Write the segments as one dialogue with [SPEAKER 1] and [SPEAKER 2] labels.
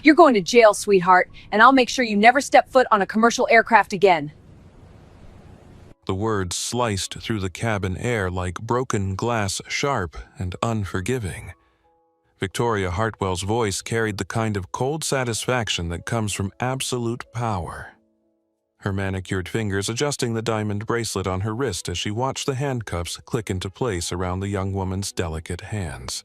[SPEAKER 1] You're going to jail, sweetheart, and I'll make sure you never step foot on a commercial aircraft again.
[SPEAKER 2] The words sliced through the cabin air like broken glass, sharp and unforgiving. Victoria Hartwell's voice carried the kind of cold satisfaction that comes from absolute power. Her manicured fingers adjusting the diamond bracelet on her wrist as she watched the handcuffs click into place around the young woman's delicate hands.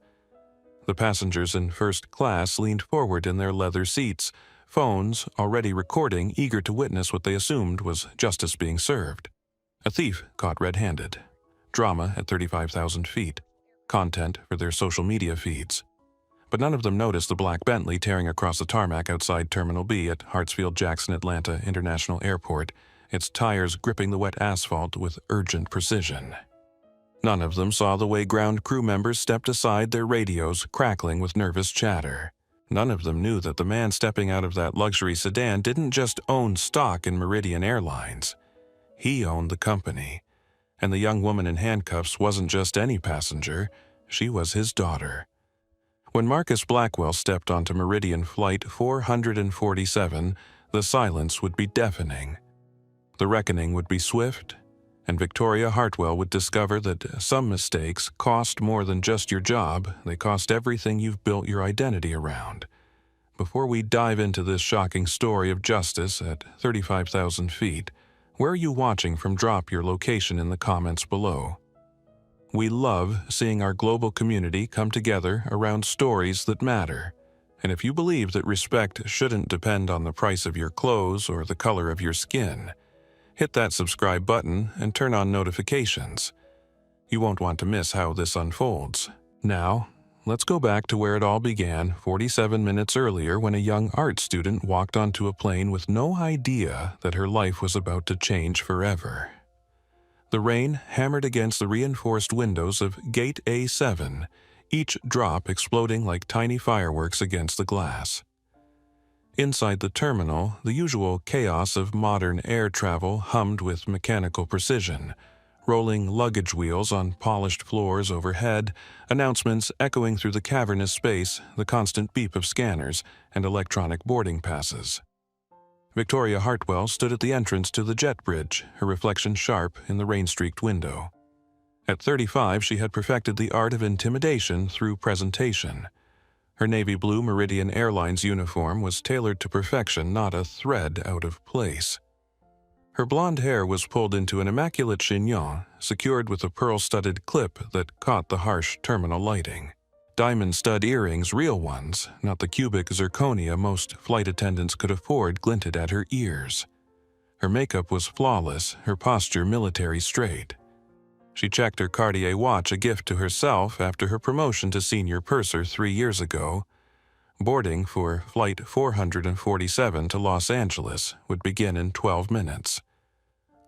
[SPEAKER 2] The passengers in first class leaned forward in their leather seats, phones already recording, eager to witness what they assumed was justice being served. A thief caught red-handed. Drama at 35,000 feet. Content for their social media feeds. But none of them noticed the black Bentley tearing across the tarmac outside Terminal B at Hartsfield-Jackson Atlanta International Airport, its tires gripping the wet asphalt with urgent precision. None of them saw the way ground crew members stepped aside, their radios crackling with nervous chatter. None of them knew that the man stepping out of that luxury sedan didn't just own stock in Meridian Airlines. He owned the company. And the young woman in handcuffs wasn't just any passenger, she was his daughter. When Marcus Blackwell stepped onto Meridian Flight 447, the silence would be deafening. The reckoning would be swift, and Victoria Hartwell would discover that some mistakes cost more than just your job, they cost everything you've built your identity around. Before we dive into this shocking story of justice at 35,000 feet, where are you watching from? Drop your location in the comments below. We love seeing our global community come together around stories that matter. And if you believe that respect shouldn't depend on the price of your clothes or the color of your skin, hit that subscribe button and turn on notifications. You won't want to miss how this unfolds. Now, let's go back to where it all began 47 minutes earlier when a young art student walked onto a plane with no idea that her life was about to change forever. The rain hammered against the reinforced windows of Gate A7, each drop exploding like tiny fireworks against the glass. Inside the terminal, the usual chaos of modern air travel hummed with mechanical precision, rolling luggage wheels on polished floors overhead, announcements echoing through the cavernous space, the constant beep of scanners and electronic boarding passes. Victoria Hartwell stood at the entrance to the jet bridge, her reflection sharp in the rain-streaked window. At 35, she had perfected the art of intimidation through presentation. Her navy blue Meridian Airlines uniform was tailored to perfection, not a thread out of place. Her blonde hair was pulled into an immaculate chignon, secured with a pearl-studded clip that caught the harsh terminal lighting. Diamond stud earrings, real ones, not the cubic zirconia most flight attendants could afford, glinted at her ears. Her makeup was flawless, her posture military straight. She checked her Cartier watch, a gift to herself after her promotion to senior purser 3 years ago. Boarding for Flight 447 to Los Angeles would begin in 12 minutes.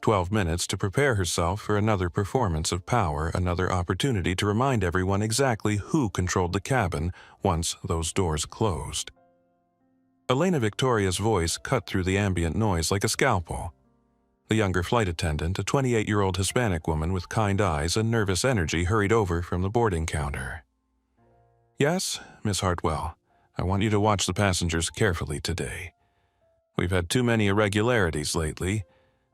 [SPEAKER 2] 12 minutes to prepare herself for another performance of power, another opportunity to remind everyone exactly who controlled the cabin once those doors closed. Elena Victoria's voice cut through the ambient noise like a scalpel. The younger flight attendant, a 28-year-old Hispanic woman with kind eyes and nervous energy, hurried over from the boarding counter. "Yes, Miss Hartwell, I want you to watch the passengers carefully today. We've had too many irregularities lately.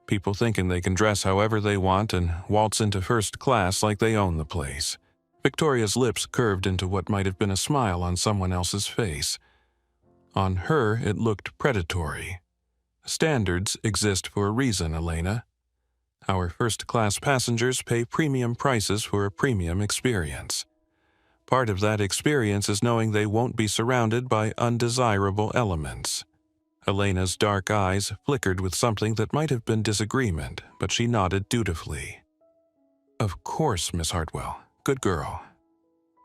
[SPEAKER 2] People thinking they can dress however they want and waltz into first class like they own the place." Victoria's lips curved into what might have been a smile on someone else's face. On her, it looked predatory. Standards exist for a reason, Elena. Our first-class passengers pay premium prices for a premium experience. Part of that experience is knowing they won't be surrounded by undesirable elements. Elena's dark eyes flickered with something that might have been disagreement, but she nodded dutifully. "Of course, Miss Hartwell. Good girl."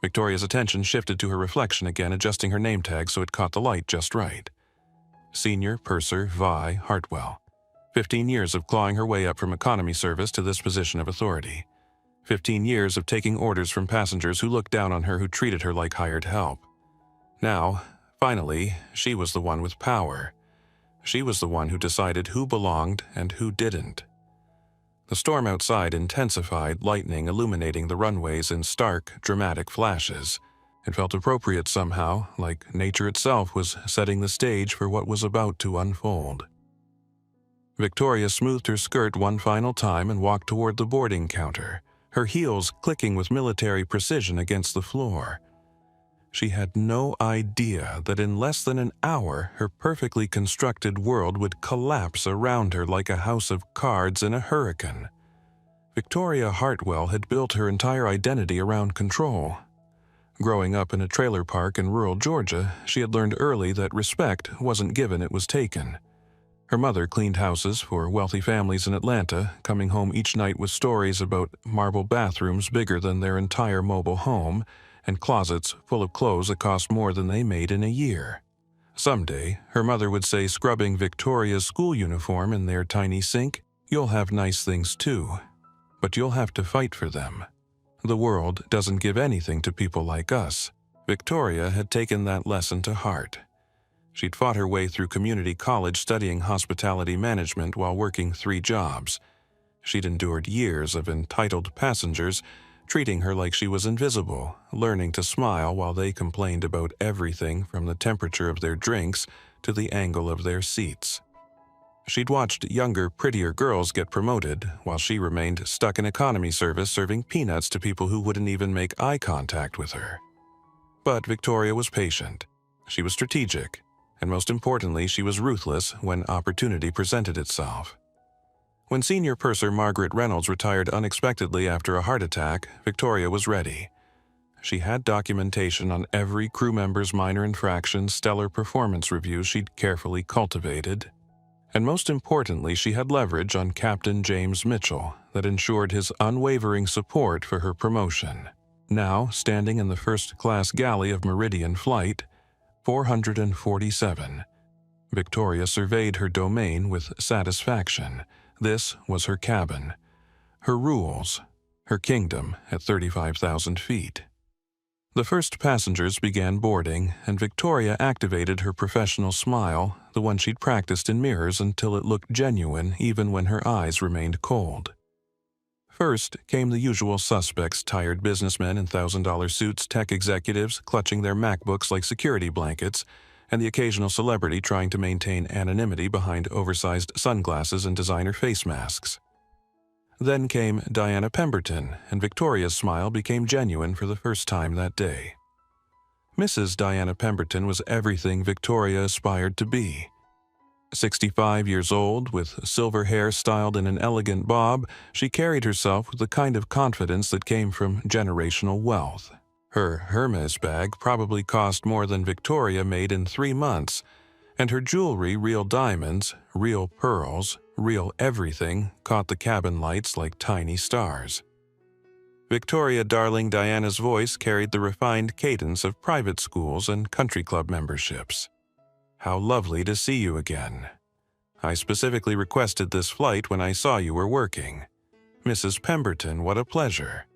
[SPEAKER 2] Victoria's attention shifted to her reflection again, adjusting her name tag so it caught the light just right. Senior Purser Vi Hartwell. 15 years of clawing her way up from economy service to this position of authority. 15 years of taking orders from passengers who looked down on her, who treated her like hired help. Now, finally, she was the one with power. She was the one who decided who belonged and who didn't. The storm outside intensified, lightning illuminating the runways in stark, dramatic flashes. It felt appropriate somehow, like nature itself was setting the stage for what was about to unfold. Victoria smoothed her skirt one final time and walked toward the boarding counter, her heels clicking with military precision against the floor. She had no idea that in less than an hour, her perfectly constructed world would collapse around her like a house of cards in a hurricane. Victoria Hartwell had built her entire identity around control. Growing up in a trailer park in rural Georgia, she had learned early that respect wasn't given, it was taken. Her mother cleaned houses for wealthy families in Atlanta, coming home each night with stories about marble bathrooms bigger than their entire mobile home and closets full of clothes that cost more than they made in a year. Someday, her mother would say, scrubbing Victoria's school uniform in their tiny sink, "You'll have nice things too, but you'll have to fight for them. The world doesn't give anything to people like us." Victoria had taken that lesson to heart. She'd fought her way through community college studying hospitality management while working 3 jobs. She'd endured years of entitled passengers treating her like she was invisible, learning to smile while they complained about everything from the temperature of their drinks to the angle of their seats. She'd watched younger, prettier girls get promoted, while she remained stuck in economy service serving peanuts to people who wouldn't even make eye contact with her. But Victoria was patient. She was strategic. And most importantly, she was ruthless when opportunity presented itself. When senior purser Margaret Reynolds retired unexpectedly after a heart attack, Victoria was ready. She had documentation on every crew member's minor infractions, stellar performance reviews she'd carefully cultivated. And most importantly, she had leverage on Captain James Mitchell that ensured his unwavering support for her promotion. Now, standing in the first-class galley of Meridian Flight 447, Victoria surveyed her domain with satisfaction. This was her cabin, her rules, her kingdom at 35,000 feet. The first passengers began boarding, and Victoria activated her professional smile, the one she'd practiced in mirrors until it looked genuine even when her eyes remained cold. First came the usual suspects, tired businessmen in $1,000 suits, tech executives clutching their MacBooks like security blankets, and the occasional celebrity trying to maintain anonymity behind oversized sunglasses and designer face masks. Then came Diana Pemberton, and Victoria's smile became genuine for the first time that day. Mrs. Diana Pemberton was everything Victoria aspired to be. 65 years old, with silver hair styled in an elegant bob, she carried herself with the kind of confidence that came from generational wealth. Her Hermes bag probably cost more than Victoria made in 3 months, and her jewelry, real diamonds, real pearls, real everything, caught the cabin lights like tiny stars. Victoria Darling Diana's voice carried the refined cadence of private schools and country club memberships. "How lovely to see you again. I specifically requested this flight when I saw you were working. Mrs. Pemberton, what a pleasure."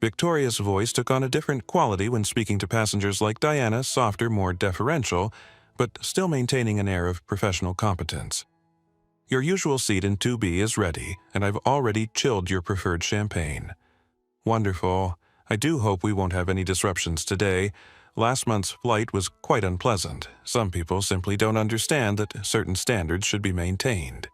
[SPEAKER 2] Victoria's voice took on a different quality when speaking to passengers like Diana, softer, more deferential, but still maintaining an air of professional competence. "Your usual seat in 2B is ready, and I've already chilled your preferred champagne." "Wonderful. I do hope we won't have any disruptions today. Last month's flight was quite unpleasant. Some people simply don't understand that certain standards should be maintained."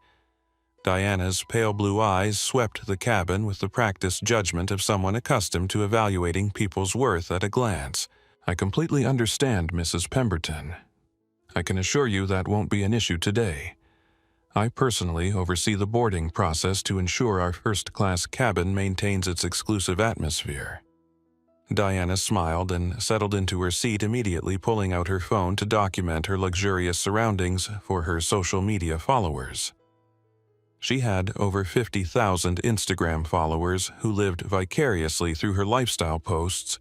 [SPEAKER 2] Diana's pale blue eyes swept the cabin with the practiced judgment of someone accustomed to evaluating people's worth at a glance. "I completely understand, Mrs. Pemberton. I can assure you that won't be an issue today. I personally oversee the boarding process to ensure our first-class cabin maintains its exclusive atmosphere." Diana smiled and settled into her seat, immediately pulling out her phone to document her luxurious surroundings for her social media followers. She had over 50,000 Instagram followers who lived vicariously through her lifestyle posts,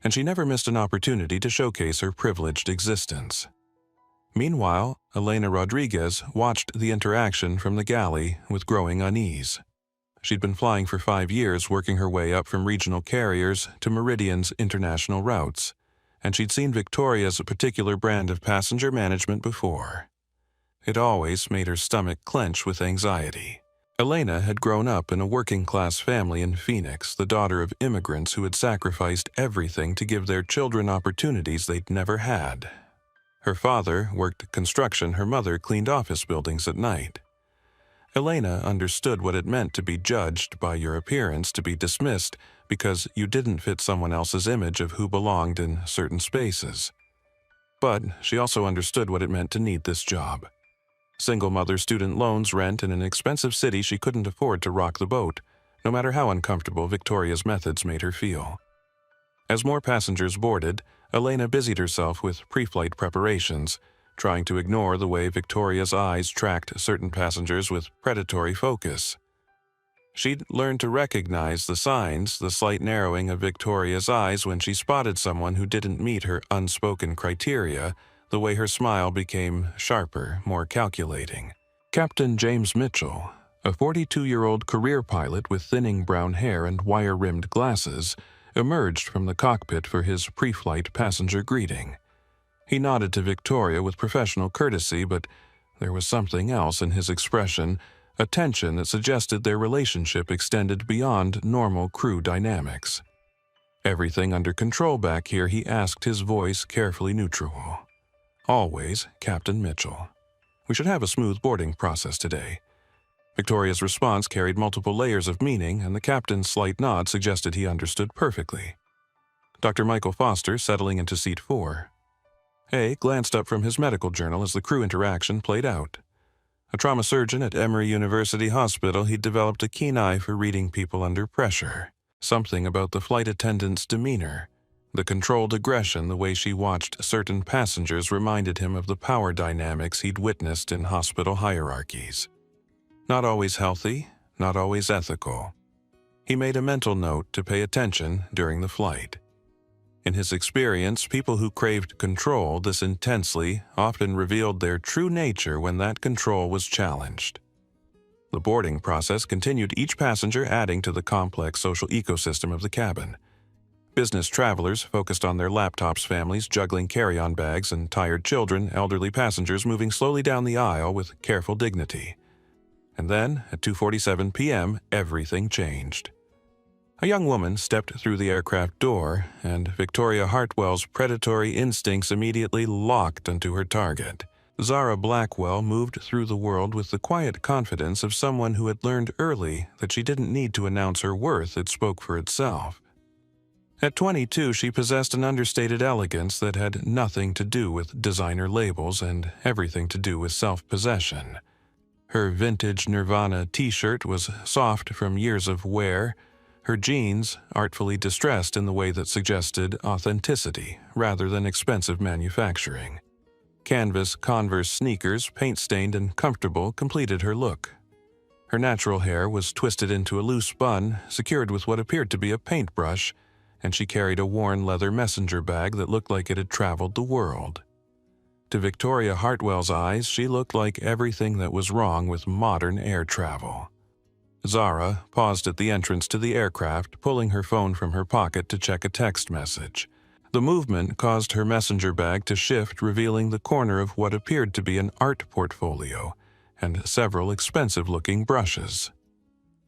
[SPEAKER 2] and she never missed an opportunity to showcase her privileged existence. Meanwhile, Elena Rodriguez watched the interaction from the galley with growing unease. She'd been flying for 5 years, working her way up from regional carriers to Meridian's international routes, and she'd seen Victoria's particular brand of passenger management before. It always made her stomach clench with anxiety. Elena had grown up in a working-class family in Phoenix, the daughter of immigrants who had sacrificed everything to give their children opportunities they'd never had. Her father worked construction, her mother cleaned office buildings at night. Elena understood what it meant to be judged by your appearance, to be dismissed because you didn't fit someone else's image of who belonged in certain spaces. But she also understood what it meant to need this job. Single mother, student loans, rent, in an expensive city she couldn't afford to rock the boat, no matter how uncomfortable Victoria's methods made her feel. As more passengers boarded, Elena busied herself with pre-flight preparations, trying to ignore the way Victoria's eyes tracked certain passengers with predatory focus. She'd learned to recognize the signs, the slight narrowing of Victoria's eyes when she spotted someone who didn't meet her unspoken criteria, the way her smile became sharper, more calculating. Captain James Mitchell, a 42-year-old career pilot with thinning brown hair and wire-rimmed glasses, emerged from the cockpit for his pre-flight passenger greeting. He nodded to Victoria with professional courtesy, but there was something else in his expression, a tension that suggested their relationship extended beyond normal crew dynamics. "Everything under control back here?" he asked, his voice carefully neutral. "Always, Captain Mitchell. We should have a smooth boarding process today." Victoria's response carried multiple layers of meaning, and the captain's slight nod suggested he understood perfectly. Dr. Michael Foster, settling into seat 4. Hay glanced up from his medical journal as the crew interaction played out. A trauma surgeon at Emory University Hospital, he'd developed a keen eye for reading people under pressure. Something about the flight attendant's demeanor, the controlled aggression, the way she watched certain passengers reminded him of the power dynamics he'd witnessed in hospital hierarchies. Not always healthy, not always ethical. He made a mental note to pay attention during the flight. In his experience, people who craved control this intensely often revealed their true nature when that control was challenged. The boarding process continued, each passenger adding to the complex social ecosystem of the cabin. Business travelers focused on their laptops, families juggling carry-on bags, and tired children, elderly passengers moving slowly down the aisle with careful dignity. And then, at 2:47 p.m., everything changed. A young woman stepped through the aircraft door, and Victoria Hartwell's predatory instincts immediately locked onto her target. Zara Blackwell moved through the world with the quiet confidence of someone who had learned early that she didn't need to announce her worth, it spoke for itself. At 22, she possessed an understated elegance that had nothing to do with designer labels and everything to do with self-possession. Her vintage Nirvana t-shirt was soft from years of wear, her jeans artfully distressed in the way that suggested authenticity rather than expensive manufacturing. Canvas Converse sneakers, paint-stained and comfortable, completed her look. Her natural hair was twisted into a loose bun, secured with what appeared to be a paintbrush, and she carried a worn leather messenger bag that looked like it had traveled the world. To Victoria Hartwell's eyes, she looked like everything that was wrong with modern air travel. Zara paused at the entrance to the aircraft, pulling her phone from her pocket to check a text message. The movement caused her messenger bag to shift, revealing the corner of what appeared to be an art portfolio and several expensive-looking brushes.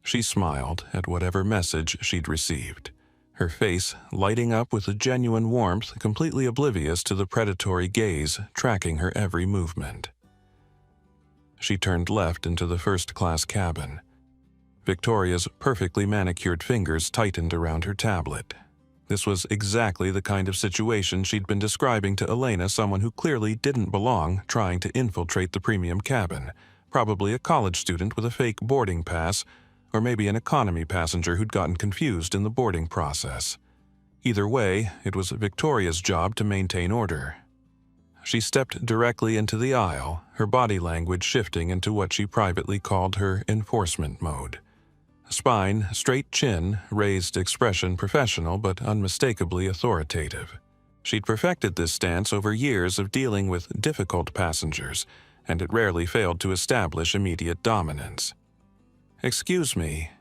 [SPEAKER 2] She smiled at whatever message she'd received, her face lighting up with a genuine warmth, completely oblivious to the predatory gaze tracking her every movement. She turned left into the first-class cabin. Victoria's perfectly manicured fingers tightened around her tablet. This was exactly the kind of situation she'd been describing to Elena, someone who clearly didn't belong trying to infiltrate the premium cabin, probably a college student with a fake boarding pass, or maybe an economy passenger who'd gotten confused in the boarding process. Either way, it was Victoria's job to maintain order. She stepped directly into the aisle, her body language shifting into what she privately called her enforcement mode. Spine, straight chin, raised expression, professional but unmistakably authoritative. She'd perfected this stance over years of dealing with difficult passengers, and it rarely failed to establish immediate dominance. "Excuse me."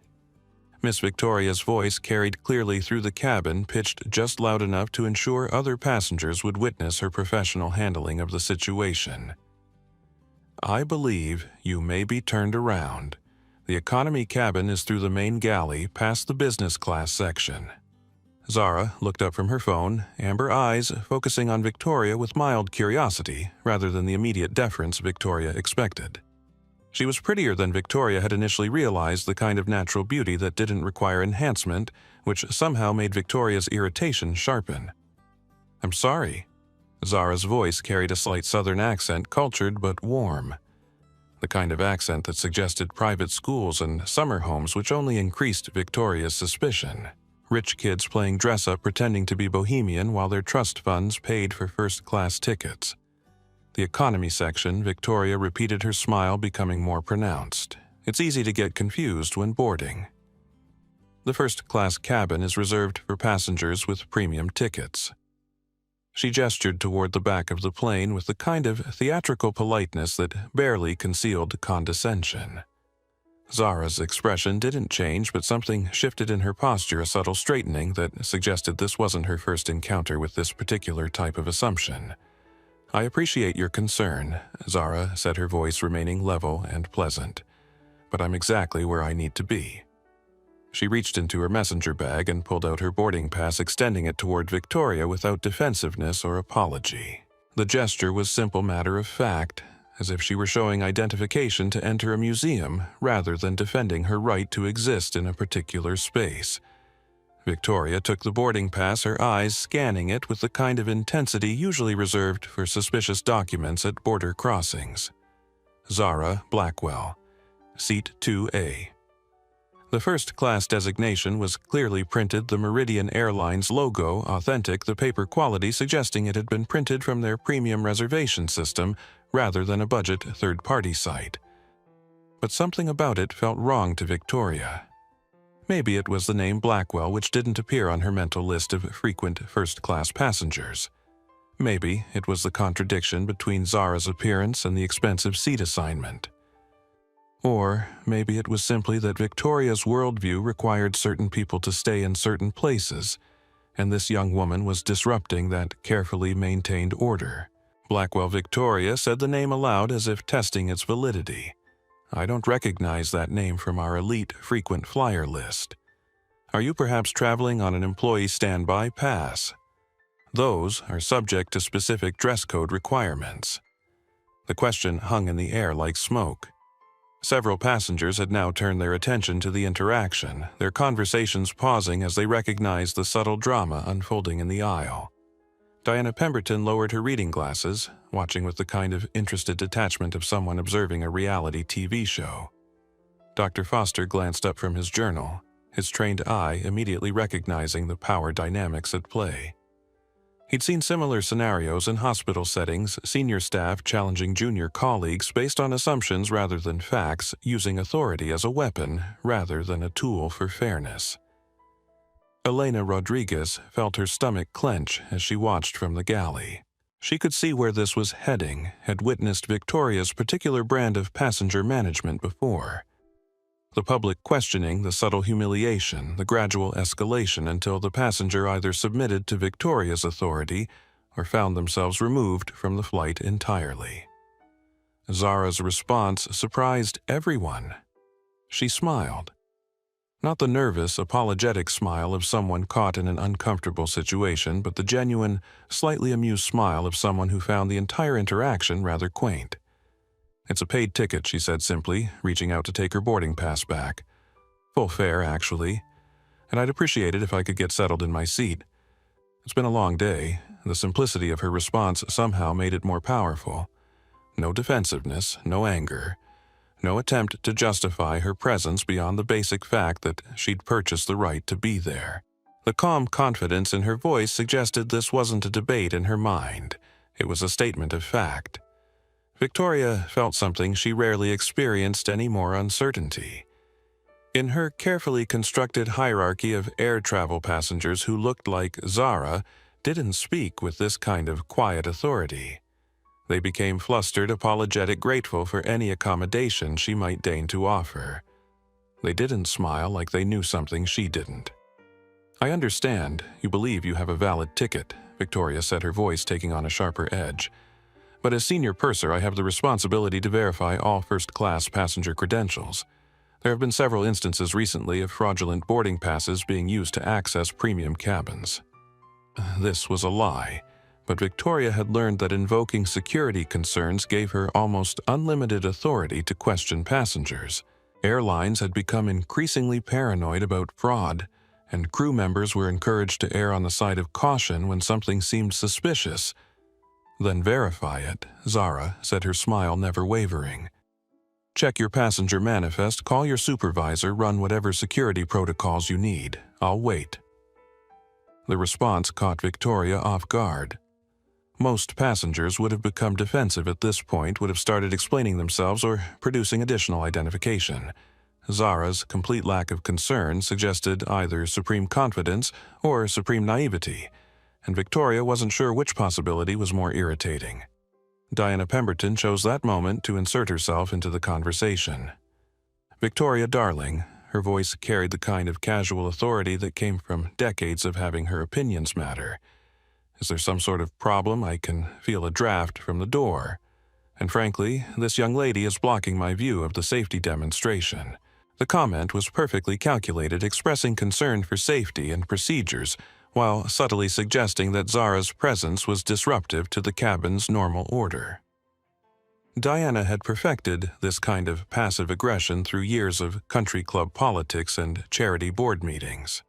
[SPEAKER 2] Miss Victoria's voice carried clearly through the cabin, pitched just loud enough to ensure other passengers would witness her professional handling of the situation. "I believe you may be turned around. The economy cabin is through the main galley past the business class section. Zara looked up from her phone, amber eyes focusing on Victoria with mild curiosity rather than the immediate deference Victoria expected. She was prettier than Victoria had initially realized, the kind of natural beauty that didn't require enhancement, which somehow made Victoria's irritation sharpen. "I'm sorry." Zara's voice carried a slight southern accent, cultured but warm. The kind of accent that suggested private schools and summer homes, which only increased Victoria's suspicion. Rich kids playing dress-up pretending to be bohemian while their trust funds paid for first-class tickets. The economy section, Victoria repeated, her smile becoming more pronounced. It's easy to get confused when boarding. The first-class cabin is reserved for passengers with premium tickets. She gestured toward the back of the plane with the kind of theatrical politeness that barely concealed condescension. Zara's expression didn't change, but something shifted in her posture, a subtle straightening that suggested this wasn't her first encounter with this particular type of assumption. "I appreciate your concern," Zara said, her voice remaining level and pleasant, "but I'm exactly where I need to be." She reached into her messenger bag and pulled out her boarding pass, extending it toward Victoria without defensiveness or apology. The gesture was simple matter of fact, as if she were showing identification to enter a museum rather than defending her right to exist in a particular space. Victoria took the boarding pass, her eyes scanning it with the kind of intensity usually reserved for suspicious documents at border crossings. Zara Blackwell, Seat 2A. The first-class designation was clearly printed, the Meridian Airlines logo authentic, the paper quality suggesting it had been printed from their premium reservation system rather than a budget third-party site. But something about it felt wrong to Victoria. Maybe it was the name Blackwell, which didn't appear on her mental list of frequent first-class passengers. Maybe it was the contradiction between Zara's appearance and the expensive seat assignment. Or maybe it was simply that Victoria's worldview required certain people to stay in certain places, and this young woman was disrupting that carefully maintained order. Blackwell Victoria said the name aloud as if testing its validity. "I don't recognize that name from our elite frequent flyer list. Are you perhaps traveling on an employee standby pass? Those are subject to specific dress code requirements." The question hung in the air like smoke. Several passengers had now turned their attention to the interaction, their conversations pausing as they recognized the subtle drama unfolding in the aisle. Diana Pemberton lowered her reading glasses, watching with the kind of interested detachment of someone observing a reality TV show. Dr. Foster glanced up from his journal, his trained eye immediately recognizing the power dynamics at play. He'd seen similar scenarios in hospital settings, senior staff challenging junior colleagues based on assumptions rather than facts, using authority as a weapon rather than a tool for fairness. Elena Rodriguez felt her stomach clench as she watched from the galley. She could see where this was heading, had witnessed Victoria's particular brand of passenger management before. The public questioning, the subtle humiliation, the gradual escalation until the passenger either submitted to Victoria's authority or found themselves removed from the flight entirely. Zara's response surprised everyone. She smiled. Not the nervous, apologetic smile of someone caught in an uncomfortable situation, but the genuine, slightly amused smile of someone who found the entire interaction rather quaint. "It's a paid ticket," she said simply, reaching out to take her boarding pass back. "Full fare, actually, and I'd appreciate it if I could get settled in my seat." It's been a long day. The simplicity of her response somehow made it more powerful. No defensiveness, no anger, no attempt to justify her presence beyond the basic fact that she'd purchased the right to be there. The calm confidence in her voice suggested this wasn't a debate in her mind. It was a statement of fact. Victoria felt something she rarely experienced any more: uncertainty. In her carefully constructed hierarchy of air travel passengers who looked like Zara didn't speak with this kind of quiet authority. They became flustered, apologetic, grateful for any accommodation she might deign to offer. They didn't smile like they knew something she didn't. "I understand you believe you have a valid ticket," Victoria said, her voice taking on a sharper edge. "But as senior purser, I have the responsibility to verify all first-class passenger credentials. There have been several instances recently of fraudulent boarding passes being used to access premium cabins. This was a lie, but Victoria had learned that invoking security concerns gave her almost unlimited authority to question passengers. Airlines had become increasingly paranoid about fraud, and crew members were encouraged to err on the side of caution when something seemed suspicious. "Then verify it," Zara said, her smile never wavering. "Check your passenger manifest, call your supervisor, run whatever security protocols you need. I'll wait." The response caught Victoria off guard. Most passengers would have become defensive at this point, would have started explaining themselves or producing additional identification. Zara's complete lack of concern suggested either supreme confidence or supreme naivety, and Victoria wasn't sure which possibility was more irritating. Diana Pemberton chose that moment to insert herself into the conversation. "Victoria, darling," her voice carried the kind of casual authority that came from decades of having her opinions matter. "Is there some sort of problem? I can feel a draft from the door. And frankly, this young lady is blocking my view of the safety demonstration." The comment was perfectly calculated, expressing concern for safety and procedures, while subtly suggesting that Zara's presence was disruptive to the cabin's normal order. Diana had perfected this kind of passive aggression through years of country club politics and charity board meetings.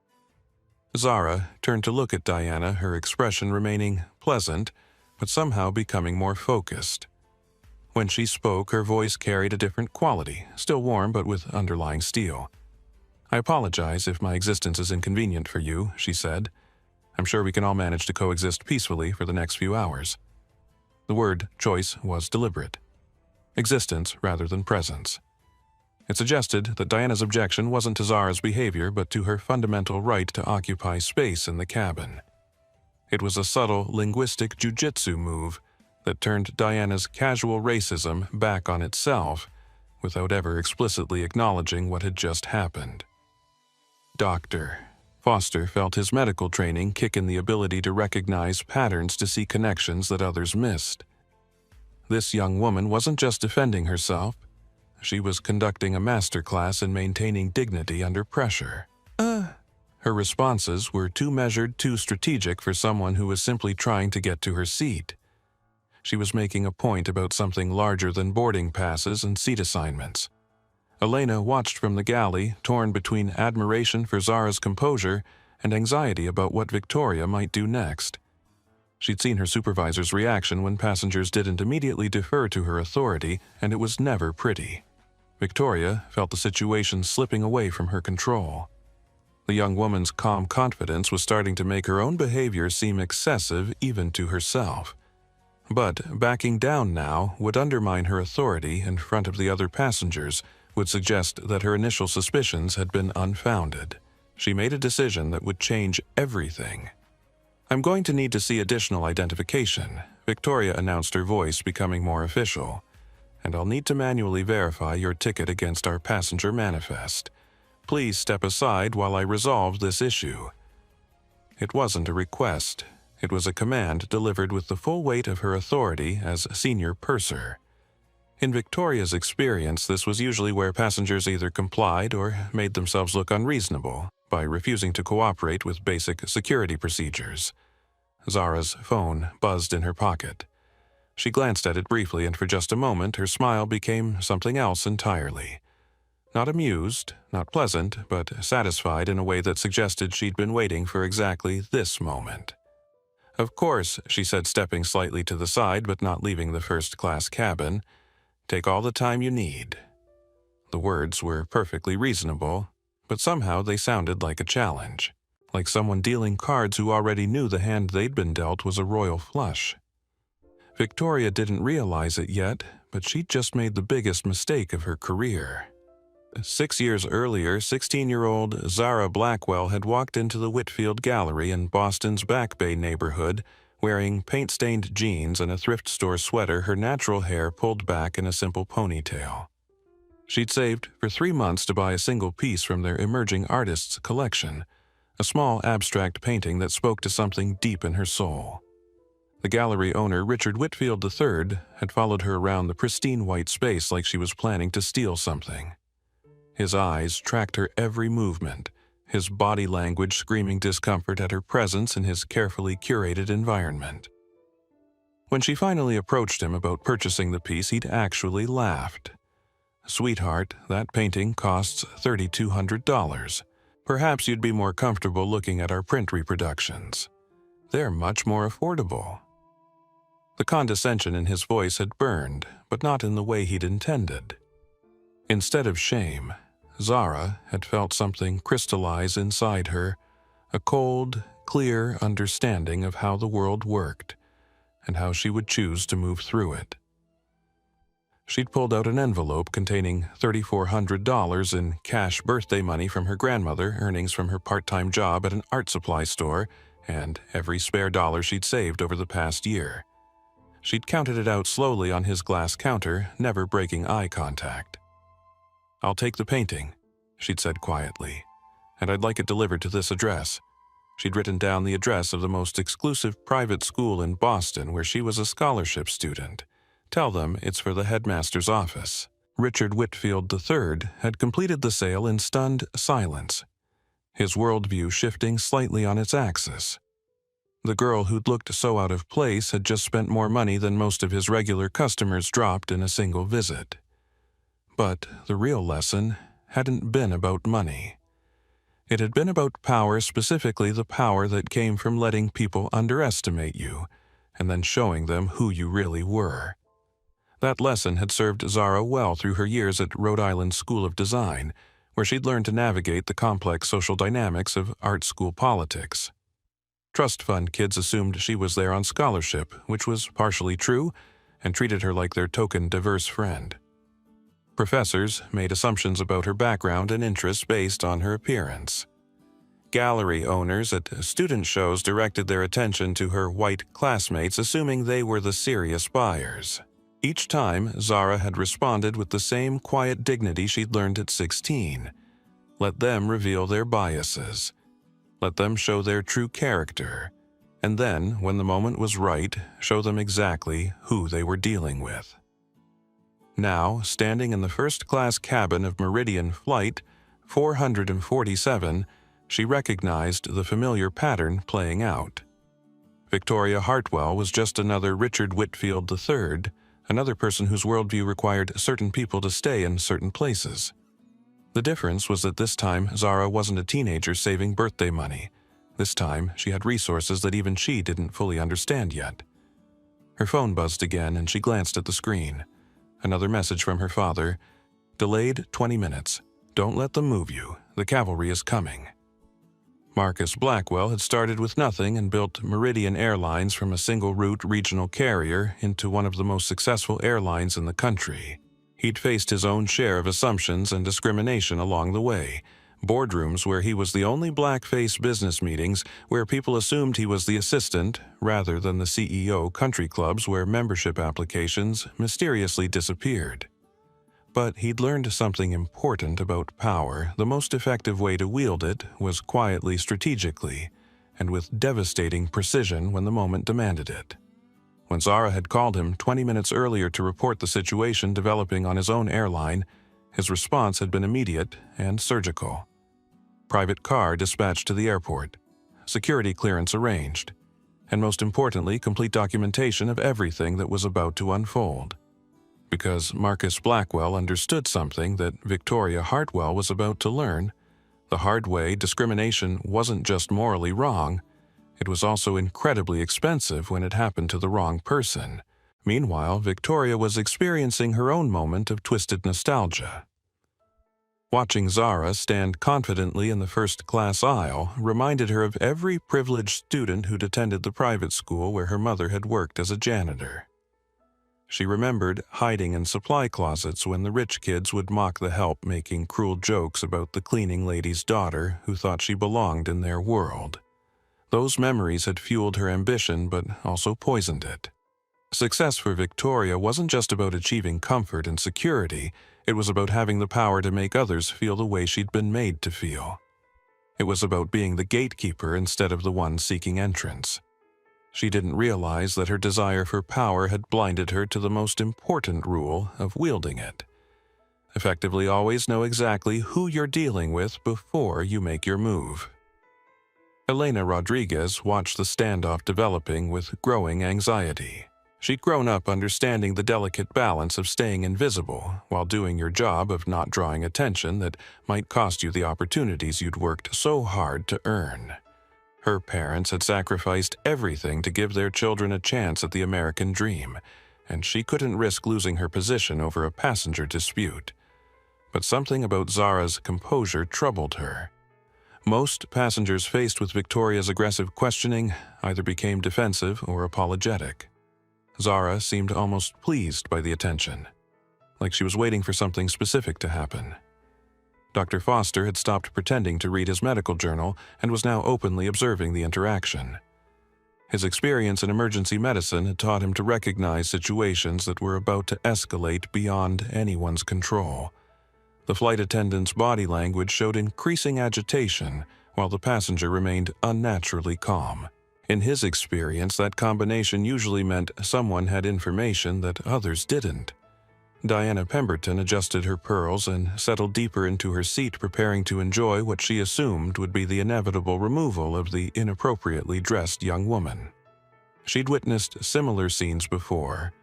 [SPEAKER 2] Zara turned to look at Diana, her expression remaining pleasant, but somehow becoming more focused. When she spoke, her voice carried a different quality, still warm but with underlying steel. "I apologize if my existence is inconvenient for you," she said. "I'm sure we can all manage to coexist peacefully for the next few hours." The word choice was deliberate. Existence rather than presence. It suggested that Diana's objection wasn't to Zara's behavior but to her fundamental right to occupy space in the cabin. It was a subtle linguistic jujitsu move that turned Diana's casual racism back on itself without ever explicitly acknowledging what had just happened. Doctor Foster felt his medical training kick in the ability to recognize patterns, to see connections that others missed. This young woman wasn't just defending herself. She was conducting a masterclass in maintaining dignity under pressure. Her responses were too measured, too strategic for someone who was simply trying to get to her seat. She was making a point about something larger than boarding passes and seat assignments. Elena watched from the galley, torn between admiration for Zara's composure and anxiety about what Victoria might do next. She'd seen her supervisor's reaction when passengers didn't immediately defer to her authority, and it was never pretty. Victoria felt the situation slipping away from her control. The young woman's calm confidence was starting to make her own behavior seem excessive even to herself. But backing down now would undermine her authority in front of the other passengers, would suggest that her initial suspicions had been unfounded. She made a decision that would change everything. "I'm going to need to see additional identification," Victoria announced, her voice becoming more official. "And I'll need to manually verify your ticket against our passenger manifest. Please step aside while I resolve this issue." It wasn't a request. It was a command delivered with the full weight of her authority as senior purser. In Victoria's experience, this was usually where passengers either complied or made themselves look unreasonable by refusing to cooperate with basic security procedures. Zara's phone buzzed in her pocket. She glanced at it briefly, and for just a moment her smile became something else entirely. Not amused, not pleasant, but satisfied in a way that suggested she'd been waiting for exactly this moment. "Of course," she said, stepping slightly to the side but not leaving the first-class cabin. "Take all the time you need." The words were perfectly reasonable, but somehow they sounded like a challenge, like someone dealing cards who already knew the hand they'd been dealt was a royal flush. Victoria didn't realize it yet, but she'd just made the biggest mistake of her career. 6 years earlier, 16-year-old Zara Blackwell had walked into the Whitfield Gallery in Boston's Back Bay neighborhood, wearing paint-stained jeans and a thrift store sweater, her natural hair pulled back in a simple ponytail. She'd saved for 3 months to buy a single piece from their emerging artists collection, a small abstract painting that spoke to something deep in her soul. The gallery owner, Richard Whitfield III, had followed her around the pristine white space like she was planning to steal something. His eyes tracked her every movement, his body language screaming discomfort at her presence in his carefully curated environment. When she finally approached him about purchasing the piece, he'd actually laughed. "Sweetheart, that painting costs $3,200. Perhaps you'd be more comfortable looking at our print reproductions. They're much more affordable." The condescension in his voice had burned, but not in the way he'd intended. Instead of shame, Zara had felt something crystallize inside her, a cold, clear understanding of how the world worked and how she would choose to move through it. She'd pulled out an envelope containing $3,400 in cash birthday money from her grandmother, earnings from her part-time job at an art supply store, and every spare dollar she'd saved over the past year. She'd counted it out slowly on his glass counter, never breaking eye contact. "I'll take the painting," she'd said quietly, "and I'd like it delivered to this address." She'd written down the address of the most exclusive private school in Boston where she was a scholarship student. "Tell them it's for the headmaster's office." Richard Whitfield III had completed the sale in stunned silence, his worldview shifting slightly on its axis. The girl who'd looked so out of place had just spent more money than most of his regular customers dropped in a single visit. But the real lesson hadn't been about money. It had been about power, specifically the power that came from letting people underestimate you and then showing them who you really were. That lesson had served Zara well through her years at Rhode Island School of Design, where she'd learned to navigate the complex social dynamics of art school politics. Trust fund kids assumed she was there on scholarship, which was partially true, and treated her like their token diverse friend. Professors made assumptions about her background and interests based on her appearance. Gallery owners at student shows directed their attention to her white classmates, assuming they were the serious buyers. Each time, Zara had responded with the same quiet dignity she'd learned at 16. Let them reveal their biases. Let them show their true character. And then, when the moment was right, show them exactly who they were dealing with. Now, standing in the first-class cabin of Meridian Flight 447, she recognized the familiar pattern playing out. Victoria Hartwell was just another Richard Whitfield III, another person whose worldview required certain people to stay in certain places. The difference was that this time Zara wasn't a teenager saving birthday money. This time she had resources that even she didn't fully understand yet. Her phone buzzed again and she glanced at the screen. Another message from her father. "Delayed 20 minutes. Don't let them move you. The cavalry is coming." Marcus Blackwell had started with nothing and built Meridian Airlines from a single-route regional carrier into one of the most successful airlines in the country. He'd faced his own share of assumptions and discrimination along the way. Boardrooms where he was the only black-face business meetings where people assumed he was the assistant rather than the CEO, country clubs where membership applications mysteriously disappeared. But he'd learned something important about power. The most effective way to wield it was quietly, strategically, and with devastating precision when the moment demanded it. When Zara had called him 20 minutes earlier to report the situation developing on his own airline, his response had been immediate and surgical. Private car dispatched to the airport, security clearance arranged, and most importantly, complete documentation of everything that was about to unfold. Because Marcus Blackwell understood something that Victoria Hartwell was about to learn. The hard way, discrimination wasn't just morally wrong, it was also incredibly expensive when it happened to the wrong person. Meanwhile, Victoria was experiencing her own moment of twisted nostalgia. Watching Zara stand confidently in the first-class aisle reminded her of every privileged student who'd attended the private school where her mother had worked as a janitor. She remembered hiding in supply closets when the rich kids would mock the help, making cruel jokes about the cleaning lady's daughter who thought she belonged in their world. Those memories had fueled her ambition but also poisoned it. Success for Victoria wasn't just about achieving comfort and security, it was about having the power to make others feel the way she'd been made to feel. It was about being the gatekeeper instead of the one seeking entrance. She didn't realize that her desire for power had blinded her to the most important rule of wielding it. Effectively, always know exactly who you're dealing with before you make your move. Elena Rodriguez watched the standoff developing with growing anxiety. She'd grown up understanding the delicate balance of staying invisible while doing your job of not drawing attention that might cost you the opportunities you'd worked so hard to earn. Her parents had sacrificed everything to give their children a chance at the American dream, and she couldn't risk losing her position over a passenger dispute. But something about Zara's composure troubled her. Most passengers faced with Victoria's aggressive questioning either became defensive or apologetic. Zara seemed almost pleased by the attention, like she was waiting for something specific to happen. Dr. Foster had stopped pretending to read his medical journal and was now openly observing the interaction. His experience in emergency medicine had taught him to recognize situations that were about to escalate beyond anyone's control. The flight attendant's body language showed increasing agitation, while the passenger remained unnaturally calm. In his experience, that combination usually meant someone had information that others didn't. Diana Pemberton adjusted her pearls and settled deeper into her seat, preparing to enjoy what she assumed would be the inevitable removal of the inappropriately dressed young woman. She'd witnessed similar scenes before,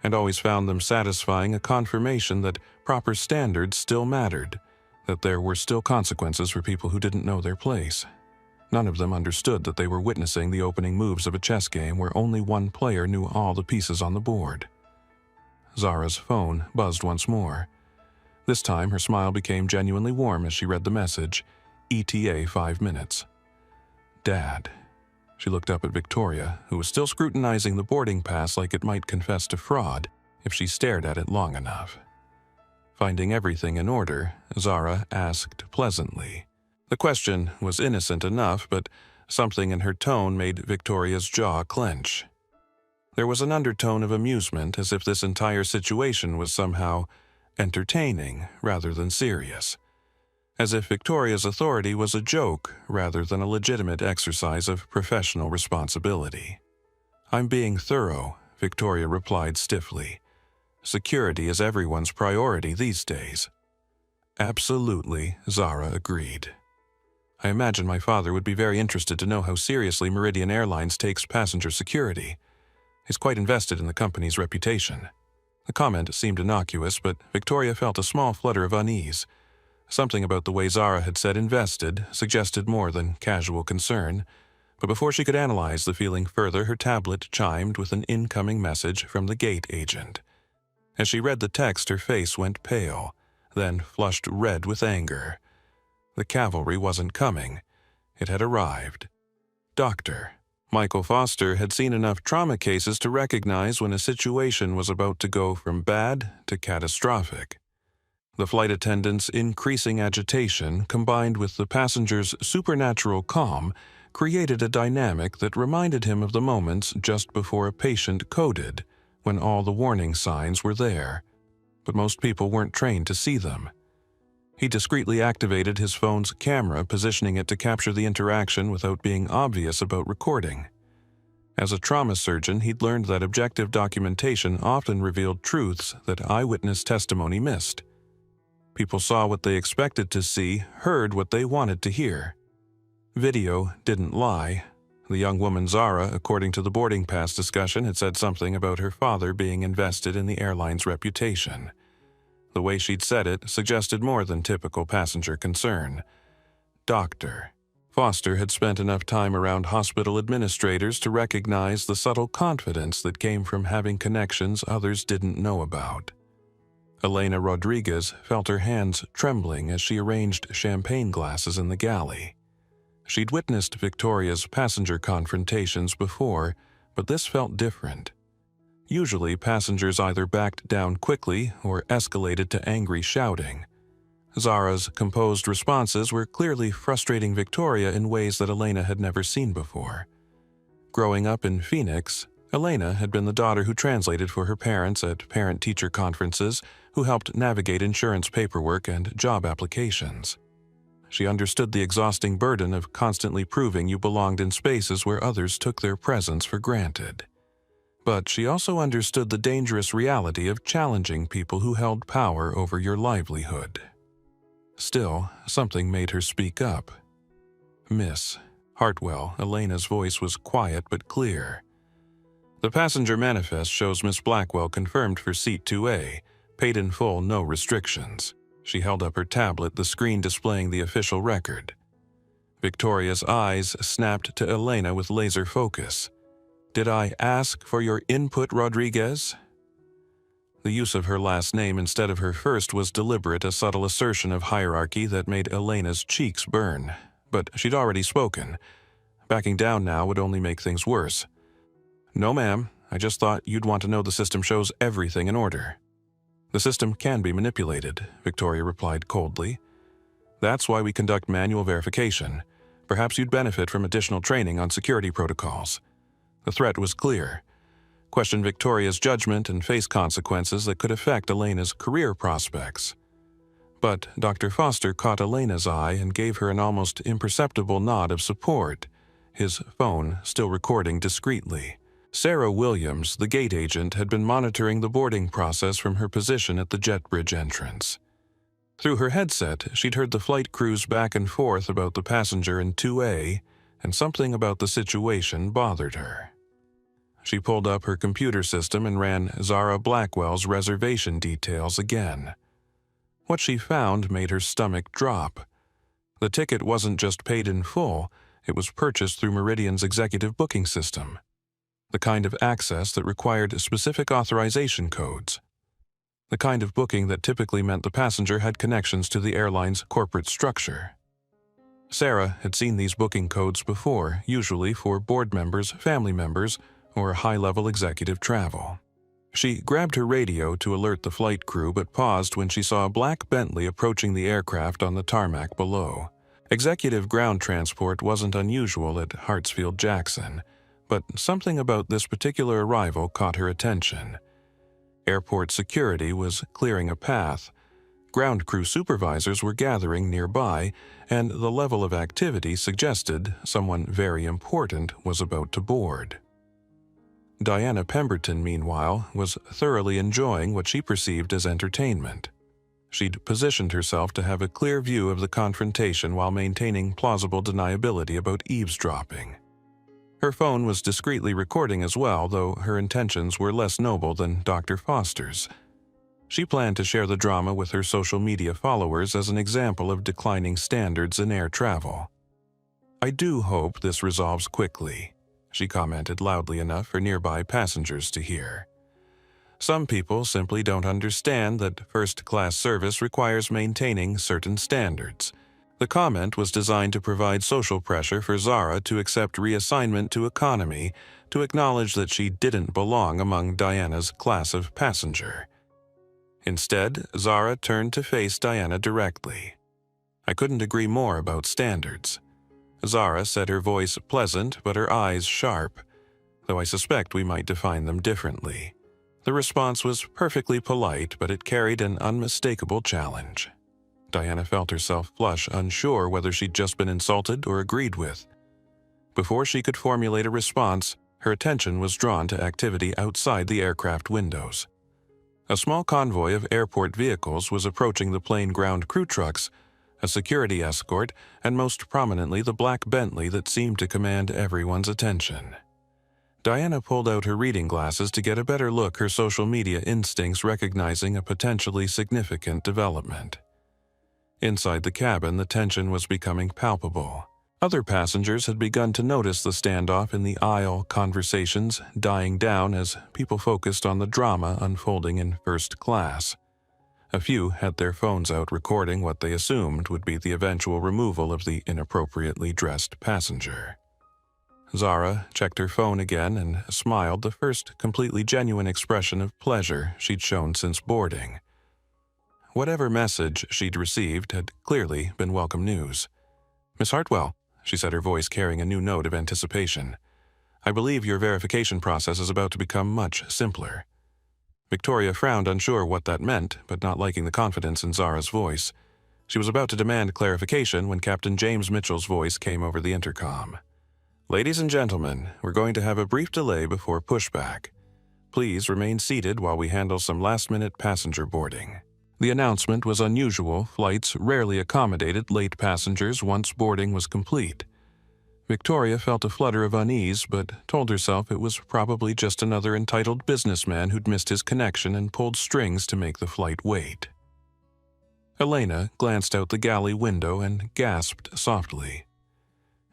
[SPEAKER 2] and always found them satisfying, a confirmation that proper standards still mattered, that there were still consequences for people who didn't know their place. None of them understood that they were witnessing the opening moves of a chess game where only one player knew all the pieces on the board. Zara's phone buzzed once more. This time, her smile became genuinely warm as she read the message, ETA 5 minutes. Dad. She looked up at Victoria, who was still scrutinizing the boarding pass like it might confess to fraud if she stared at it long enough. Finding everything in order, Zara asked pleasantly. The question was innocent enough, but something in her tone made Victoria's jaw clench. There was an undertone of amusement, as if this entire situation was somehow entertaining rather than serious. As if Victoria's authority was a joke rather than a legitimate exercise of professional responsibility. "I'm being thorough," Victoria replied stiffly. "Security is everyone's priority these days." "Absolutely," Zara agreed. "I imagine my father would be very interested to know how seriously Meridian Airlines takes passenger security. He's quite invested in the company's reputation." The comment seemed innocuous, but Victoria felt a small flutter of unease. Something about the way Zara had said invested suggested more than casual concern, but before she could analyze the feeling further, her tablet chimed with an incoming message from the gate agent. As she read the text, her face went pale, then flushed red with anger. The cavalry wasn't coming. It had arrived. Doctor. Michael Foster had seen enough trauma cases to recognize when a situation was about to go from bad to catastrophic. The flight attendant's increasing agitation, combined with the passenger's supernatural calm, created a dynamic that reminded him of the moments just before a patient coded, when all the warning signs were there, but most people weren't trained to see them. He discreetly activated his phone's camera, positioning it to capture the interaction without being obvious about recording. As a trauma surgeon, he'd learned that objective documentation often revealed truths that eyewitness testimony missed. People saw what they expected to see, heard what they wanted to hear. Video didn't lie. The young woman Zara, according to the boarding pass discussion, had said something about her father being invested in the airline's reputation. The way she'd said it suggested more than typical passenger concern. Doctor. Foster had spent enough time around hospital administrators to recognize the subtle confidence that came from having connections others didn't know about. Elena Rodriguez felt her hands trembling as she arranged champagne glasses in the galley. She'd witnessed Victoria's passenger confrontations before, but this felt different. Usually, passengers either backed down quickly or escalated to angry shouting. Zara's composed responses were clearly frustrating Victoria in ways that Elena had never seen before. Growing up in Phoenix, Elena had been the daughter who translated for her parents at parent-teacher conferences, who helped navigate insurance paperwork and job applications. She understood the exhausting burden of constantly proving you belonged in spaces where others took their presence for granted. But she also understood the dangerous reality of challenging people who held power over your livelihood. Still, something made her speak up. "Miss Hartwell," Elena's voice was quiet but clear. "The passenger manifest shows Miss Blackwell confirmed for seat 2A, paid in full, no restrictions." She held up her tablet, the screen displaying the official record. Victoria's eyes snapped to Elena with laser focus. "Did I ask for your input, Rodriguez?" The use of her last name instead of her first was deliberate, a subtle assertion of hierarchy that made Elena's cheeks burn. But she'd already spoken. Backing down now would only make things worse. "No, ma'am. I just thought you'd want to know the system shows everything in order." "The system can be manipulated," Victoria replied coldly. "That's why we conduct manual verification. Perhaps you'd benefit from additional training on security protocols." The threat was clear. Question Victoria's judgment and face consequences that could affect Elena's career prospects. But Dr. Foster caught Elena's eye and gave her an almost imperceptible nod of support, his phone still recording discreetly. Sarah Williams, the gate agent, had been monitoring the boarding process from her position at the jet bridge entrance. Through her headset, she'd heard the flight crews back and forth about the passenger in 2A, and something about the situation bothered her. She pulled up her computer system and ran Zara Blackwell's reservation details again. What she found made her stomach drop. The ticket wasn't just paid in full, it was purchased through Meridian's executive booking system. The kind of access that required specific authorization codes. The kind of booking that typically meant the passenger had connections to the airline's corporate structure. Sarah had seen these booking codes before, usually for board members, family members, or high-level executive travel. She grabbed her radio to alert the flight crew but paused when she saw a black Bentley approaching the aircraft on the tarmac below. Executive ground transport wasn't unusual at Hartsfield-Jackson, but something about this particular arrival caught her attention. Airport security was clearing a path. Ground crew supervisors were gathering nearby, and the level of activity suggested someone very important was about to board. Diana Pemberton, meanwhile, was thoroughly enjoying what she perceived as entertainment. She'd positioned herself to have a clear view of the confrontation while maintaining plausible deniability about eavesdropping. Her phone was discreetly recording as well, though her intentions were less noble than Dr. Foster's. She planned to share the drama with her social media followers as an example of declining standards in air travel. "I do hope this resolves quickly," she commented loudly enough for nearby passengers to hear. "Some people simply don't understand that first-class service requires maintaining certain standards." The comment was designed to provide social pressure for Zara to accept reassignment to economy, to acknowledge that she didn't belong among Diana's class of passenger. Instead, Zara turned to face Diana directly. "I couldn't agree more about standards." Zara said, her voice pleasant but her eyes sharp, "though I suspect we might define them differently." The response was perfectly polite, but it carried an unmistakable challenge. Diana felt herself flush, unsure whether she'd just been insulted or agreed with. Before she could formulate a response, her attention was drawn to activity outside the aircraft windows. A small convoy of airport vehicles was approaching the plane ground crew trucks, a security escort, and most prominently the black Bentley that seemed to command everyone's attention. Diana pulled out her reading glasses to get a better look, her social media instincts recognizing a potentially significant development. Inside the cabin, the tension was becoming palpable. Other passengers had begun to notice the standoff in the aisle, conversations dying down as people focused on the drama unfolding in first class. A few had their phones out recording what they assumed would be the eventual removal of the inappropriately dressed passenger. Zara checked her phone again and smiled, the first completely genuine expression of pleasure she'd shown since boarding. Whatever message she'd received had clearly been welcome news. "Miss Hartwell," she said, her voice carrying a new note of anticipation, "I believe your verification process is about to become much simpler." Victoria frowned, unsure what that meant, but not liking the confidence in Zara's voice. She was about to demand clarification when Captain James Mitchell's voice came over the intercom. "Ladies and gentlemen, we're going to have a brief delay before pushback. Please remain seated while we handle some last-minute passenger boarding. The announcement was unusual. Flights rarely accommodated late passengers once boarding was complete. Victoria felt a flutter of unease, but told herself it was probably just another entitled businessman who'd missed his connection and pulled strings to make the flight wait. Elena glanced out the galley window and gasped softly.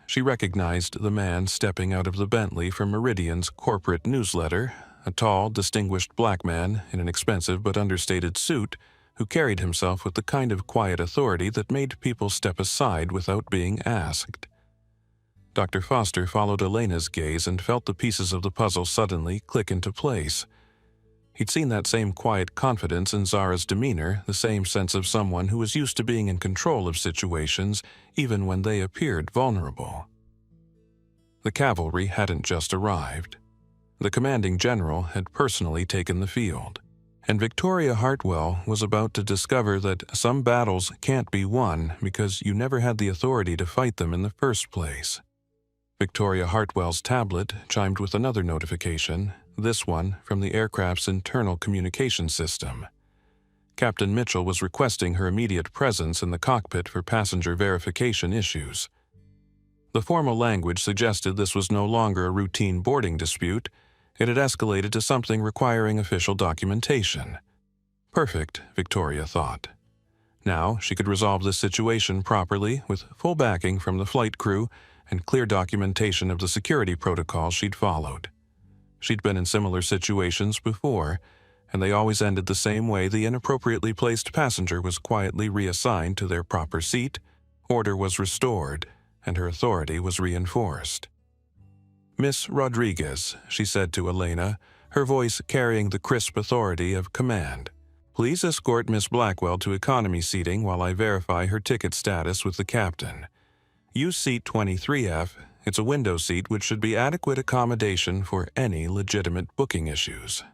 [SPEAKER 2] She recognized the man stepping out of the Bentley from Meridian's corporate newsletter, a tall, distinguished black man in an expensive but understated suit who carried himself with the kind of quiet authority that made people step aside without being asked. Dr. Foster followed Elena's gaze and felt the pieces of the puzzle suddenly click into place. He'd seen that same quiet confidence in Zara's demeanor, the same sense of someone who was used to being in control of situations even when they appeared vulnerable. The cavalry hadn't just arrived. The commanding general had personally taken the field, and Victoria Hartwell was about to discover that some battles can't be won because you never had the authority to fight them in the first place. Victoria Hartwell's tablet chimed with another notification, this one from the aircraft's internal communication system. Captain Mitchell was requesting her immediate presence in the cockpit for passenger verification issues. The formal language suggested this was no longer a routine boarding dispute. It had escalated to something requiring official documentation. Perfect, Victoria thought. Now she could resolve this situation properly with full backing from the flight crew and clear documentation of the security protocols she'd followed. She'd been in similar situations before, and they always ended the same way. The inappropriately placed passenger was quietly reassigned to their proper seat, order was restored, and her authority was reinforced. "Miss Rodriguez," she said to Elena, her voice carrying the crisp authority of command. "Please escort Miss Blackwell to economy seating while I verify her ticket status with the captain. Use seat 23F. It's a window seat which should be adequate accommodation for any legitimate booking issues."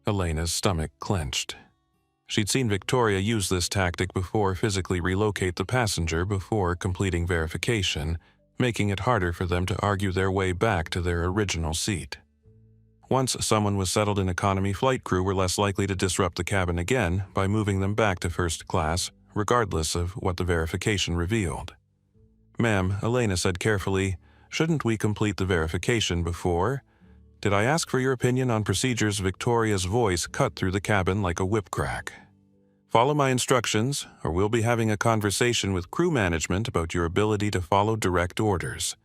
[SPEAKER 2] Elena's stomach clenched. She'd seen Victoria use this tactic before, physically relocate the passenger before completing verification, making it harder for them to argue their way back to their original seat. Once someone was settled in economy, flight crew were less likely to disrupt the cabin again by moving them back to first class, regardless of what the verification revealed. "Ma'am," Elena said carefully, "shouldn't we complete the verification before? Did I ask for your opinion on procedures?" Victoria's voice cut through the cabin like a whip crack. "Follow my instructions, or we'll be having a conversation with crew management about your ability to follow direct orders."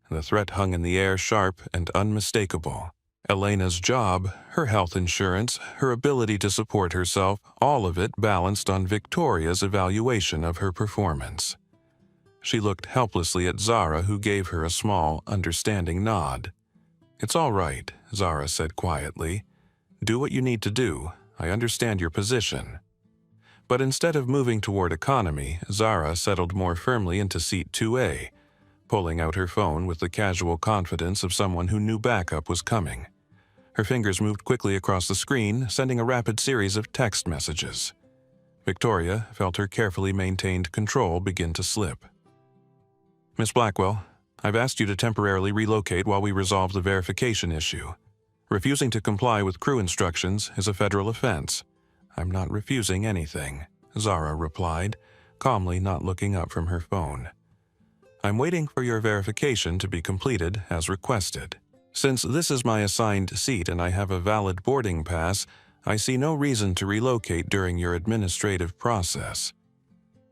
[SPEAKER 2] The threat hung in the air, sharp and unmistakable. Elena's job, her health insurance, her ability to support herself, all of it balanced on Victoria's evaluation of her performance. She looked helplessly at Zara, who gave her a small, understanding nod. "It's all right," Zara said quietly. "Do what you need to do. I understand your position." But instead of moving toward economy, Zara settled more firmly into seat 2A, pulling out her phone with the casual confidence of someone who knew backup was coming. Her fingers moved quickly across the screen, sending a rapid series of text messages. Victoria felt her carefully maintained control begin to slip. "Miss Blackwell, I've asked you to temporarily relocate while we resolve the verification issue. Refusing to comply with crew instructions is a federal offense." "I'm not refusing anything," Zara replied, calmly, not looking up from her phone. "I'm waiting for your verification to be completed as requested. Since this is my assigned seat and I have a valid boarding pass, I see no reason to relocate during your administrative process."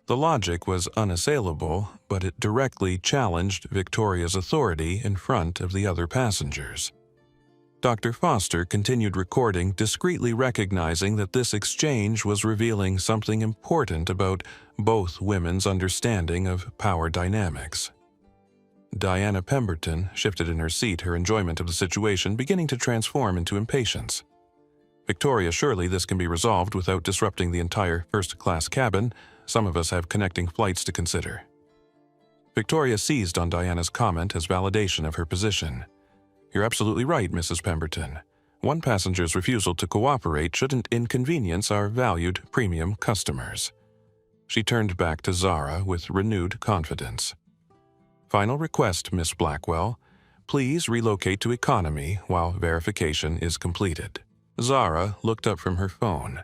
[SPEAKER 2] The logic was unassailable, but it directly challenged Victoria's authority in front of the other passengers. Dr. Foster continued recording, discreetly recognizing that this exchange was revealing something important about both women's understanding of power dynamics. Diana Pemberton shifted in her seat, her enjoyment of the situation beginning to transform into impatience. "Victoria, surely this can be resolved without disrupting the entire first-class cabin. Some of us have connecting flights to consider." Victoria seized on Diana's comment as validation of her position. "You're absolutely right, Mrs. Pemberton. One passenger's refusal to cooperate shouldn't inconvenience our valued premium customers." She turned back to Zara with renewed confidence. "Final request, Miss Blackwell. please relocate to economy while verification is completed. Zara looked up from her phone,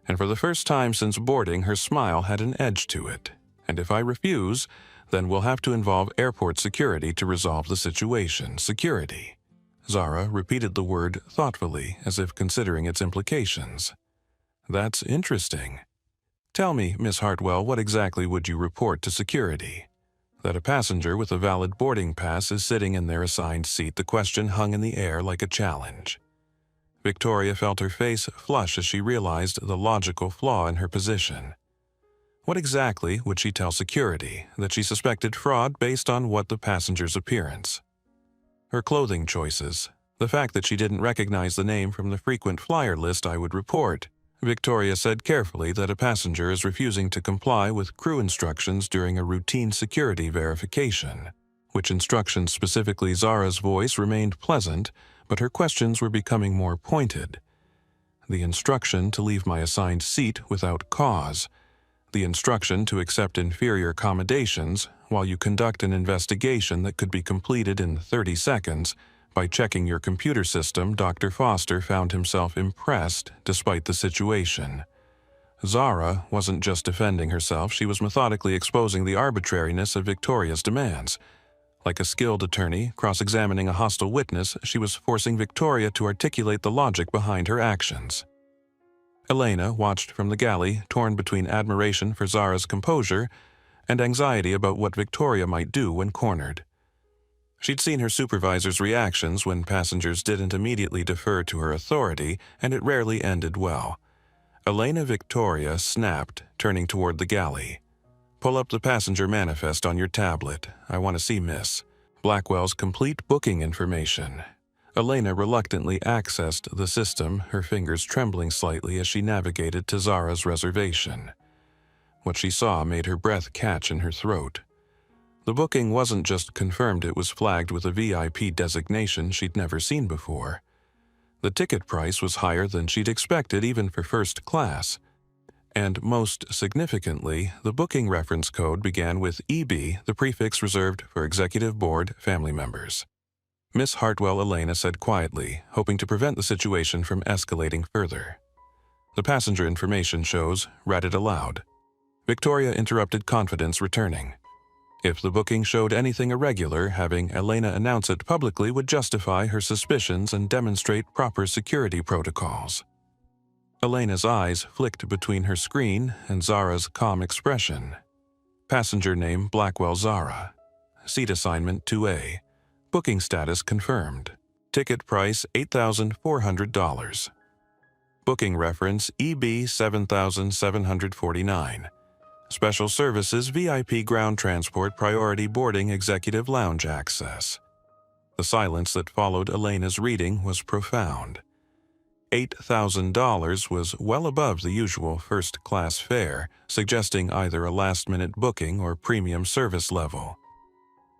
[SPEAKER 2] and for the first time since boarding, her smile had an edge to it. And if I refuse, then we'll have to involve airport security to resolve the situation. Security. Zara repeated the word thoughtfully, as if considering its implications. That's interesting. Tell me, Miss Hartwell, what exactly would you report to security? That a passenger with a valid boarding pass is sitting in their assigned seat. The question hung in the air like a challenge. Victoria felt her face flush as she realized the logical flaw in her position. What exactly would she tell security? That she suspected fraud based on what the passenger's appearance? Her clothing choices, the fact that she didn't recognize the name from the frequent flyer list. I would report. Victoria said carefully that a passenger is refusing to comply with crew instructions during a routine security verification. Which instructions specifically? Zara's voice remained pleasant, but her questions were becoming more pointed. The instruction to leave my assigned seat without cause. The instruction to accept inferior accommodations while you conduct an investigation that could be completed in 30 seconds. By checking your computer system, Dr. Foster found himself impressed despite the situation. Zara wasn't just defending herself, she was methodically exposing the arbitrariness of Victoria's demands. Like a skilled attorney cross-examining a hostile witness, she was forcing Victoria to articulate the logic behind her actions. Elena watched from the galley, torn between admiration for Zara's composure and anxiety about what Victoria might do when cornered. She'd seen her supervisor's reactions when passengers didn't immediately defer to her authority, and it rarely ended well. Elena Victoria snapped, turning toward the galley. "Pull up the passenger manifest on your tablet. I want to see Miss Blackwell's complete booking information." Elena reluctantly accessed the system, her fingers trembling slightly as she navigated to Zara's reservation. What she saw made her breath catch in her throat. The booking wasn't just confirmed, it was flagged with a VIP designation she'd never seen before. The ticket price was higher than she'd expected, even for first class. And most significantly, the booking reference code began with EB, the prefix reserved for executive board family members. Miss Hartwell, Elena said quietly, hoping to prevent the situation from escalating further. "The passenger information shows," read it aloud. Victoria interrupted, confidence returning. If the booking showed anything irregular, having Elena announce it publicly would justify her suspicions and demonstrate proper security protocols. Elena's eyes flicked between her screen and Zara's calm expression. Passenger name Blackwell Zara. Seat assignment 2A. Booking status confirmed. Ticket price $8,400. Booking reference EB 7749. Special services VIP ground transport priority boarding executive lounge access. The silence that followed Elena's reading was profound. $8,000 was well above the usual first-class fare, suggesting either a last-minute booking or premium service level.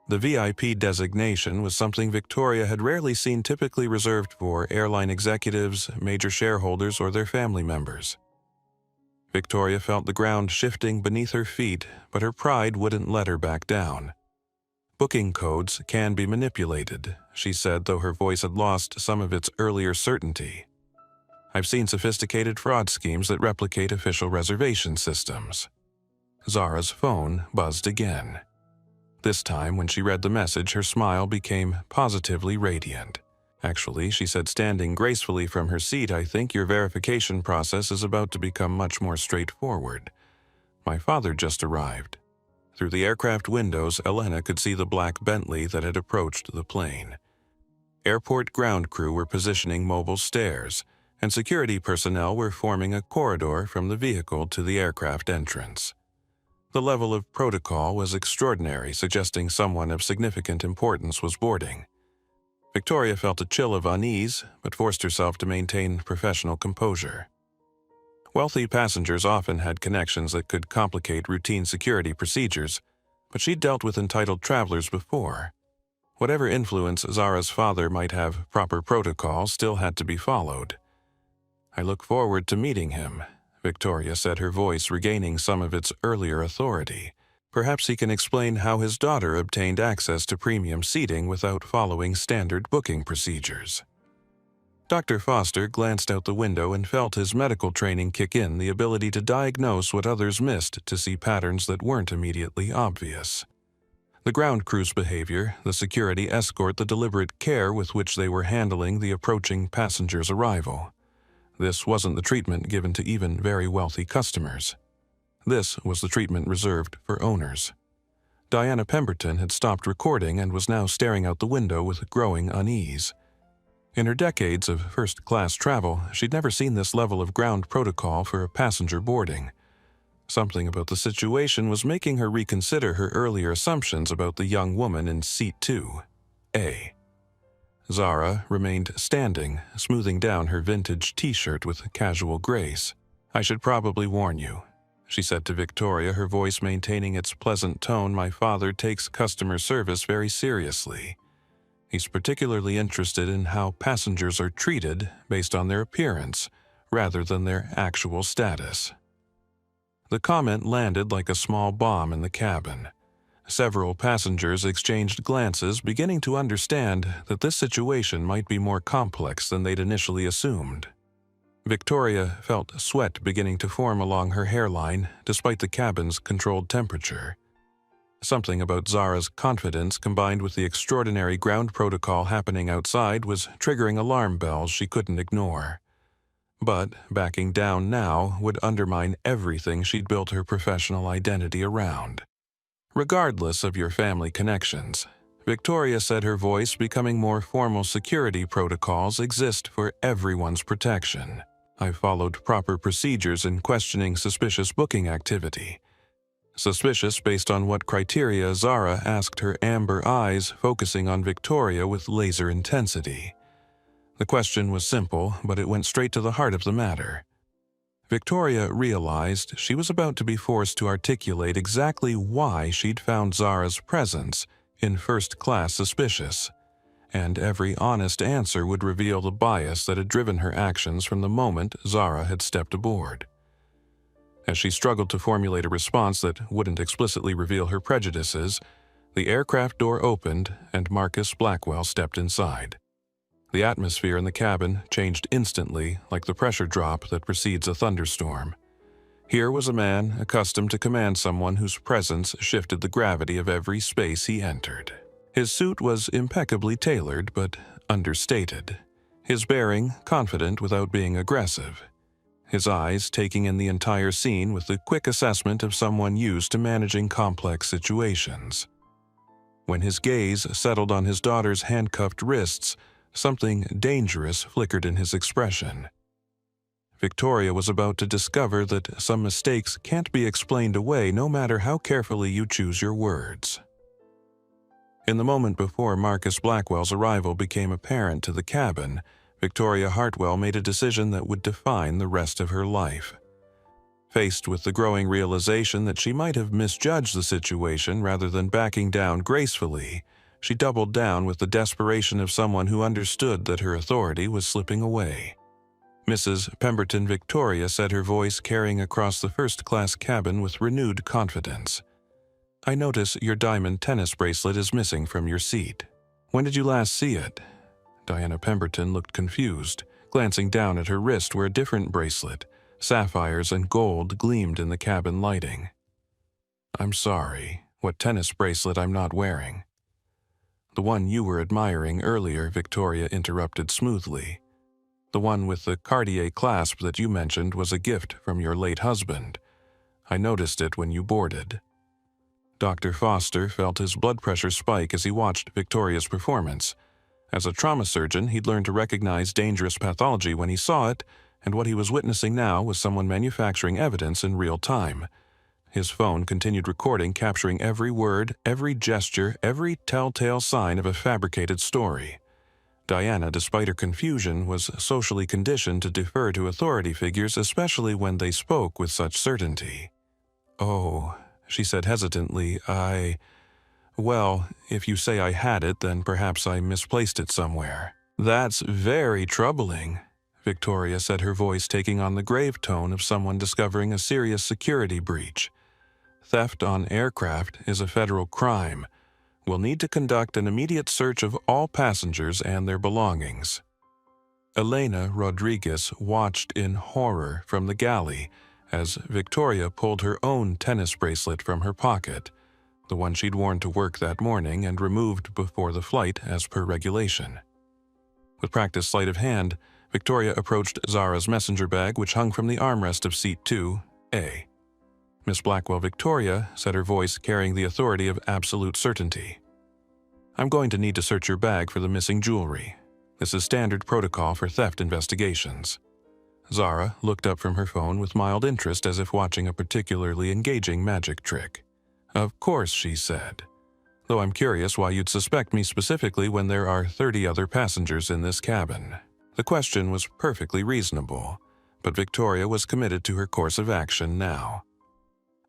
[SPEAKER 2] The VIP designation was something Victoria had rarely seen, typically reserved for airline executives, major shareholders, or their family members. Victoria felt the ground shifting beneath her feet, but her pride wouldn't let her back down. "Booking codes can be manipulated," she said, though her voice had lost some of its earlier certainty. "I've seen sophisticated fraud schemes that replicate official reservation systems." Zara's phone buzzed again. This time, when she read the message, her smile became positively radiant. "Actually," she said, standing gracefully from her seat, "I think your verification process is about to become much more straightforward. My father just arrived." Through the aircraft windows, Elena could see the black Bentley that had approached the plane. Airport ground crew were positioning mobile stairs, and security personnel were forming a corridor from the vehicle to the aircraft entrance. The level of protocol was extraordinary, suggesting someone of significant importance was boarding. Victoria felt a chill of unease, but forced herself to maintain professional composure. Wealthy passengers often had connections that could complicate routine security procedures, but she'd dealt with entitled travelers before. Whatever influence Zara's father might have, proper protocol still had to be followed. "I look forward to meeting him," Victoria said, her voice regaining some of its earlier authority. Perhaps he can explain how his daughter obtained access to premium seating without following standard booking procedures. Dr. Foster glanced out the window and felt his medical training kick in, the ability to diagnose what others missed, to see patterns that weren't immediately obvious. The ground crew's behavior, the security escort, the deliberate care with which they were handling the approaching passengers' arrival. This wasn't the treatment given to even very wealthy customers. This was the treatment reserved for owners. Diana Pemberton had stopped recording and was now staring out the window with growing unease. In her decades of first-class travel, she'd never seen this level of ground protocol for passenger boarding. Something about the situation was making her reconsider her earlier assumptions about the young woman in Seat 2A. Zara remained standing, smoothing down her vintage t-shirt with casual grace. "I should probably warn you," she said to Victoria, her voice maintaining its pleasant tone. "My father takes customer service very seriously. He's particularly interested in how passengers are treated based on their appearance, rather than their actual status." The comment landed like a small bomb in the cabin. Several passengers exchanged glances, beginning to understand that this situation might be more complex than they'd initially assumed. Victoria felt sweat beginning to form along her hairline, despite the cabin's controlled temperature. Something about Zara's confidence, combined with the extraordinary ground protocol happening outside, was triggering alarm bells she couldn't ignore. But backing down now would undermine everything she'd built her professional identity around. "Regardless of your family connections," Victoria said, her voice becoming more formal, "security protocols exist for everyone's protection. I've followed proper procedures in questioning suspicious booking activity." Suspicious based on what criteria? Zara asked, her amber eyes focusing on Victoria with laser intensity. The question was simple, but it went straight to the heart of the matter. Victoria realized she was about to be forced to articulate exactly why she'd found Zara's presence in first class suspicious, and every honest answer would reveal the bias that had driven her actions from the moment Zara had stepped aboard. As she struggled to formulate a response that wouldn't explicitly reveal her prejudices, the aircraft door opened and Marcus Blackwell stepped inside. The atmosphere in the cabin changed instantly, like the pressure drop that precedes a thunderstorm. Here was a man accustomed to command someone whose presence shifted the gravity of every space he entered. His suit was impeccably tailored but understated. His bearing confident without being aggressive. His eyes taking in the entire scene with the quick assessment of someone used to managing complex situations. When his gaze settled on his daughter's handcuffed wrists, something dangerous flickered in his expression. Victoria was about to discover that some mistakes can't be explained away, no matter how carefully you choose your words. In the moment before Marcus Blackwell's arrival became apparent to the cabin, Victoria Hartwell made a decision that would define the rest of her life. Faced with the growing realization that she might have misjudged the situation rather than backing down gracefully, she doubled down with the desperation of someone who understood that her authority was slipping away. "Mrs. Pemberton," Victoria said, her voice carrying across the first-class cabin with renewed confidence. "I notice your diamond tennis bracelet is missing from your seat. When did you last see it?" Diana Pemberton looked confused, glancing down at her wrist where a different bracelet, sapphires and gold, gleamed in the cabin lighting. "I'm sorry. What tennis bracelet? I'm not wearing." "The one you were admiring earlier," Victoria interrupted smoothly. "The one with the Cartier clasp that you mentioned was a gift from your late husband. I noticed it when you boarded." Dr. Foster felt his blood pressure spike as he watched Victoria's performance. As a trauma surgeon, he'd learned to recognize dangerous pathology when he saw it, and what he was witnessing now was someone manufacturing evidence in real time. His phone continued recording, capturing every word, every gesture, every telltale sign of a fabricated story. Diana, despite her confusion, was socially conditioned to defer to authority figures, especially when they spoke with such certainty. "Oh," she said hesitantly, Well, if you say I had it, then perhaps I misplaced it somewhere." "That's very troubling," Victoria said, her voice taking on the grave tone of someone discovering a serious security breach. Theft on aircraft is a federal crime. We'll need to conduct an immediate search of all passengers and their belongings." Elena Rodriguez watched in horror from the galley as Victoria pulled her own tennis bracelet from her pocket, the one she'd worn to work that morning and removed before the flight as per regulation. With practiced sleight of hand, Victoria approached Zara's messenger bag, which hung from the armrest of seat 2A. "Miss Blackwell Victoria," said her voice carrying the authority of absolute certainty. "I'm going to need to search your bag for the missing jewelry. This is standard protocol for theft investigations." Zara looked up from her phone with mild interest as if watching a particularly engaging magic trick. "Of course," she said. "Though I'm curious why you'd suspect me specifically when there are 30 other passengers in this cabin." The question was perfectly reasonable, but Victoria was committed to her course of action now.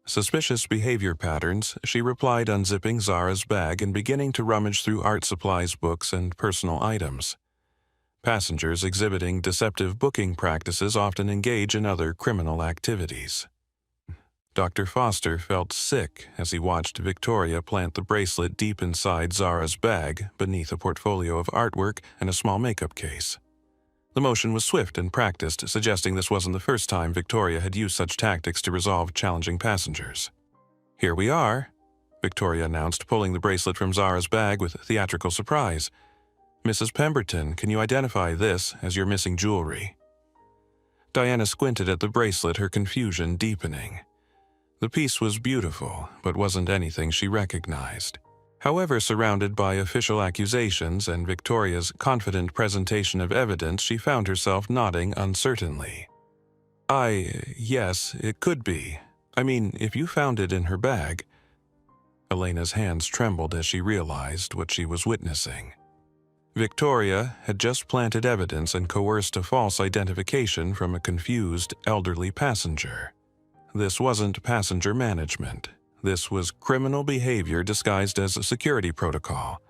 [SPEAKER 2] Suspicious behavior patterns, she replied, unzipping Zara's bag and beginning to rummage through art supplies, books, and personal items. Passengers exhibiting deceptive booking practices often engage in other criminal activities. Dr. Foster felt sick as he watched Victoria plant the bracelet deep inside Zara's bag beneath a portfolio of artwork and a small makeup case. The motion was swift and practiced, suggesting this wasn't the first time Victoria had used such tactics to resolve challenging passengers. "Here we are," Victoria announced, pulling the bracelet from Zara's bag with theatrical surprise. "Mrs. Pemberton, can you identify this as your missing jewelry?" Diana squinted at the bracelet, her confusion deepening. The piece was beautiful, but wasn't anything she recognized. However, surrounded by official accusations and Victoria's confident presentation of evidence, she found herself nodding uncertainly. Yes, it could be. I mean, if you found it in her bag." Elena's hands trembled as she realized what she was witnessing. Victoria had just planted evidence and coerced a false identification from a confused, elderly passenger. This wasn't passenger management. This was criminal behavior disguised as a security protocol.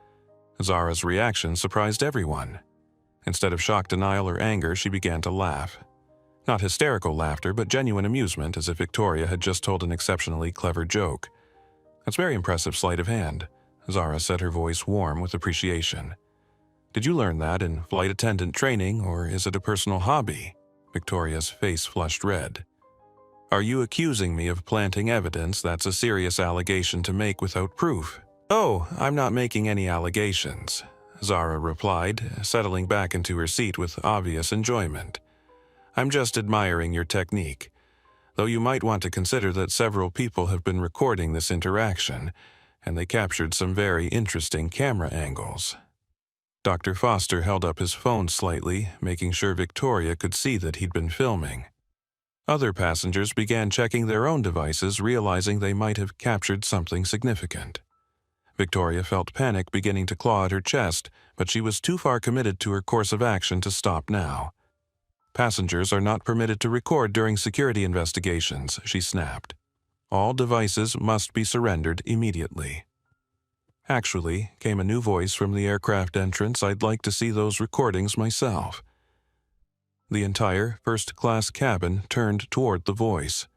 [SPEAKER 2] Zara's reaction surprised everyone. Instead of shock, denial, or anger, she began to laugh. Not hysterical laughter, but genuine amusement, as if Victoria had just told an exceptionally clever joke. "That's very impressive sleight of hand," Zara said, her voice warm with appreciation. "Did you learn that in flight attendant training, or is it a personal hobby?" Victoria's face flushed red. "Are you accusing me of planting evidence? That's a serious allegation to make without proof." "Oh, I'm not making any allegations," Zara replied, settling back into her seat with obvious enjoyment. "I'm just admiring your technique, though you might want to consider that several people have been recording this interaction, and they captured some very interesting camera angles." Dr. Foster held up his phone slightly, making sure Victoria could see that he'd been filming. Other passengers began checking their own devices, realizing they might have captured something significant. Victoria felt panic beginning to claw at her chest, but she was too far committed to her course of action to stop now. "Passengers are not permitted to record during security investigations," she snapped. "All devices must be surrendered immediately." "Actually," came a new voice from the aircraft entrance, "I'd like to see those recordings myself." The entire first-class cabin turned toward the voice.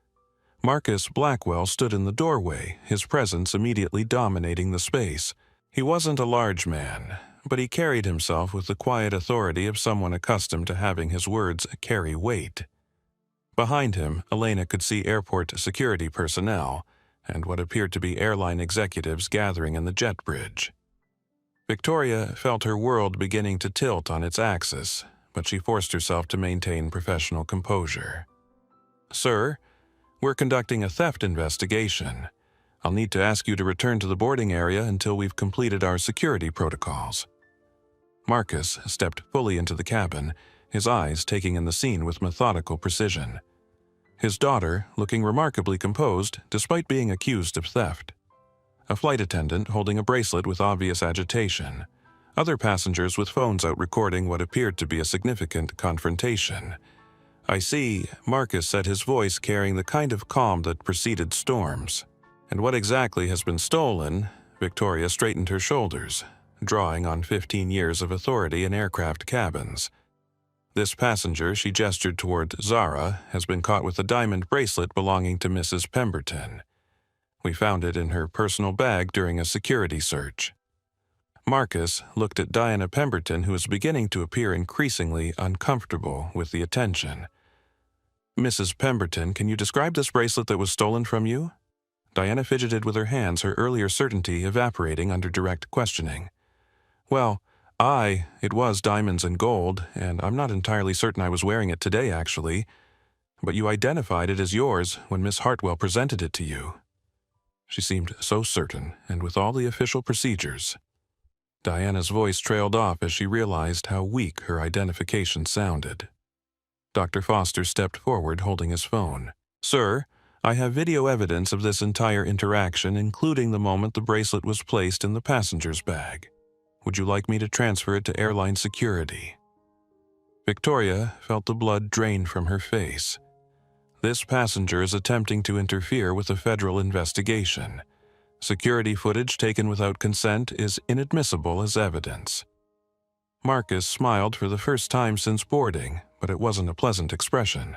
[SPEAKER 2] Marcus Blackwell stood in the doorway, his presence immediately dominating the space. He wasn't a large man, but he carried himself with the quiet authority of someone accustomed to having his words carry weight. Behind him, Elena could see airport security personnel and what appeared to be airline executives gathering in the jet bridge. Victoria felt her world beginning to tilt on its axis, but she forced herself to maintain professional composure. "Sir, we're conducting a theft investigation. I'll need to ask you to return to the boarding area until we've completed our security protocols." Marcus stepped fully into the cabin, his eyes taking in the scene with methodical precision. His daughter, looking remarkably composed despite being accused of theft. A flight attendant holding a bracelet with obvious agitation. Other passengers with phones out recording what appeared to be a significant confrontation. "I see," Marcus said, his voice carrying the kind of calm that preceded storms. "And what exactly has been stolen?" Victoria straightened her shoulders, drawing on 15 years of authority in aircraft cabins. "This passenger," she gestured toward Zara, "has been caught with a diamond bracelet belonging to Mrs. Pemberton. We found it in her personal bag during a security search. Marcus looked at Diana Pemberton, who was beginning to appear increasingly uncomfortable with the attention. "Mrs. Pemberton, can you describe this bracelet that was stolen from you?" Diana fidgeted with her hands, her earlier certainty evaporating under direct questioning. "Well, it was diamonds and gold, and I'm not entirely certain I was wearing it today, actually. But you identified it as yours when Miss Hartwell presented it to you." She seemed so certain, and with all the official procedures. Diana's voice trailed off as she realized how weak her identification sounded. Dr. Foster stepped forward, holding his phone. "Sir, I have video evidence of this entire interaction, including the moment the bracelet was placed in the passenger's bag. Would you like me to transfer it to airline security?" Victoria felt the blood drain from her face. This passenger is attempting to interfere with a federal investigation. Security footage taken without consent is inadmissible as evidence. Marcus smiled for the first time since boarding, but it wasn't a pleasant expression.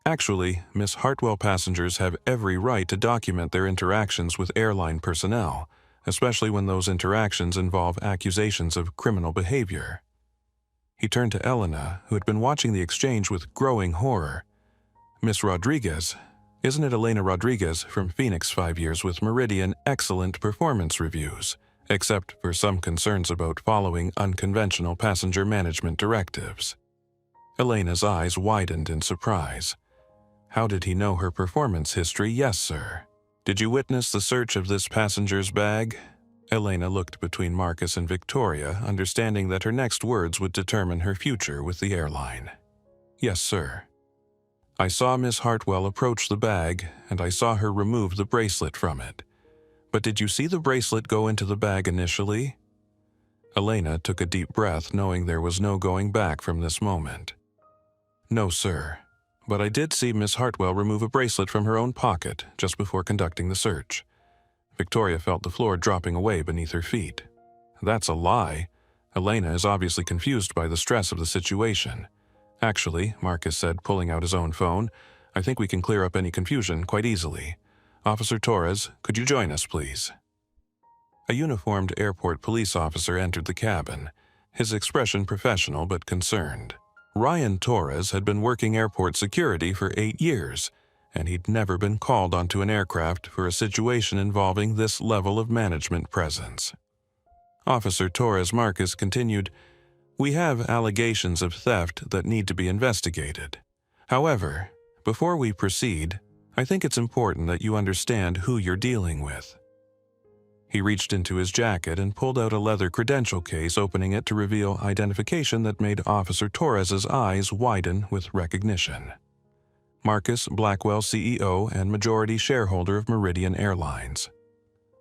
[SPEAKER 2] Actually, Miss Hartwell passengers have every right to document their interactions with airline personnel, especially when those interactions involve accusations of criminal behavior. He turned to Elena, who had been watching the exchange with growing horror. "Miss Rodriguez, isn't it Elena Rodriguez from Phoenix, 5 years with Meridian excellent performance reviews, except for some concerns about following unconventional passenger management directives?" Elena's eyes widened in surprise. How did he know her performance history? "Yes, sir." "Did you witness the search of this passenger's bag?" Elena looked between Marcus and Victoria, understanding that her next words would determine her future with the airline. "Yes, sir. I saw Miss Hartwell approach the bag, and I saw her remove the bracelet from it. But did you see the bracelet go into the bag initially?" Elena took a deep breath, knowing there was no going back from this moment. "No, sir. But I did see Miss Hartwell remove a bracelet from her own pocket just before conducting the search." Victoria felt the floor dropping away beneath her feet. "That's a lie." Elena is obviously confused by the stress of the situation. "Actually," Marcus said, pulling out his own phone, "I think we can clear up any confusion quite easily. Officer Torres, could you join us, please?" A uniformed airport police officer entered the cabin, his expression professional but concerned. Ryan Torres had been working airport security for 8 years, and he'd never been called onto an aircraft for a situation involving this level of management presence. Officer Torres Marcus continued, "We have allegations of theft that need to be investigated. However, before we proceed, I think it's important that you understand who you're dealing with." He reached into his jacket and pulled out a leather credential case, opening it to reveal identification that made Officer Torres's eyes widen with recognition. Marcus Blackwell, CEO and majority shareholder of Meridian Airlines.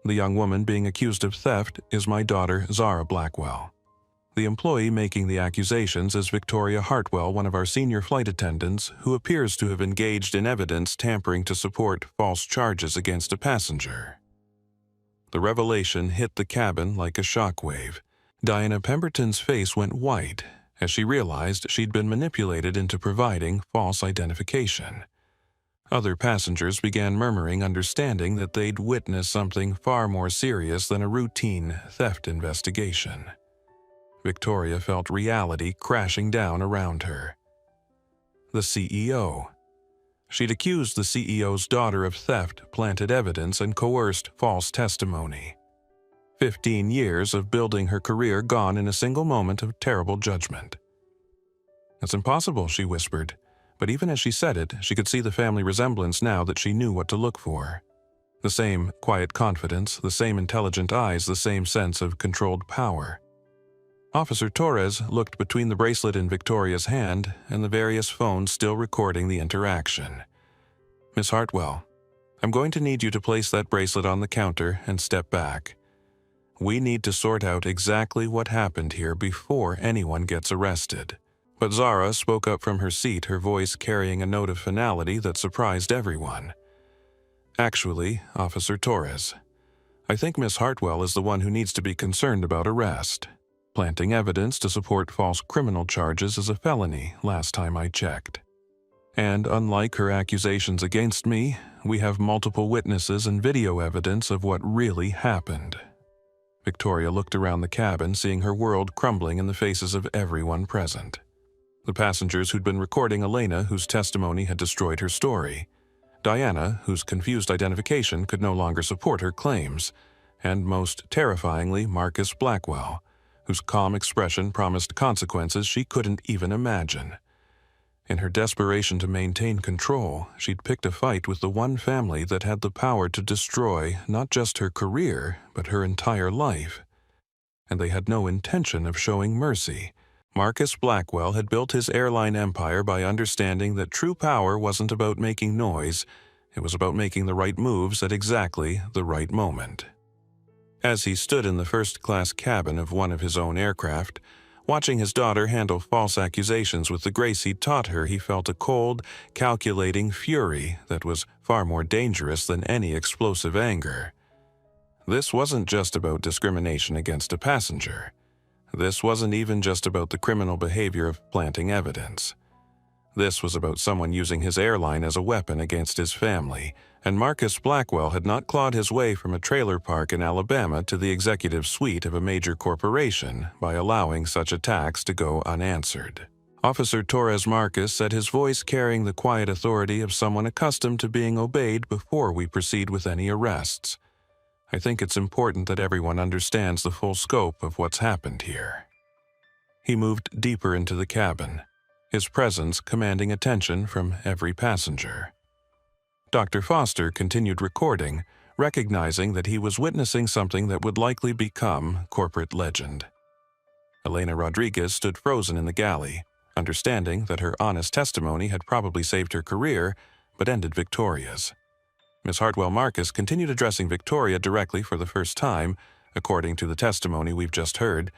[SPEAKER 2] The young woman being accused of theft is my daughter, Zara Blackwell. The employee making the accusations is Victoria Hartwell, one of our senior flight attendants, who appears to have engaged in evidence tampering to support false charges against a passenger. The revelation hit the cabin like a shockwave. Diana Pemberton's face went white as she realized she'd been manipulated into providing false identification. Other passengers began murmuring, understanding that they'd witnessed something far more serious than a routine theft investigation. Victoria felt reality crashing down around her. The CEO. She'd accused the CEO's daughter of theft, planted evidence, and coerced false testimony. 15 years of building her career gone in a single moment of terrible judgment. "It's impossible," she whispered, but even as she said it, she could see the family resemblance now that she knew what to look for. The same quiet confidence, the same intelligent eyes, the same sense of controlled power. Officer Torres looked between the bracelet in Victoria's hand and the various phones still recording the interaction. "Miss Hartwell, I'm going to need you to place that bracelet on the counter and step back. We need to sort out exactly what happened here before anyone gets arrested." But Zara spoke up from her seat, her voice carrying a note of finality that surprised everyone. "Actually, Officer Torres, I think Miss Hartwell is the one who needs to be concerned about arrest. Planting evidence to support false criminal charges is a felony last time I checked." And unlike her accusations against me, we have multiple witnesses and video evidence of what really happened. Victoria looked around the cabin, seeing her world crumbling in the faces of everyone present. The passengers who'd been recording Elena, whose testimony had destroyed her story. Diana, whose confused identification could no longer support her claims. And most terrifyingly, Marcus Blackwell, whose calm expression promised consequences she couldn't even imagine. In her desperation to maintain control, she'd picked a fight with the one family that had the power to destroy not just her career, but her entire life. And they had no intention of showing mercy. Marcus Blackwell had built his airline empire by understanding that true power wasn't about making noise, it was about making the right moves at exactly the right moment. As he stood in the first-class cabin of one of his own aircraft, watching his daughter handle false accusations with the grace he'd taught her, he felt a cold, calculating fury that was far more dangerous than any explosive anger. This wasn't just about discrimination against a passenger. This wasn't even just about the criminal behavior of planting evidence. This was about someone using his airline as a weapon against his family, and Marcus Blackwell had not clawed his way from a trailer park in Alabama to the executive suite of a major corporation by allowing such attacks to go unanswered. Officer Torres Marcus said, his voice carrying the quiet authority of someone accustomed to being obeyed before we proceed with any arrests. I think it's important that everyone understands the full scope of what's happened here. He moved deeper into the cabin, his presence commanding attention from every passenger. Dr. Foster continued recording, recognizing that he was witnessing something that would likely become corporate legend. Elena Rodriguez stood frozen in the galley, understanding that her honest testimony had probably saved her career, but ended Victoria's. Ms. Hartwell Marcus continued addressing Victoria directly for the first time. According to the testimony we've just heard,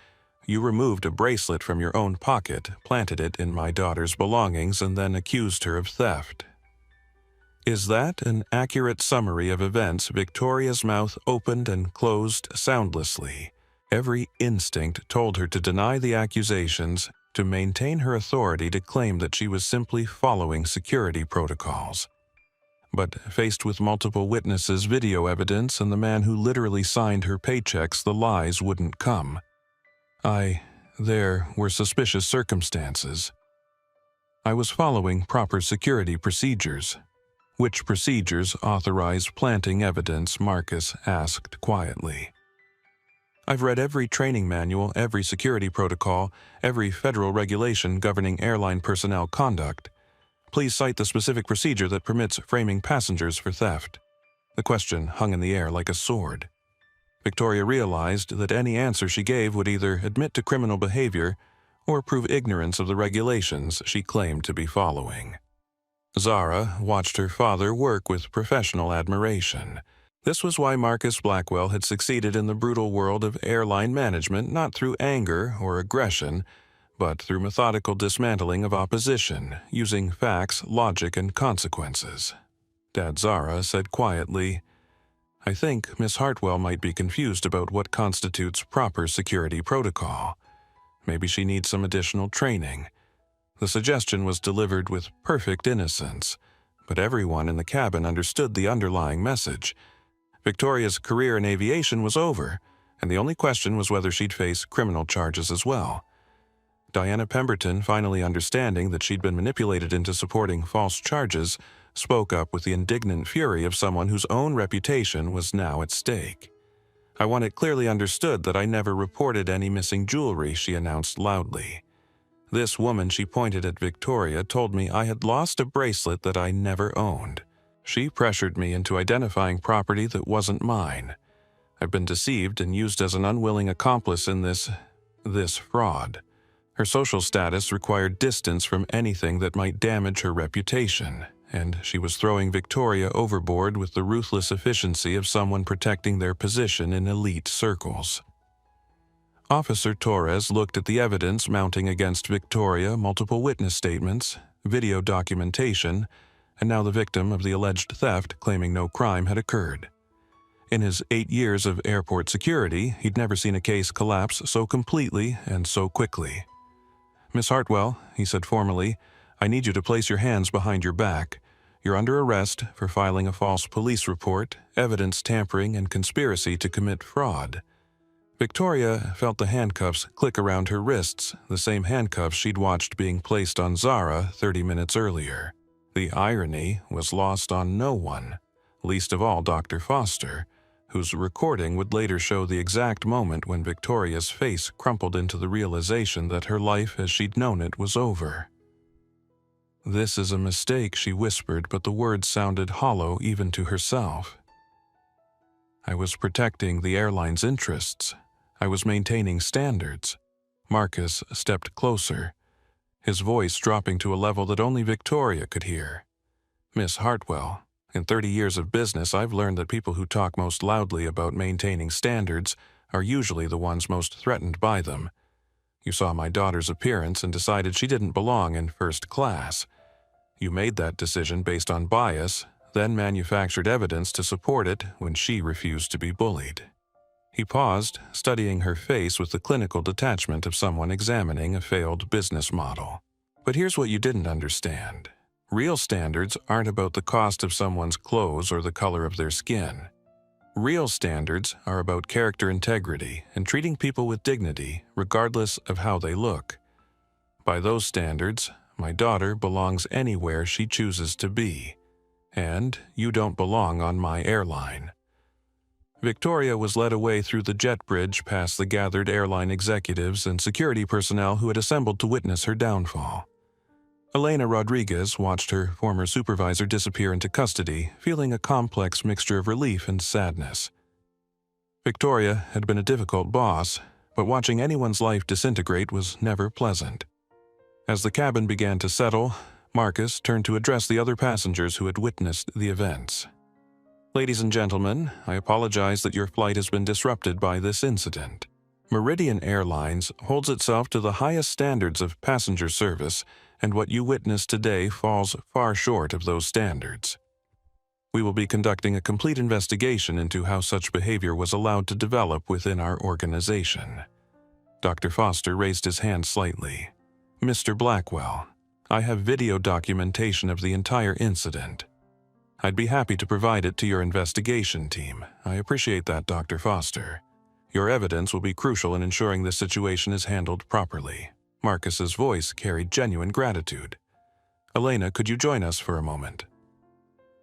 [SPEAKER 2] you removed a bracelet from your own pocket, planted it in my daughter's belongings, and then accused her of theft. Is that an accurate summary of events? Victoria's mouth opened and closed soundlessly. Every instinct told her to deny the accusations, to maintain her authority, to claim that she was simply following security protocols. But faced with multiple witnesses, video evidence, and the man who literally signed her paychecks, the lies wouldn't come. There were suspicious circumstances. I was following proper security procedures. Which procedures authorize planting evidence? Marcus asked quietly. I've read every training manual, every security protocol, every federal regulation governing airline personnel conduct. Please cite the specific procedure that permits framing passengers for theft. The question hung in the air like a sword. Victoria realized that any answer she gave would either admit to criminal behavior or prove ignorance of the regulations she claimed to be following. Zara watched her father work with professional admiration. This was why Marcus Blackwell had succeeded in the brutal world of airline management, not through anger or aggression, but through methodical dismantling of opposition, using facts, logic, and consequences. Dad Zara said quietly, I think Miss Hartwell might be confused about what constitutes proper security protocol. Maybe she needs some additional training. The suggestion was delivered with perfect innocence, but everyone in the cabin understood the underlying message. Victoria's career in aviation was over, and the only question was whether she'd face criminal charges as well. Diana Pemberton, finally understanding that she'd been manipulated into supporting false charges, spoke up with the indignant fury of someone whose own reputation was now at stake. I want it clearly understood that I never reported any missing jewelry, she announced loudly. This woman, she pointed at Victoria, told me I had lost a bracelet that I never owned. She pressured me into identifying property that wasn't mine. I've been deceived and used as an unwilling accomplice in this fraud. Her social status required distance from anything that might damage her reputation, and she was throwing Victoria overboard with the ruthless efficiency of someone protecting their position in elite circles. Officer Torres looked at the evidence mounting against Victoria, multiple witness statements, video documentation, and now the victim of the alleged theft claiming no crime had occurred. In his 8 years of airport security, he'd never seen a case collapse so completely and so quickly. Miss Hartwell, he said formally, I need you to place your hands behind your back. You're under arrest for filing a false police report, evidence tampering, and conspiracy to commit fraud. Victoria felt the handcuffs click around her wrists, the same handcuffs she'd watched being placed on Zara 30 minutes earlier. The irony was lost on no one, least of all Dr. Foster, whose recording would later show the exact moment when Victoria's face crumpled into the realization that her life as she'd known it was over. "This is a mistake," she whispered, but the words sounded hollow even to herself. "I was protecting the airline's interests. I was maintaining standards." Marcus stepped closer, his voice dropping to a level that only Victoria could hear. "Miss Hartwell, in 30 years of business, I've learned that people who talk most loudly about maintaining standards are usually the ones most threatened by them. You saw my daughter's appearance and decided she didn't belong in first class. You made that decision based on bias, then manufactured evidence to support it when she refused to be bullied." He paused, studying her face with the clinical detachment of someone examining a failed business model. "But here's what you didn't understand. Real standards aren't about the cost of someone's clothes or the color of their skin. Real standards are about character integrity and treating people with dignity, regardless of how they look. By those standards, my daughter belongs anywhere she chooses to be, and you don't belong on my airline." Victoria was led away through the jet bridge past the gathered airline executives and security personnel who had assembled to witness her downfall. Elena Rodriguez watched her former supervisor disappear into custody, feeling a complex mixture of relief and sadness. Victoria had been a difficult boss, but watching anyone's life disintegrate was never pleasant. As the cabin began to settle, Marcus turned to address the other passengers who had witnessed the events. "Ladies and gentlemen, I apologize that your flight has been disrupted by this incident. Meridian Airlines holds itself to the highest standards of passenger service, and what you witnessed today falls far short of those standards. We will be conducting a complete investigation into how such behavior was allowed to develop within our organization." Dr. Foster raised his hand slightly. "Mr. Blackwell, I have video documentation of the entire incident. I'd be happy to provide it to your investigation team. I appreciate that, Dr. Foster. Your evidence will be crucial in ensuring this situation is handled properly." Marcus's voice carried genuine gratitude. "Elena, could you join us for a moment?"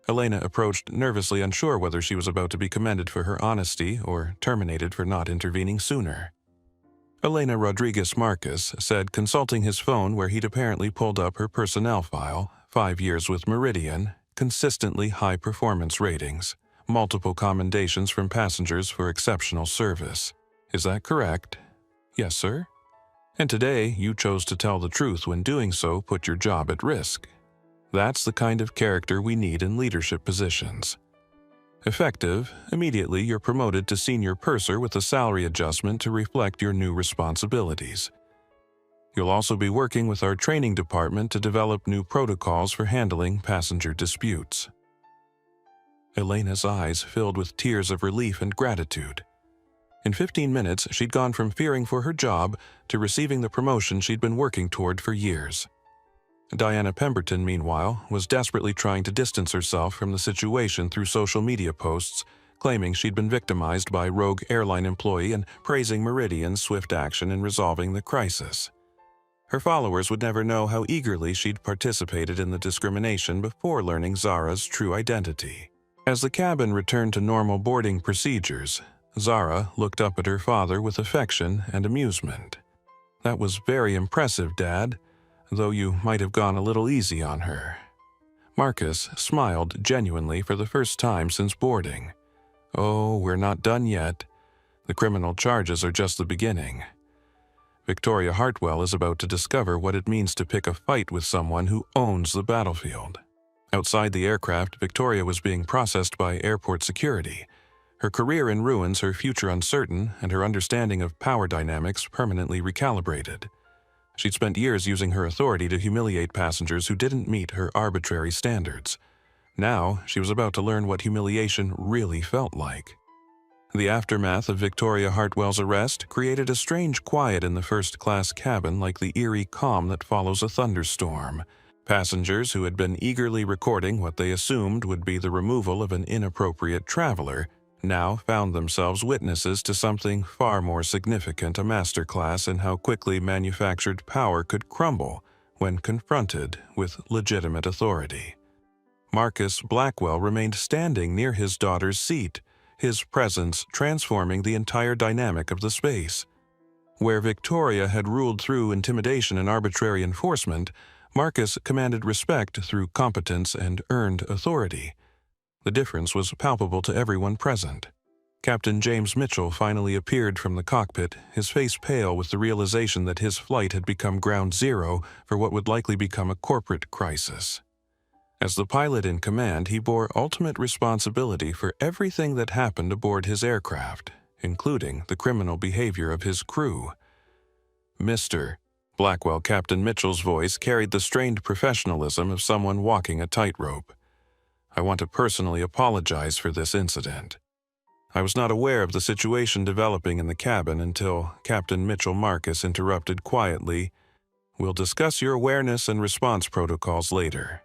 [SPEAKER 2] Elena approached, nervously unsure whether she was about to be commended for her honesty or terminated for not intervening sooner. Elena Rodriguez Marcus said, consulting his phone where he'd apparently pulled up her personnel file, 5 years with Meridian, consistently high performance ratings, multiple commendations from passengers for exceptional service. "Is that correct?" "Yes, sir." "And today you chose to tell the truth when doing so put your job at risk. That's the kind of character we need in leadership positions. Effective, immediately you're promoted to senior purser with a salary adjustment to reflect your new responsibilities. You'll also be working with our training department to develop new protocols for handling passenger disputes." Elena's eyes filled with tears of relief and gratitude. In 15 minutes, she'd gone from fearing for her job to receiving the promotion she'd been working toward for years. Diana Pemberton, meanwhile, was desperately trying to distance herself from the situation through social media posts, claiming she'd been victimized by a rogue airline employee and praising Meridian's swift action in resolving the crisis. Her followers would never know how eagerly she'd participated in the discrimination before learning Zara's true identity. As the cabin returned to normal boarding procedures, Zara looked up at her father with affection and amusement. "That was very impressive, Dad, though you might have gone a little easy on her." Marcus smiled genuinely for the first time since boarding. "Oh, we're not done yet. The criminal charges are just the beginning. Victoria Hartwell is about to discover what it means to pick a fight with someone who owns the battlefield." Outside the aircraft, Victoria was being processed by airport security. Her career in ruins, her future uncertain, and her understanding of power dynamics permanently recalibrated. She'd spent years using her authority to humiliate passengers who didn't meet her arbitrary standards. Now, she was about to learn what humiliation really felt like. The aftermath of Victoria Hartwell's arrest created a strange quiet in the first-class cabin, like the eerie calm that follows a thunderstorm. Passengers who had been eagerly recording what they assumed would be the removal of an inappropriate traveler now found themselves witnesses to something far more significant, a masterclass in how quickly manufactured power could crumble when confronted with legitimate authority. Marcus Blackwell remained standing near his daughter's seat, his presence transforming the entire dynamic of the space. Where Victoria had ruled through intimidation and arbitrary enforcement, Marcus commanded respect through competence and earned authority. The difference was palpable to everyone present. Captain James Mitchell finally appeared from the cockpit, his face pale with the realization that his flight had become ground zero for what would likely become a corporate crisis. As the pilot in command, he bore ultimate responsibility for everything that happened aboard his aircraft, including the criminal behavior of his crew. Mr. Blackwell, Captain Mitchell's voice carried the strained professionalism of someone walking a tightrope. I want to personally apologize for this incident. I was not aware of the situation developing in the cabin until Captain Mitchell Marcus interrupted quietly. We'll discuss your awareness and response protocols later.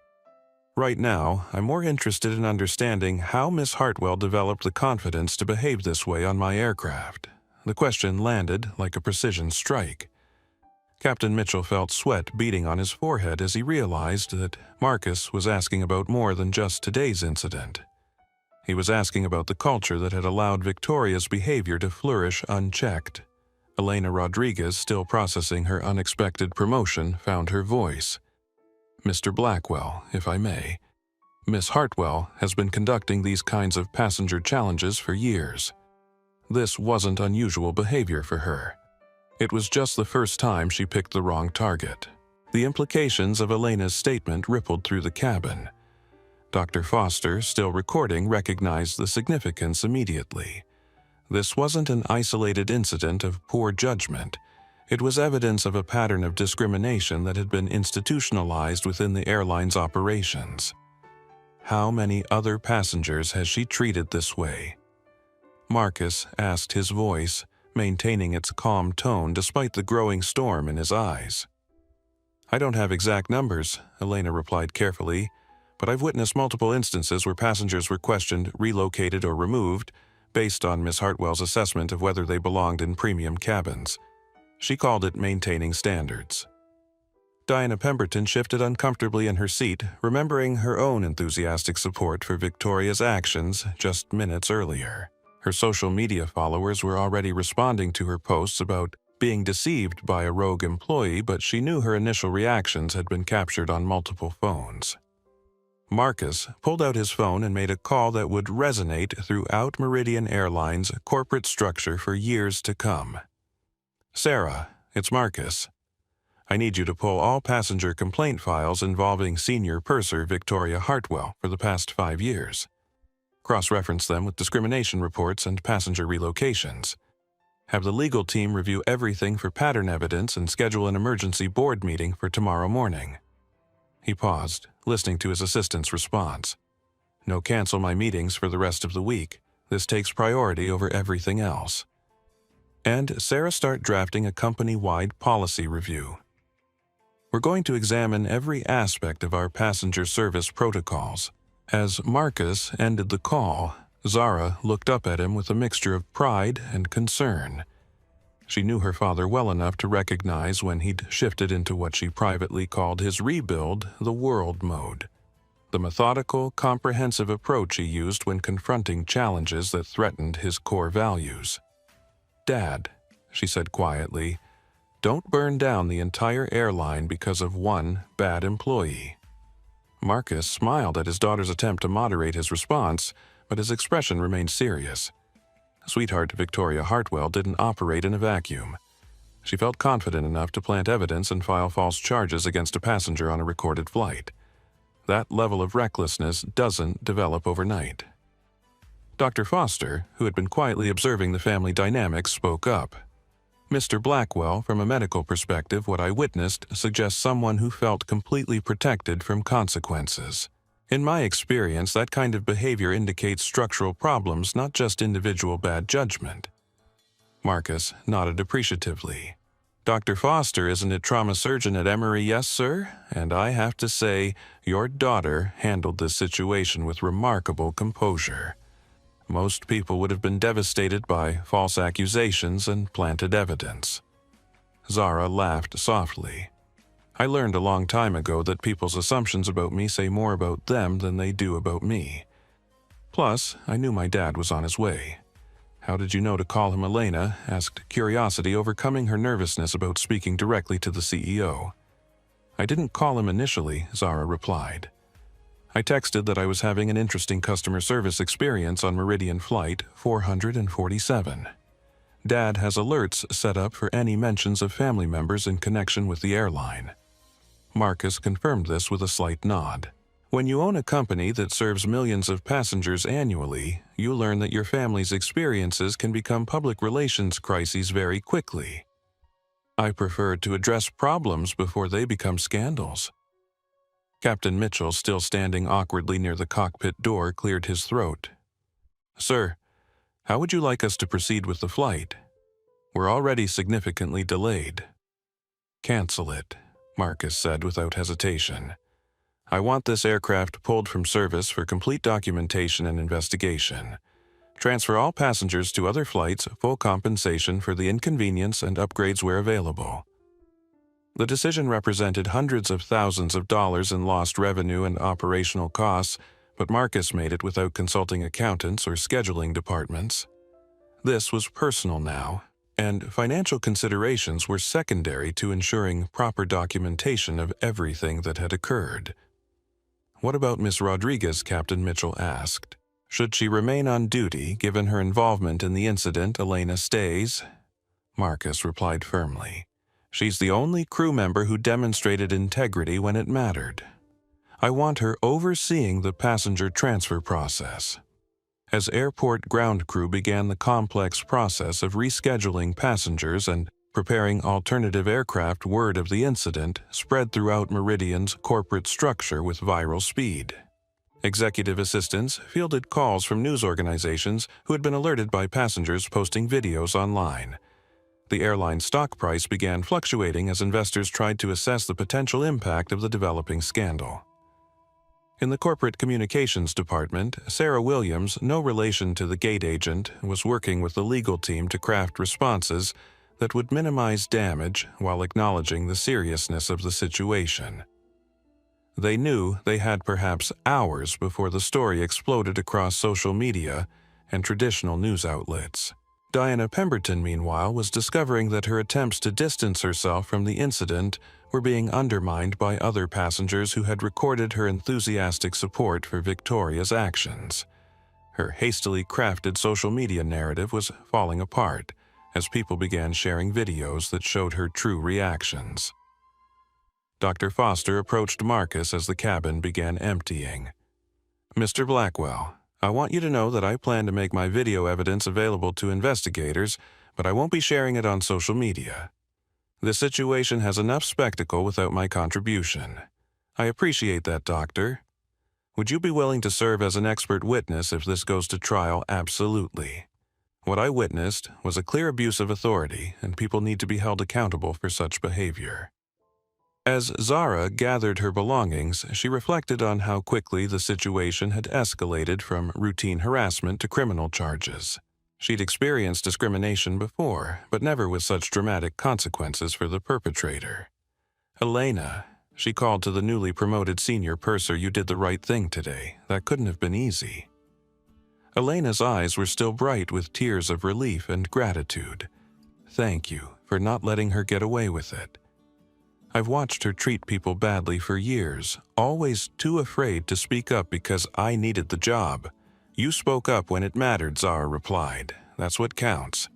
[SPEAKER 2] Right now, I'm more interested in understanding how Miss Hartwell developed the confidence to behave this way on my aircraft. The question landed like a precision strike. Captain Mitchell felt sweat beading on his forehead as he realized that Marcus was asking about more than just today's incident. He was asking about the culture that had allowed Victoria's behavior to flourish unchecked. Elena Rodriguez, still processing her unexpected promotion, found her voice. Mr. Blackwell, if I may. Miss Hartwell has been conducting these kinds of passenger challenges for years. This wasn't unusual behavior for her. It was just the first time she picked the wrong target. The implications of Elena's statement rippled through the cabin. Dr. Foster, still recording, recognized the significance immediately. This wasn't an isolated incident of poor judgment. It was evidence of a pattern of discrimination that had been institutionalized within the airline's operations. How many other passengers has she treated this way? Marcus asked, his voice maintaining its calm tone despite the growing storm in his eyes. I don't have exact numbers, Elena replied carefully, but I've witnessed multiple instances where passengers were questioned, relocated, or removed based on Miss Hartwell's assessment of whether they belonged in premium cabins. She called it maintaining standards. Diana Pemberton shifted uncomfortably in her seat, remembering her own enthusiastic support for Victoria's actions just minutes earlier. Her social media followers were already responding to her posts about being deceived by a rogue employee, but she knew her initial reactions had been captured on multiple phones. Marcus pulled out his phone and made a call that would resonate throughout Meridian Airlines' corporate structure for years to come. Sarah, it's Marcus. I need you to pull all passenger complaint files involving senior purser Victoria Hartwell for the past 5 years. Cross-reference them with discrimination reports and passenger relocations. Have the legal team review everything for pattern evidence and schedule an emergency board meeting for tomorrow morning. He paused, listening to his assistant's response. No, cancel my meetings for the rest of the week. This takes priority over everything else. And Sarah, start drafting a company-wide policy review. We're going to examine every aspect of our passenger service protocols. As Marcus ended the call, Zara looked up at him with a mixture of pride and concern. She knew her father well enough to recognize when he'd shifted into what she privately called his rebuild the world mode. The methodical, comprehensive approach he used when confronting challenges that threatened his core values. Dad, she said quietly, don't burn down the entire airline because of one bad employee. Marcus smiled at his daughter's attempt to moderate his response, but his expression remained serious. Sweetheart Victoria Hartwell didn't operate in a vacuum. She felt confident enough to plant evidence and file false charges against a passenger on a recorded flight. That level of recklessness doesn't develop overnight. Dr. Foster, who had been quietly observing the family dynamics, spoke up. Mr. Blackwell, from a medical perspective, what I witnessed suggests someone who felt completely protected from consequences. In my experience, that kind of behavior indicates structural problems, not just individual bad judgment. Marcus nodded appreciatively. Dr. Foster isn't a trauma surgeon at Emory, yes, sir? And I have to say, your daughter handled this situation with remarkable composure. Most people would have been devastated by false accusations and planted evidence. Zara laughed softly. I learned a long time ago that people's assumptions about me say more about them than they do about me. Plus, I knew my dad was on his way. How did you know to call him Elena? Asked curiosity, overcoming her nervousness about speaking directly to the CEO. I didn't call him initially, Zara replied. I texted that I was having an interesting customer service experience on Meridian Flight 447. Dad has alerts set up for any mentions of family members in connection with the airline. Marcus confirmed this with a slight nod. When you own a company that serves millions of passengers annually, you learn that your family's experiences can become public relations crises very quickly. I prefer to address problems before they become scandals. Captain Mitchell, still standing awkwardly near the cockpit door, cleared his throat. Sir, how would you like us to proceed with the flight? We're already significantly delayed. Cancel it, Marcus said without hesitation. I want this aircraft pulled from service for complete documentation and investigation. Transfer all passengers to other flights, full compensation for the inconvenience and upgrades where available. The decision represented hundreds of thousands of dollars in lost revenue and operational costs, but Marcus made it without consulting accountants or scheduling departments. This was personal now, and financial considerations were secondary to ensuring proper documentation of everything that had occurred. What about Miss Rodriguez? Captain Mitchell asked. Should she remain on duty, given her involvement in the incident Elena stays? Marcus replied firmly. She's the only crew member who demonstrated integrity when it mattered. I want her overseeing the passenger transfer process. As airport ground crew began the complex process of rescheduling passengers and preparing alternative aircraft, word of the incident spread throughout Meridian's corporate structure with viral speed. Executive assistants fielded calls from news organizations who had been alerted by passengers posting videos online. The airline's stock price began fluctuating as investors tried to assess the potential impact of the developing scandal. In the corporate communications department, Sarah Williams, no relation to the gate agent, was working with the legal team to craft responses that would minimize damage while acknowledging the seriousness of the situation. They knew they had perhaps hours before the story exploded across social media and traditional news outlets. Diana Pemberton, meanwhile, was discovering that her attempts to distance herself from the incident were being undermined by other passengers who had recorded her enthusiastic support for Victoria's actions. Her hastily crafted social media narrative was falling apart as people began sharing videos that showed her true reactions. Dr. Foster approached Marcus as the cabin began emptying. Mr. Blackwell, I want you to know that I plan to make my video evidence available to investigators, but I won't be sharing it on social media. This situation has enough spectacle without my contribution. I appreciate that, Doctor. Would you be willing to serve as an expert witness if this goes to trial? Absolutely. What I witnessed was a clear abuse of authority, and people need to be held accountable for such behavior. As Zara gathered her belongings, she reflected on how quickly the situation had escalated from routine harassment to criminal charges. She'd experienced discrimination before, but never with such dramatic consequences for the perpetrator. Elena, she called to the newly promoted senior purser, you did the right thing today. That couldn't have been easy. Elena's eyes were still bright with tears of relief and gratitude. Thank you for not letting her get away with it. I've watched her treat people badly for years, always too afraid to speak up because I needed the job. You spoke up when it mattered, Zara replied. That's what counts.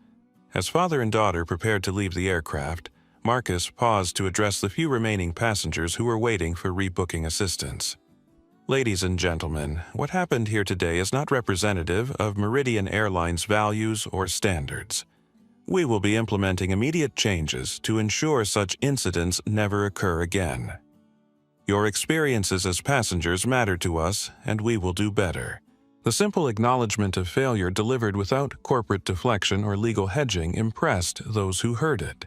[SPEAKER 2] As father and daughter prepared to leave the aircraft, Marcus paused to address the few remaining passengers who were waiting for rebooking assistance. Ladies and gentlemen, what happened here today is not representative of Meridian Airlines' values or standards. We will be implementing immediate changes to ensure such incidents never occur again. Your experiences as passengers matter to us, and we will do better. The simple acknowledgement of failure delivered without corporate deflection or legal hedging impressed those who heard it.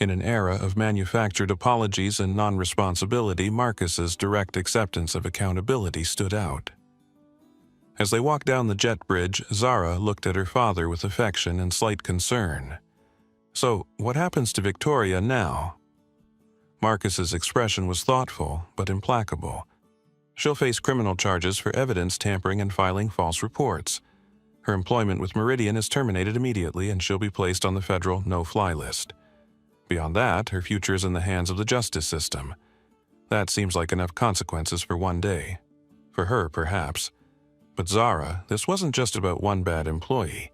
[SPEAKER 2] In an era of manufactured apologies and non-responsibility, Marcus's direct acceptance of accountability stood out. As they walked down the jet bridge, Zara looked at her father with affection and slight concern. "So, what happens to Victoria now?" Marcus's expression was thoughtful but implacable. "She'll face criminal charges for evidence tampering and filing false reports. Her employment with Meridian is terminated immediately and she'll be placed on the federal no-fly list. Beyond that, her future is in the hands of the justice system. That seems like enough consequences for one day. For her, perhaps. But Zara, this wasn't just about one bad employee.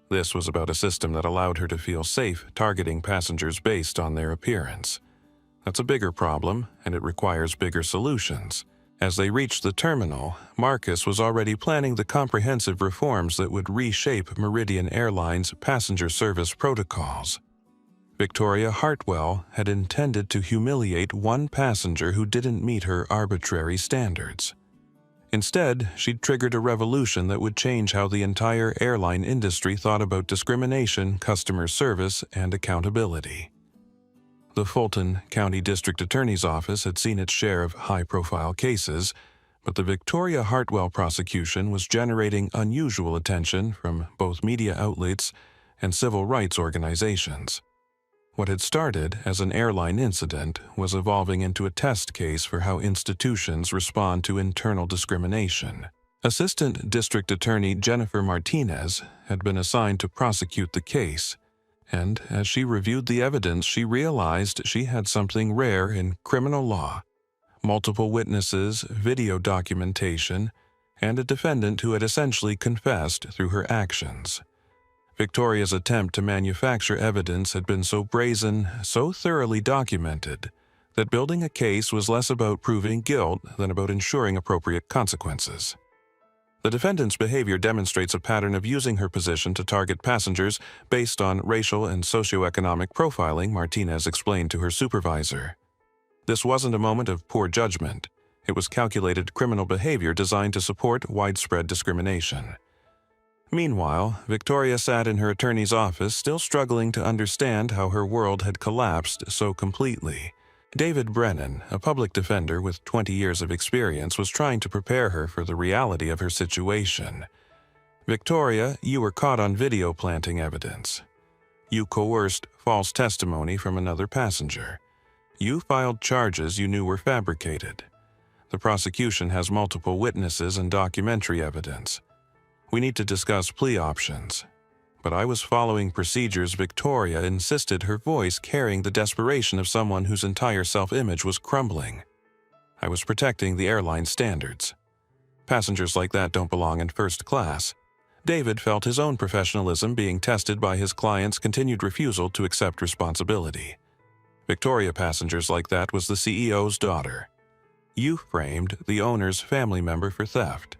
[SPEAKER 2] This was about a system that allowed her to feel safe targeting passengers based on their appearance. That's a bigger problem, and it requires bigger solutions." As they reached the terminal, Marcus was already planning the comprehensive reforms that would reshape Meridian Airlines' passenger service protocols. Victoria Hartwell had intended to humiliate one passenger who didn't meet her arbitrary standards. Instead, she'd triggered a revolution that would change how the entire airline industry thought about discrimination, customer service, and accountability. The Fulton County District Attorney's Office had seen its share of high-profile cases, but the Victoria Hartwell prosecution was generating unusual attention from both media outlets and civil rights organizations. What had started as an airline incident was evolving into a test case for how institutions respond to internal discrimination. Assistant District Attorney Jennifer Martinez had been assigned to prosecute the case, and as she reviewed the evidence, she realized she had something rare in criminal law: multiple witnesses, video documentation, and a defendant who had essentially confessed through her actions. Victoria's attempt to manufacture evidence had been so brazen, so thoroughly documented, that building a case was less about proving guilt than about ensuring appropriate consequences. The defendant's behavior demonstrates a pattern of using her position to target passengers based on racial and socioeconomic profiling, Martinez explained to her supervisor. This wasn't a moment of poor judgment. It was calculated criminal behavior designed to support widespread discrimination. Meanwhile, Victoria sat in her attorney's office, still struggling to understand how her world had collapsed so completely. David Brennan, a public defender with 20 years of experience, was trying to prepare her for the reality of her situation. "Victoria, you were caught on video planting evidence. You coerced false testimony from another passenger. You filed charges you knew were fabricated. The prosecution has multiple witnesses and documentary evidence. We need to discuss plea options. But I was following procedures." Victoria insisted, her voice carrying the desperation of someone whose entire self-image was crumbling. "I was protecting the airline standards. Passengers like that don't belong in first class." David felt his own professionalism being tested by his client's continued refusal to accept responsibility. Victoria, passengers like that was the CEO's daughter. You framed the owner's family member for theft.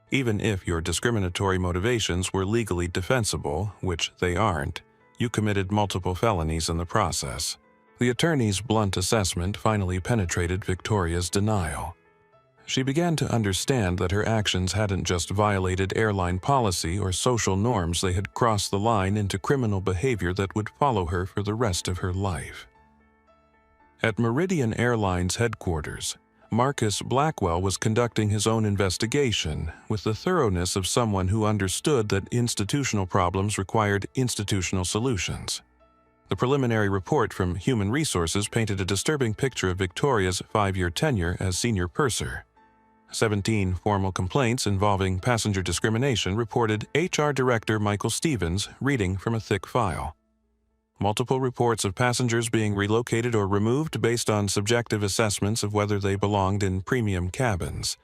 [SPEAKER 2] Even if your discriminatory motivations were legally defensible, which they aren't, you committed multiple felonies in the process. The attorney's blunt assessment finally penetrated Victoria's denial. She began to understand that her actions hadn't just violated airline policy or social norms, they had crossed the line into criminal behavior that would follow her for the rest of her life. At Meridian Airlines headquarters, Marcus Blackwell was conducting his own investigation with the thoroughness of someone who understood that institutional problems required institutional solutions. The preliminary report from Human Resources painted a disturbing picture of Victoria's 5-year tenure as senior purser. 17 formal complaints involving passenger discrimination, reported HR Director Michael Stevens, reading from a thick file. Multiple reports of passengers being relocated or removed based on subjective assessments of whether they belonged in premium cabins.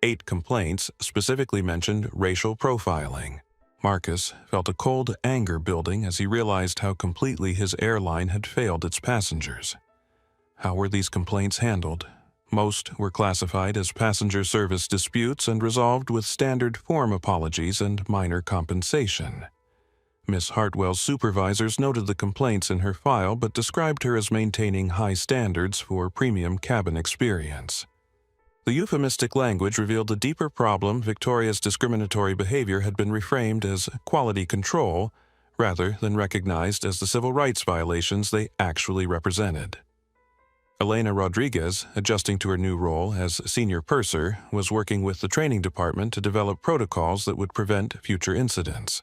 [SPEAKER 2] 8 complaints specifically mentioned racial profiling. Marcus felt a cold anger building as he realized how completely his airline had failed its passengers. How were these complaints handled? Most were classified as passenger service disputes and resolved with standard form apologies and minor compensation. Miss Hartwell's supervisors noted the complaints in her file but described her as maintaining high standards for premium cabin experience. The euphemistic language revealed a deeper problem. Victoria's discriminatory behavior had been reframed as quality control rather than recognized as the civil rights violations they actually represented. Elena Rodriguez, adjusting to her new role as senior purser, was working with the training department to develop protocols that would prevent future incidents.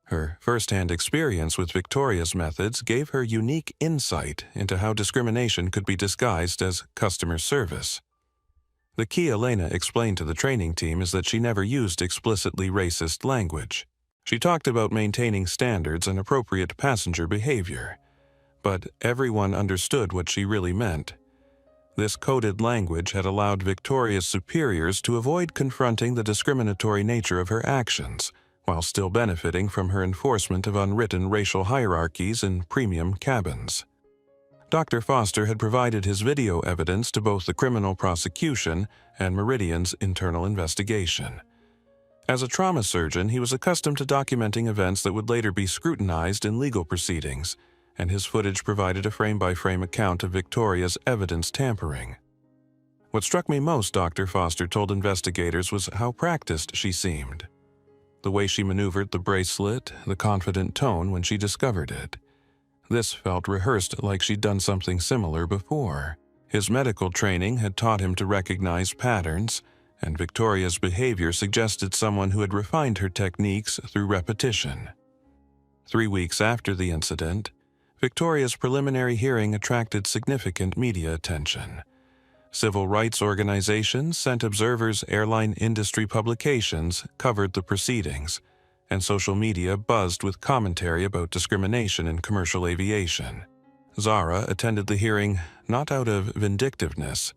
[SPEAKER 2] Her first-hand experience with Victoria's methods gave her unique insight into how discrimination could be disguised as customer service. The key Elena explained to the training team is that she never used explicitly racist language. She talked about maintaining standards and appropriate passenger behavior, but everyone understood what she really meant. This coded language had allowed Victoria's superiors to avoid confronting the discriminatory nature of her actions, while still benefiting from her enforcement of unwritten racial hierarchies in premium cabins. Dr. Foster had provided his video evidence to both the criminal prosecution and Meridian's internal investigation. As a trauma surgeon, he was accustomed to documenting events that would later be scrutinized in legal proceedings, and his footage provided a frame-by-frame account of Victoria's evidence tampering. What struck me most, Dr. Foster told investigators, was how practiced she seemed. The way she maneuvered the bracelet, the confident tone when she discovered it. This felt rehearsed, like she'd done something similar before. His medical training had taught him to recognize patterns, and Victoria's behavior suggested someone who had refined her techniques through repetition. 3 weeks after the incident, Victoria's preliminary hearing attracted significant media attention. Civil rights organizations sent observers, airline industry publications covered the proceedings, and social media buzzed with commentary about discrimination in commercial aviation. Zara attended the hearing not out of vindictiveness,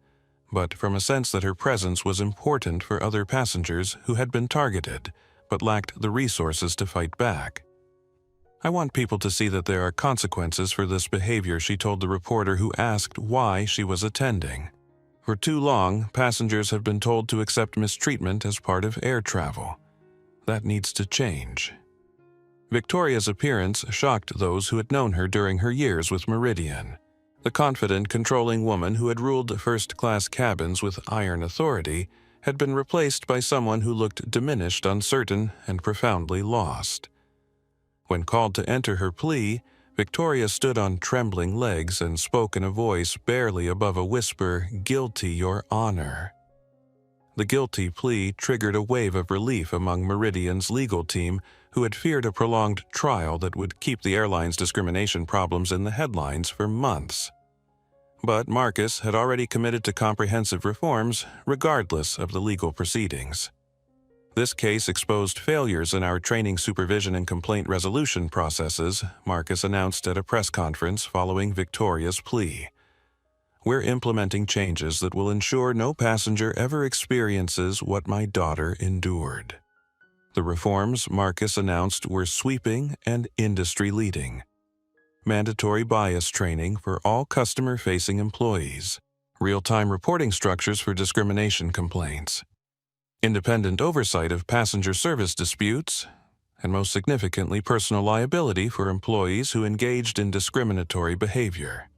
[SPEAKER 2] but from a sense that her presence was important for other passengers who had been targeted, but lacked the resources to fight back. "I want people to see that there are consequences for this behavior," she told the reporter who asked why she was attending. "For too long, passengers have been told to accept mistreatment as part of air travel. That needs to change." Victoria's appearance shocked those who had known her during her years with Meridian. The confident, controlling woman who had ruled first-class cabins with iron authority had been replaced by someone who looked diminished, uncertain, and profoundly lost. When called to enter her plea, Victoria stood on trembling legs and spoke in a voice barely above a whisper, "Guilty, Your Honor." The guilty plea triggered a wave of relief among Meridian's legal team, who had feared a prolonged trial that would keep the airline's discrimination problems in the headlines for months. But Marcus had already committed to comprehensive reforms, regardless of the legal proceedings. This case exposed failures in our training, supervision, and complaint resolution processes, Marcus announced at a press conference following Victoria's plea. "We're implementing changes that will ensure no passenger ever experiences what my daughter endured." The reforms Marcus announced were sweeping and industry-leading. Mandatory bias training for all customer-facing employees, real-time reporting structures for discrimination complaints, independent oversight of passenger service disputes, and most significantly, personal liability for employees who engaged in discriminatory behavior.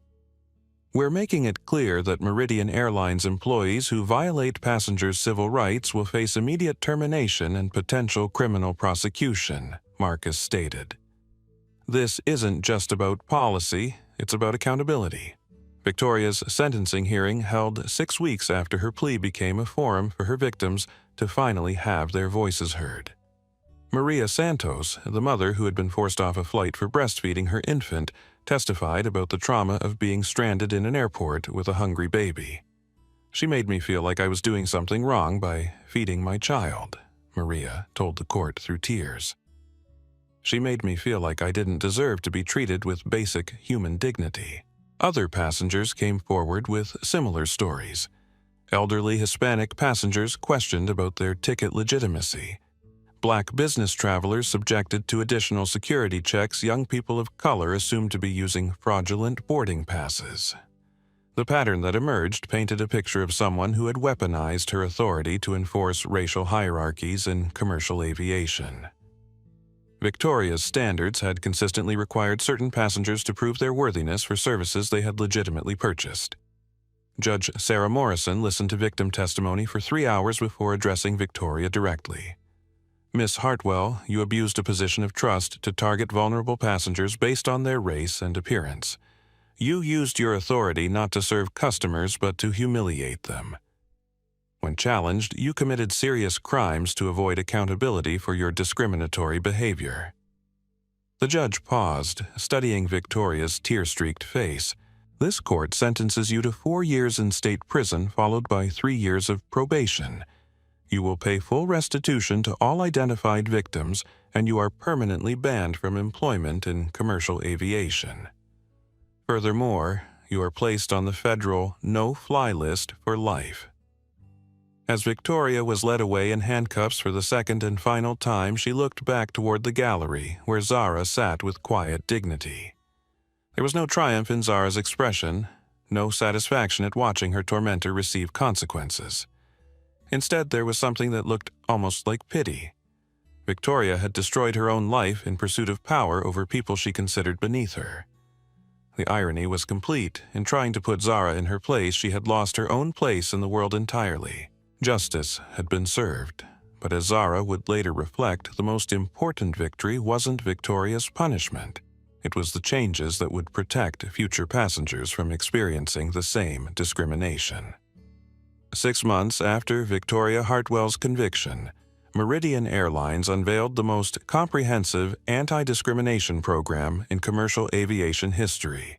[SPEAKER 2] "We're making it clear that Meridian Airlines employees who violate passengers' civil rights will face immediate termination and potential criminal prosecution," Marcus stated. "This isn't just about policy, it's about accountability." Victoria's sentencing hearing, held 6 weeks after her plea, became a forum for her victims to finally have their voices heard. Maria Santos, the mother who had been forced off a flight for breastfeeding her infant, testified about the trauma of being stranded in an airport with a hungry baby. "She made me feel like I was doing something wrong by feeding my child," Maria told the court through tears. "She made me feel like I didn't deserve to be treated with basic human dignity." Other passengers came forward with similar stories. Elderly Hispanic passengers questioned about their ticket legitimacy. Black business travelers subjected to additional security checks. Young people of color assumed to be using fraudulent boarding passes. The pattern that emerged painted a picture of someone who had weaponized her authority to enforce racial hierarchies in commercial aviation. Victoria's standards had consistently required certain passengers to prove their worthiness for services they had legitimately purchased. Judge Sarah Morrison listened to victim testimony for 3 hours before addressing Victoria directly. Miss Hartwell, you abused a position of trust to target vulnerable passengers based on their race and appearance. You used your authority not to serve customers but to humiliate them. When challenged, you committed serious crimes to avoid accountability for your discriminatory behavior. The judge paused, studying Victoria's tear-streaked face. This court sentences you to 4 years in state prison followed by 3 years of probation. You will pay full restitution to all identified victims, and you are permanently banned from employment in commercial aviation. Furthermore, you are placed on the federal no-fly list for life. As Victoria was led away in handcuffs for the second and final time, she looked back toward the gallery, where Zara sat with quiet dignity. There was no triumph in Zara's expression, no satisfaction at watching her tormentor receive consequences. Instead, there was something that looked almost like pity. Victoria had destroyed her own life in pursuit of power over people she considered beneath her. The irony was complete. In trying to put Zara in her place, she had lost her own place in the world entirely. Justice had been served, but as Zara would later reflect, the most important victory wasn't Victoria's punishment. It was the changes that would protect future passengers from experiencing the same discrimination. 6 months after Victoria Hartwell's conviction, Meridian Airlines unveiled the most comprehensive anti-discrimination program in commercial aviation history.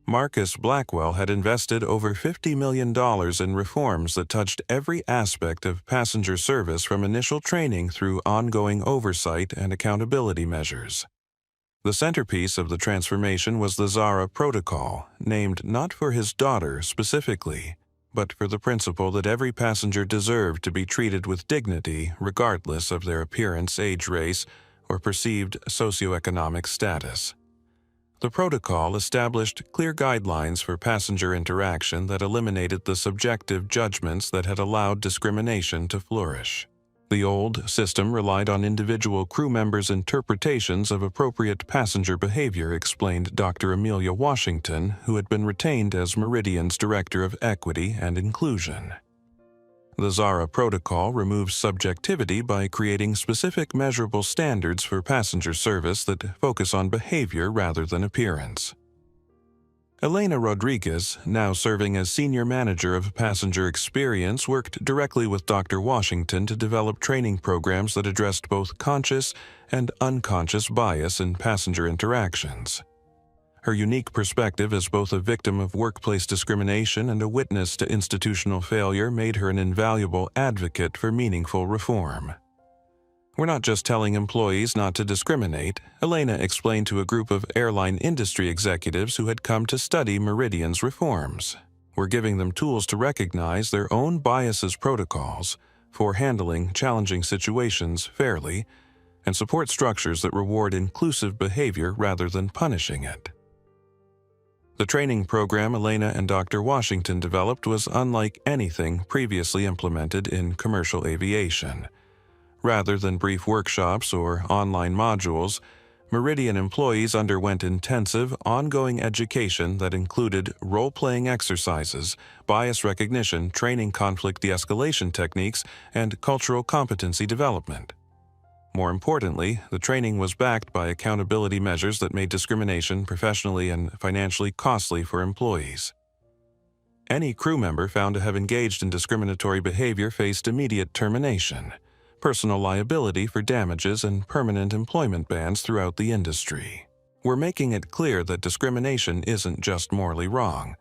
[SPEAKER 2] Marcus Blackwell had invested over $50 million in reforms that touched every aspect of passenger service from initial training through ongoing oversight and accountability measures. The centerpiece of the transformation was the Zara Protocol, named not for his daughter specifically, but for the principle that every passenger deserved to be treated with dignity regardless of their appearance, age, race, or perceived socioeconomic status. The protocol established clear guidelines for passenger interaction that eliminated the subjective judgments that had allowed discrimination to flourish. The old system relied on individual crew members' interpretations of appropriate passenger behavior, explained Dr. Amelia Washington, who had been retained as Meridian's Director of Equity and Inclusion. The Zara Protocol removes subjectivity by creating specific measurable standards for passenger service that focus on behavior rather than appearance. Elena Rodriguez, now serving as Senior Manager of Passenger Experience, worked directly with Dr. Washington to develop training programs that addressed both conscious and unconscious bias in passenger interactions. Her unique perspective as both a victim of workplace discrimination and a witness to institutional failure made her an invaluable advocate for meaningful reform. "We're not just telling employees not to discriminate," Elena explained to a group of airline industry executives who had come to study Meridian's reforms. "We're giving them tools to recognize their own biases protocols for handling challenging situations fairly and support structures that reward inclusive behavior rather than punishing it." The training program Elena and Dr. Washington developed was unlike anything previously implemented in commercial aviation. Rather than brief workshops or online modules, Meridian employees underwent intensive, ongoing education that included role-playing exercises, bias recognition, training conflict de-escalation techniques, and cultural competency development. More importantly, the training was backed by accountability measures that made discrimination professionally and financially costly for employees. Any crew member found to have engaged in discriminatory behavior faced immediate termination, personal liability for damages, and permanent employment bans throughout the industry. "We're making it clear that discrimination isn't just morally wrong.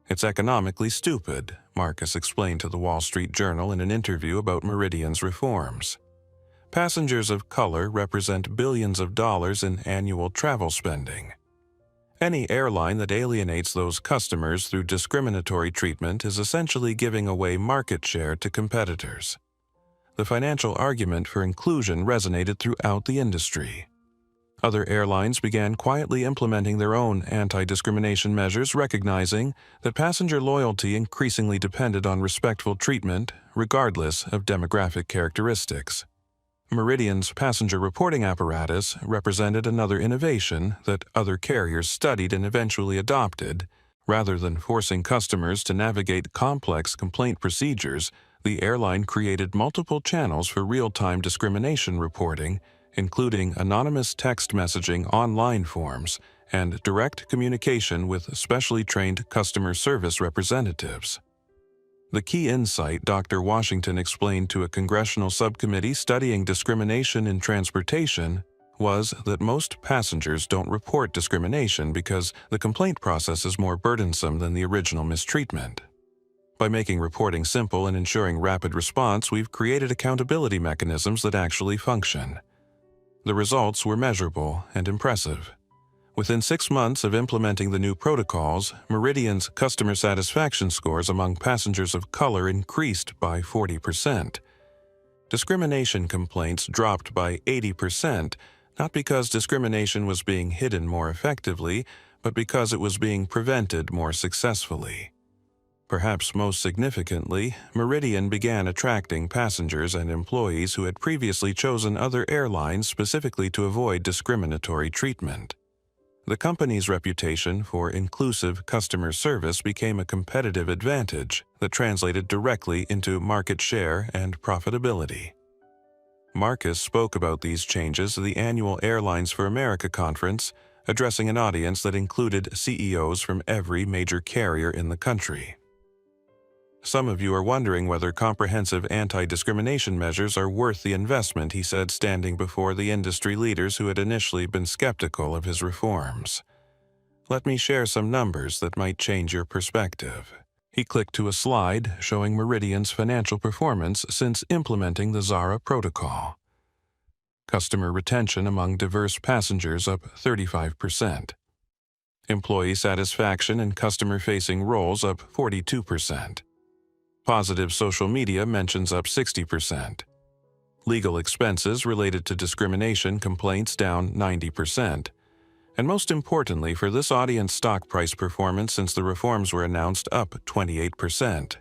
[SPEAKER 2] It's economically stupid," Marcus explained to the Wall Street Journal in an interview about Meridian's reforms. Passengers of color represent billions of dollars in annual travel spending. Any airline that alienates those customers through discriminatory treatment is essentially giving away market share to competitors. The financial argument for inclusion resonated throughout the industry. Other airlines began quietly implementing their own anti-discrimination measures, recognizing that passenger loyalty increasingly depended on respectful treatment, regardless of demographic characteristics. Meridian's passenger reporting apparatus represented another innovation that other carriers studied and eventually adopted. Rather than forcing customers to navigate complex complaint procedures, The airline created multiple channels for real-time discrimination reporting, including anonymous text messaging online forms and direct communication with specially trained customer service representatives. The key insight Dr. Washington explained to a congressional subcommittee studying discrimination in transportation was that most passengers don't report discrimination because the complaint process is more burdensome than the original mistreatment. By making reporting simple and ensuring rapid response, we've created accountability mechanisms that actually function. The results were measurable and impressive. Within 6 months of implementing the new protocols, Meridian's customer satisfaction scores among passengers of color increased by 40%. Discrimination complaints dropped by 80%, not because discrimination was being hidden more effectively, but because it was being prevented more successfully. Perhaps most significantly, Meridian began attracting passengers and employees who had previously chosen other airlines specifically to avoid discriminatory treatment. The company's reputation for inclusive customer service became a competitive advantage that translated directly into market share and profitability. Marcus spoke about these changes at the annual Airlines for America conference, addressing an audience that included CEOs from every major carrier in the country. Some of you are wondering whether comprehensive anti-discrimination measures are worth the investment, he said, standing before the industry leaders who had initially been skeptical of his reforms. Let me share some numbers that might change your perspective. He clicked to a slide showing Meridian's financial performance since implementing the ZARA protocol. Customer retention among diverse passengers up 35%. Employee satisfaction in customer-facing roles up 42%. Positive social media mentions up 60%. Legal expenses related to discrimination complaints down 90%. And most importantly for this audience, stock price performance since the reforms were announced up 28%.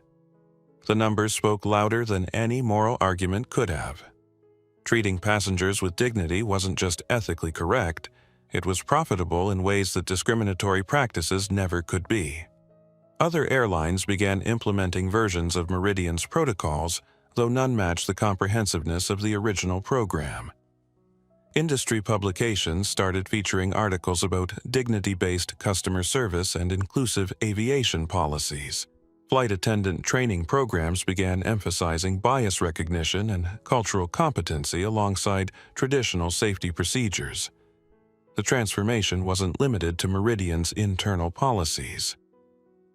[SPEAKER 2] The numbers spoke louder than any moral argument could have. Treating passengers with dignity wasn't just ethically correct, it was profitable in ways that discriminatory practices never could be. Other airlines began implementing versions of Meridian's protocols, though none matched the comprehensiveness of the original program. Industry publications started featuring articles about dignity-based customer service and inclusive aviation policies. Flight attendant training programs began emphasizing bias recognition and cultural competency alongside traditional safety procedures. The transformation wasn't limited to Meridian's internal policies.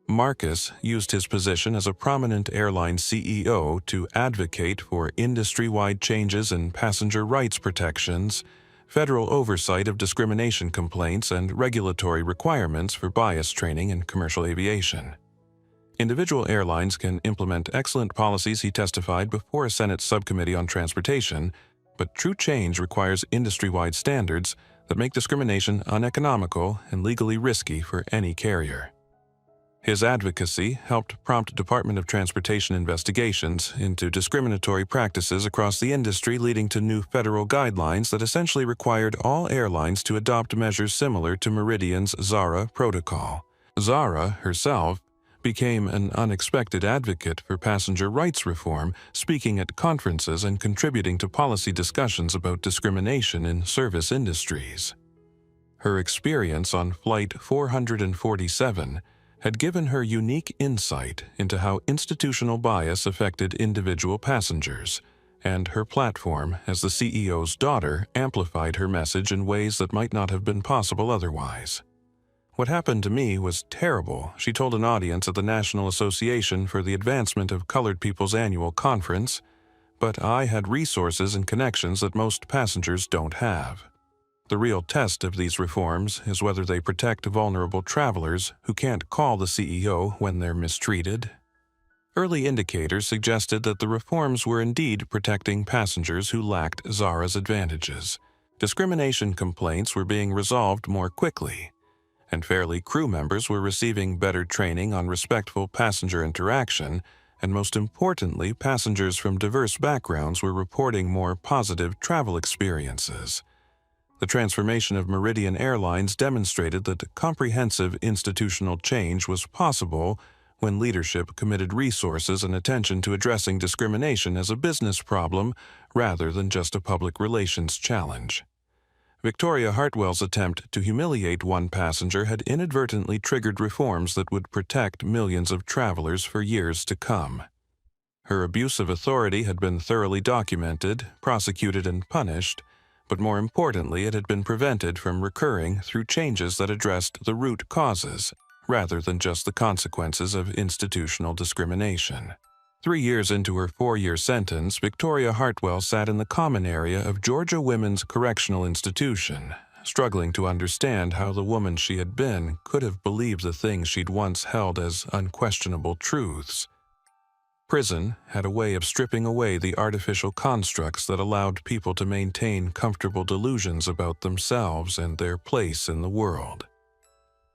[SPEAKER 2] Marcus used his position as a prominent airline CEO to advocate for industry-wide changes in passenger rights protections, federal oversight of discrimination complaints, and regulatory requirements for bias training in commercial aviation. Individual airlines can implement excellent policies, he testified before a Senate subcommittee on transportation, but true change requires industry-wide standards that make discrimination uneconomical and legally risky for any carrier. His advocacy helped prompt Department of Transportation investigations into discriminatory practices across the industry, leading to new federal guidelines that essentially required all airlines to adopt measures similar to Meridian's ZARA protocol. ZARA herself became an unexpected advocate for passenger rights reform, speaking at conferences and contributing to policy discussions about discrimination in service industries. Her experience on Flight 447 had given her unique insight into how institutional bias affected individual passengers, and her platform as the CEO's daughter amplified her message in ways that might not have been possible otherwise. "What happened to me was terrible," she told an audience at the National Association for the Advancement of Colored People's annual conference, "but I had resources and connections that most passengers don't have." The real test of these reforms is whether they protect vulnerable travelers who can't call the CEO when they're mistreated. Early indicators suggested that the reforms were indeed protecting passengers who lacked ZARA's advantages. Discrimination complaints were being resolved more quickly, and fairly crew members were receiving better training on respectful passenger interaction, and most importantly, passengers from diverse backgrounds were reporting more positive travel experiences. The transformation of Meridian Airlines demonstrated that comprehensive institutional change was possible when leadership committed resources and attention to addressing discrimination as a business problem rather than just a public relations challenge. Victoria Hartwell's attempt to humiliate one passenger had inadvertently triggered reforms that would protect millions of travelers for years to come. Her abuse of authority had been thoroughly documented, prosecuted, and punished, but more importantly, it had been prevented from recurring through changes that addressed the root causes, rather than just the consequences of institutional discrimination. 3 years into her 4-year sentence, Victoria Hartwell sat in the common area of Georgia Women's Correctional Institution, struggling to understand how the woman she had been could have believed the things she'd once held as unquestionable truths. Prison had a way of stripping away the artificial constructs that allowed people to maintain comfortable delusions about themselves and their place in the world.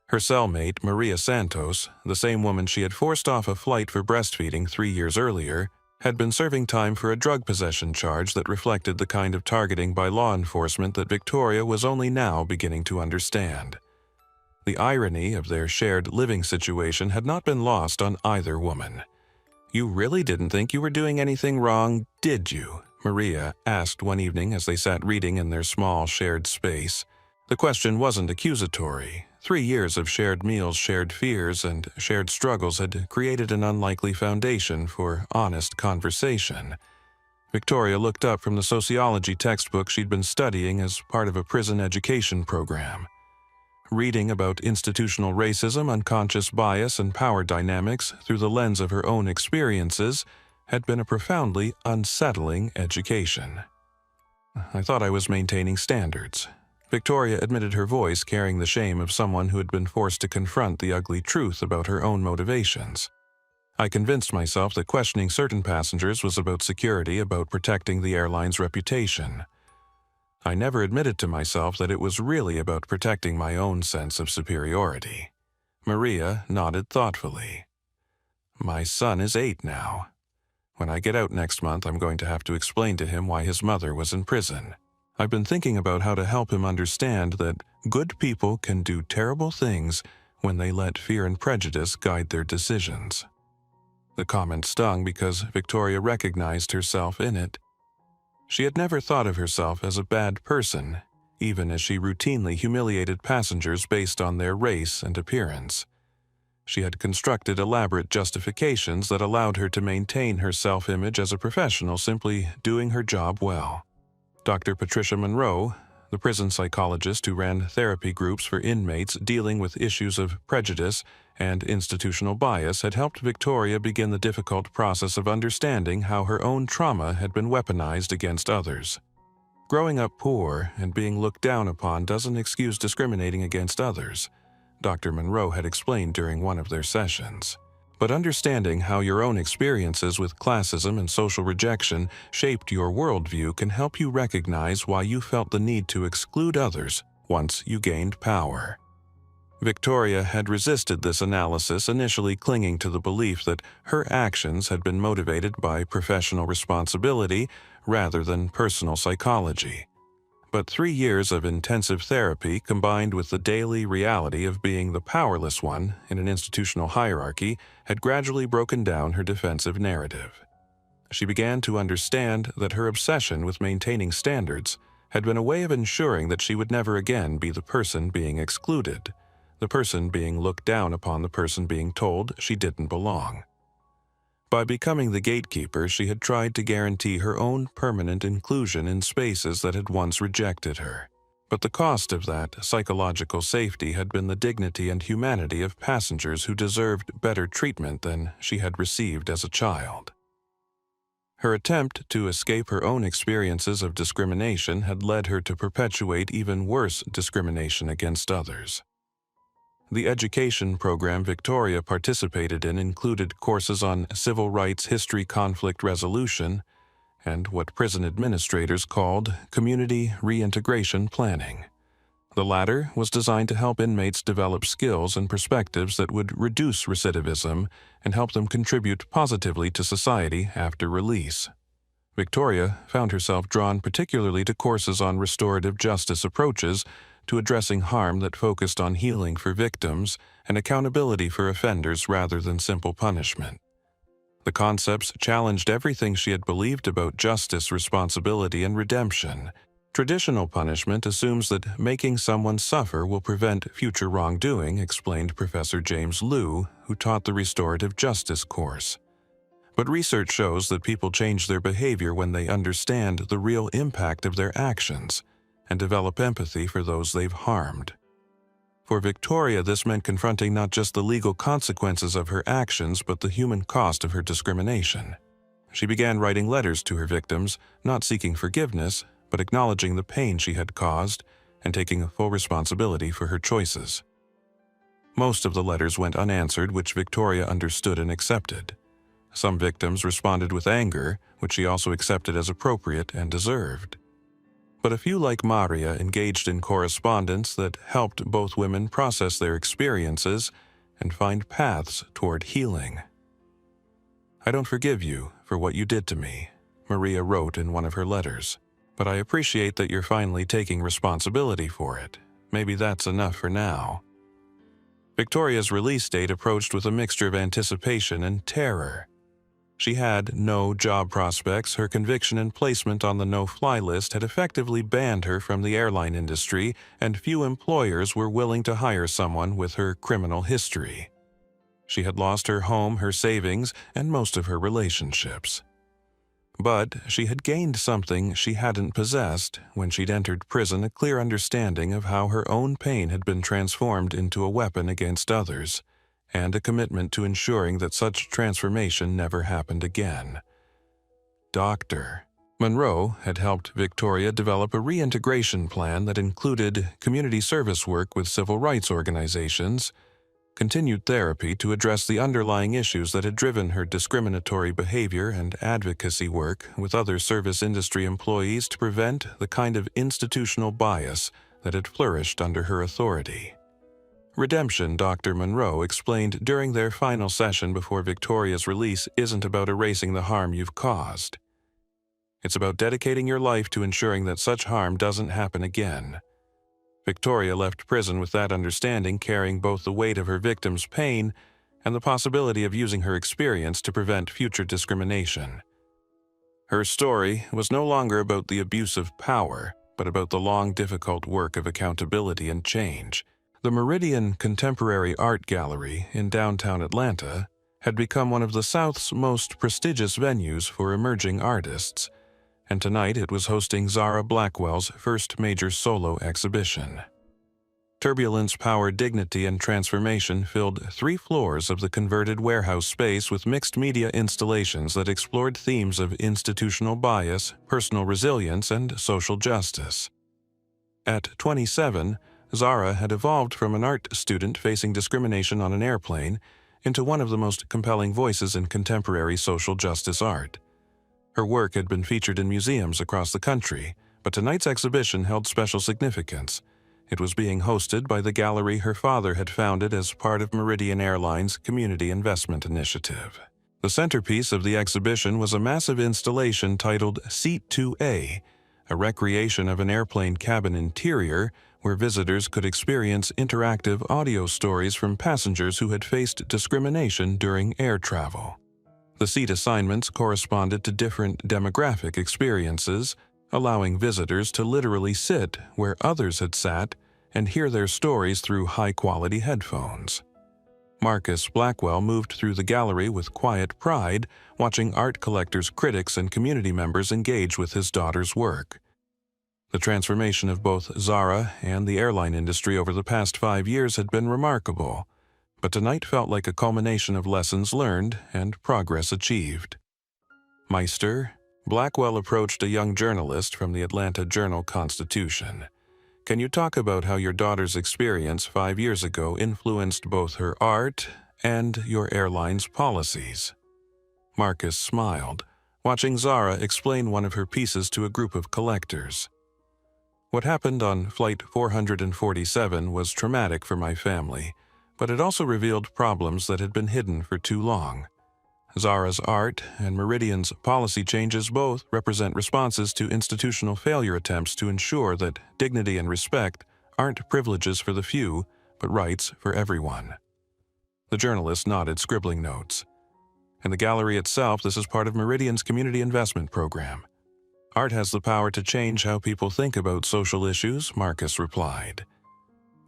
[SPEAKER 2] Her cellmate, Maria Santos, the same woman she had forced off a flight for breastfeeding 3 years earlier, had been serving time for a drug possession charge that reflected the kind of targeting by law enforcement that Victoria was only now beginning to understand. The irony of their shared living situation had not been lost on either woman. "You really didn't think you were doing anything wrong, did you?" Maria asked one evening as they sat reading in their small shared space. The question wasn't accusatory. 3 years of shared meals, shared fears, and shared struggles had created an unlikely foundation for honest conversation. Victoria looked up from the sociology textbook she'd been studying as part of a prison education program. Reading about institutional racism, unconscious bias, and power dynamics through the lens of her own experiences had been a profoundly unsettling education. "I thought I was maintaining standards." Victoria admitted, her voice carrying the shame of someone who had been forced to confront the ugly truth about her own motivations. "I convinced myself that questioning certain passengers was about security, about protecting the airline's reputation. I never admitted to myself that it was really about protecting my own sense of superiority." Maria nodded thoughtfully. "My son is 8 now. When I get out next month, I'm going to have to explain to him why his mother was in prison. I've been thinking about how to help him understand that good people can do terrible things when they let fear and prejudice guide their decisions." The comment stung because Victoria recognized herself in it. She had never thought of herself as a bad person, even as she routinely humiliated passengers based on their race and appearance. She had constructed elaborate justifications that allowed her to maintain her self-image as a professional, simply doing her job well. Dr. Patricia Monroe, the prison psychologist who ran therapy groups for inmates dealing with issues of prejudice and institutional bias, had helped Victoria begin the difficult process of understanding how her own trauma had been weaponized against others. Growing up poor and being looked down upon doesn't excuse discriminating against others, Dr. Monroe had explained during one of their sessions. But understanding how your own experiences with classism and social rejection shaped your worldview can help you recognize why you felt the need to exclude others once you gained power. Victoria had resisted this analysis, initially clinging to the belief that her actions had been motivated by professional responsibility rather than personal psychology. But 3 years of intensive therapy, combined with the daily reality of being the powerless one in an institutional hierarchy, had gradually broken down her defensive narrative. She began to understand that her obsession with maintaining standards had been a way of ensuring that she would never again be the person being excluded, the person being looked down upon, the person being told she didn't belong. By becoming the gatekeeper, she had tried to guarantee her own permanent inclusion in spaces that had once rejected her. But the cost of that psychological safety had been the dignity and humanity of passengers who deserved better treatment than she had received as a child. Her attempt to escape her own experiences of discrimination had led her to perpetuate even worse discrimination against others. The education program Victoria participated in included courses on civil rights, history, conflict resolution, and what prison administrators called community reintegration planning. The latter was designed to help inmates develop skills and perspectives that would reduce recidivism and help them contribute positively to society after release. Victoria found herself drawn particularly to courses on restorative justice approaches to addressing harm that focused on healing for victims and accountability for offenders rather than simple punishment. The concepts challenged everything she had believed about justice, responsibility, and redemption. Traditional punishment assumes that making someone suffer will prevent future wrongdoing, explained Professor James Liu, who taught the restorative justice course. But research shows that people change their behavior when they understand the real impact of their actions and develop empathy for those they've harmed. For Victoria, this meant confronting not just the legal consequences of her actions, but the human cost of her discrimination. She began writing letters to her victims, not seeking forgiveness, but acknowledging the pain she had caused and taking full responsibility for her choices. Most of the letters went unanswered, which Victoria understood and accepted. Some victims responded with anger, which she also accepted as appropriate and deserved. But a few, like Maria, engaged in correspondence that helped both women process their experiences and find paths toward healing. "I don't forgive you for what you did to me," Maria wrote in one of her letters, "but I appreciate that you're finally taking responsibility for it. Maybe that's enough for now." Victoria's release date approached with a mixture of anticipation and terror. She had no job prospects. Her conviction and placement on the no-fly list had effectively banned her from the airline industry, and few employers were willing to hire someone with her criminal history. She had lost her home, her savings, and most of her relationships. But she had gained something she hadn't possessed when she'd entered prison: a clear understanding of how her own pain had been transformed into a weapon against others, and a commitment to ensuring that such transformation never happened again. Dr. Monroe had helped Victoria develop a reintegration plan that included community service work with civil rights organizations, continued therapy to address the underlying issues that had driven her discriminatory behavior, and advocacy work with other service industry employees to prevent the kind of institutional bias that had flourished under her authority. Redemption, Dr. Monroe explained during their final session before Victoria's release, isn't about erasing the harm you've caused. It's about dedicating your life to ensuring that such harm doesn't happen again. Victoria left prison with that understanding, carrying both the weight of her victim's pain and the possibility of using her experience to prevent future discrimination. Her story was no longer about the abuse of power, but about the long, difficult work of accountability and change. The Meridian Contemporary Art Gallery in downtown Atlanta had become one of the South's most prestigious venues for emerging artists, and tonight it was hosting Zara Blackwell's first major solo exhibition. Turbulence, power, dignity, and transformation filled 3 floors of the converted warehouse space with mixed media installations that explored themes of institutional bias, personal resilience, and social justice. At 27, Zara had evolved from an art student facing discrimination on an airplane into one of the most compelling voices in contemporary social justice art. Her work had been featured in museums across the country, but tonight's exhibition held special significance. It was being hosted by the gallery her father had founded as part of Meridian Airlines' Community Investment Initiative. The centerpiece of the exhibition was a massive installation titled Seat 2A, a recreation of an airplane cabin interior where visitors could experience interactive audio stories from passengers who had faced discrimination during air travel. The seat assignments corresponded to different demographic experiences, allowing visitors to literally sit where others had sat and hear their stories through high-quality headphones. Marcus Blackwell moved through the gallery with quiet pride, watching art collectors, critics, and community members engage with his daughter's work. The transformation of both Zara and the airline industry over the past 5 years had been remarkable, but tonight felt like a culmination of lessons learned and progress achieved. Meister, Blackwell approached a young journalist from the Atlanta Journal-Constitution. "Can you talk about how your daughter's experience 5 years ago influenced both her art and your airline's policies?" Marcus smiled, watching Zara explain one of her pieces to a group of collectors. "What happened on Flight 447 was traumatic for my family, but it also revealed problems that had been hidden for too long. Zara's art and Meridian's policy changes both represent responses to institutional failure attempts to ensure that dignity and respect aren't privileges for the few, but rights for everyone. The journalist nodded, scribbling notes. In the gallery itself, this is part of Meridian's community investment program. Art has the power to change how people think about social issues, Marcus replied.